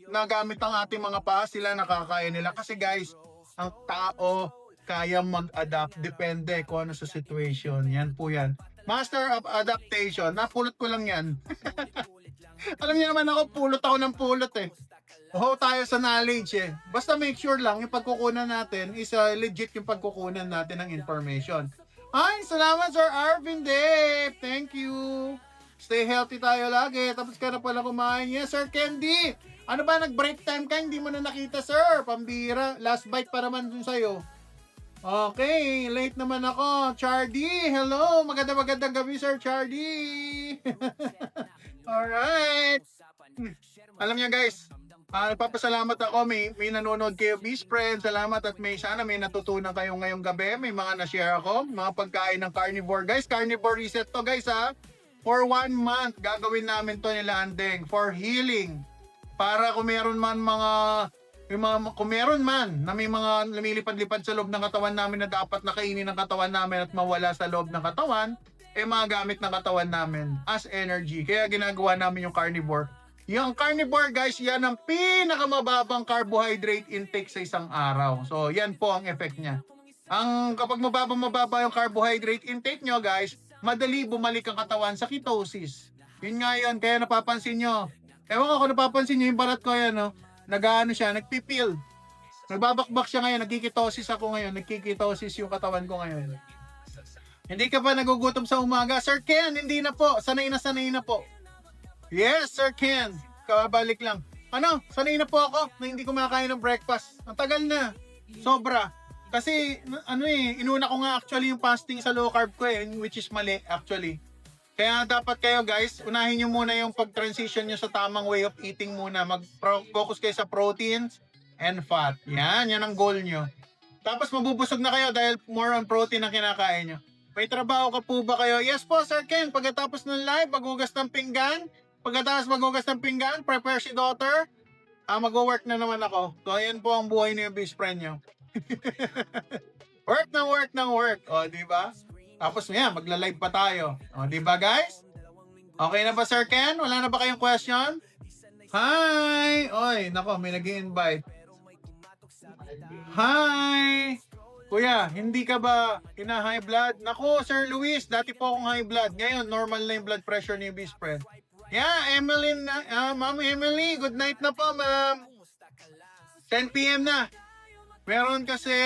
Nagamit ang ating mga paa, sila nakakaya nila. Kasi guys, ang tao kaya mag-adapt. Depende kung ano sa situation. Yan po yan. Master of adaptation. Napulot ko lang yan. Alam niyo naman ako, pulot ng pulot eh. Tayo sa knowledge eh. Basta make sure lang yung pagkukunan natin is legit yung pagkukunan natin ng information. Ay, salamat Sir Arvin Dave. Thank you. Stay healthy tayo lagi. Tapos ka na pala kumain. Yes, Sir Candy. Ano ba, nag-break time ka? Hindi mo na nakita, sir. Pambira. Last bite pa naman dun sa'yo. Okay, late naman ako. Chardy, hello. Magandang gabi, Sir Chardy. Alright. Alam niyo guys, nagpapasalamat ako. May nanonood kayo, Beast Friends. Salamat at sana may natutunan kayo ngayong gabi. May mga na-share ako. Mga pagkain ng carnivore. Guys, carnivore reset to guys ha. For 1 month, gagawin namin to nila Andeng. For healing. Para kung meron man kung meron man na may mga lumilipad-lipad sa loob ng katawan namin na dapat nakainin ng katawan namin at mawala sa loob ng katawan, magagamit ng katawan namin as energy. Kaya ginagawa namin yung carnivore. Yung carnivore guys, yan ang pinakamababang carbohydrate intake sa isang araw. So yan po ang effect niya. Kapag mababa yung carbohydrate intake nyo guys, madali bumalik ang katawan sa ketosis. Yun nga yun, kaya napapansin nyo. Ewan ko kung napapansin nyo yung balat ko yan, no? Nagpipil. Nagbabakbak siya ngayon, nagkiketosis ako ngayon, nagkiketosis yung katawan ko ngayon. Hindi ka pa nagugutom sa umaga? Sir Ken, hindi na po. Sanay na po. Yes, Sir Ken. Kabalik lang. Sanay na po ako na hindi kumakain ng breakfast. Ang tagal na. Sobra. Kasi, inuna ko nga actually yung fasting sa low carb ko which is mali actually. Kaya dapat kayo guys, unahin nyo muna yung pag-transition nyo sa tamang way of eating muna. Mag-focus kayo sa proteins and fat. Yan ang goal nyo. Tapos mabubusog na kayo dahil more on protein ang kinakain nyo. May trabaho ka po ba kayo? Yes po, Sir Ken. Pagkatapos ng live, maghugas ng pinggan. Prepare si daughter. Mag-work na naman ako. So, ayan po ang buhay niyo, best friend nyo. Work. O, di ba? Tapos magla-live pa tayo. O, di ba guys? Okay na ba, Sir Ken? Wala na ba kayong question? Hi! Oy, nako, may nag-i-invite. Hi! Kuya, hindi ka ba high blood? Nako, Sir Luis, dati po akong high blood. Ngayon, normal na yung blood pressure ni best friend. Yeah, Ma'am Emily, good night na po, ma'am. 10 p.m. na. Meron kasi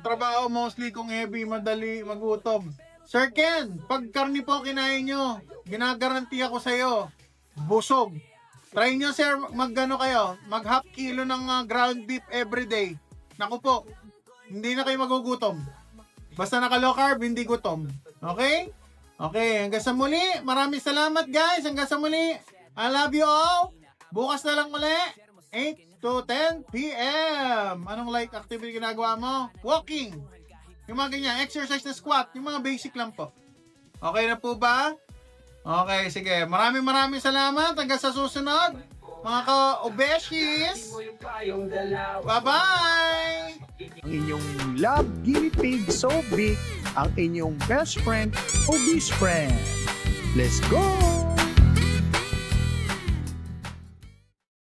trabaho mostly kung heavy, madali, magutom. Sir Ken, pag karni po kinain nyo, ginagaranti ako sa'yo, busog. Try nyo sir, mag half kilo ng ground beef everyday. Naku po, hindi na kayo magugutom. Basta naka low carb, hindi gutom. Okay? Okay, hanggang sa muli. Maraming salamat guys, hanggang sa muli. I love you all. Bukas na lang muli, 8 to 10 p.m. Anong activity ginagawa mo? Walking. Yung mga ganyan, exercise na squat, yung mga basic lang po. Okay na po ba? Okay, sige. Maraming salamat. Hanggang sa susunod. Mga ka-obeshies. Bye-bye! Ang inyong love guinea pig so big, ang inyong best friend, obese friend. Let's go!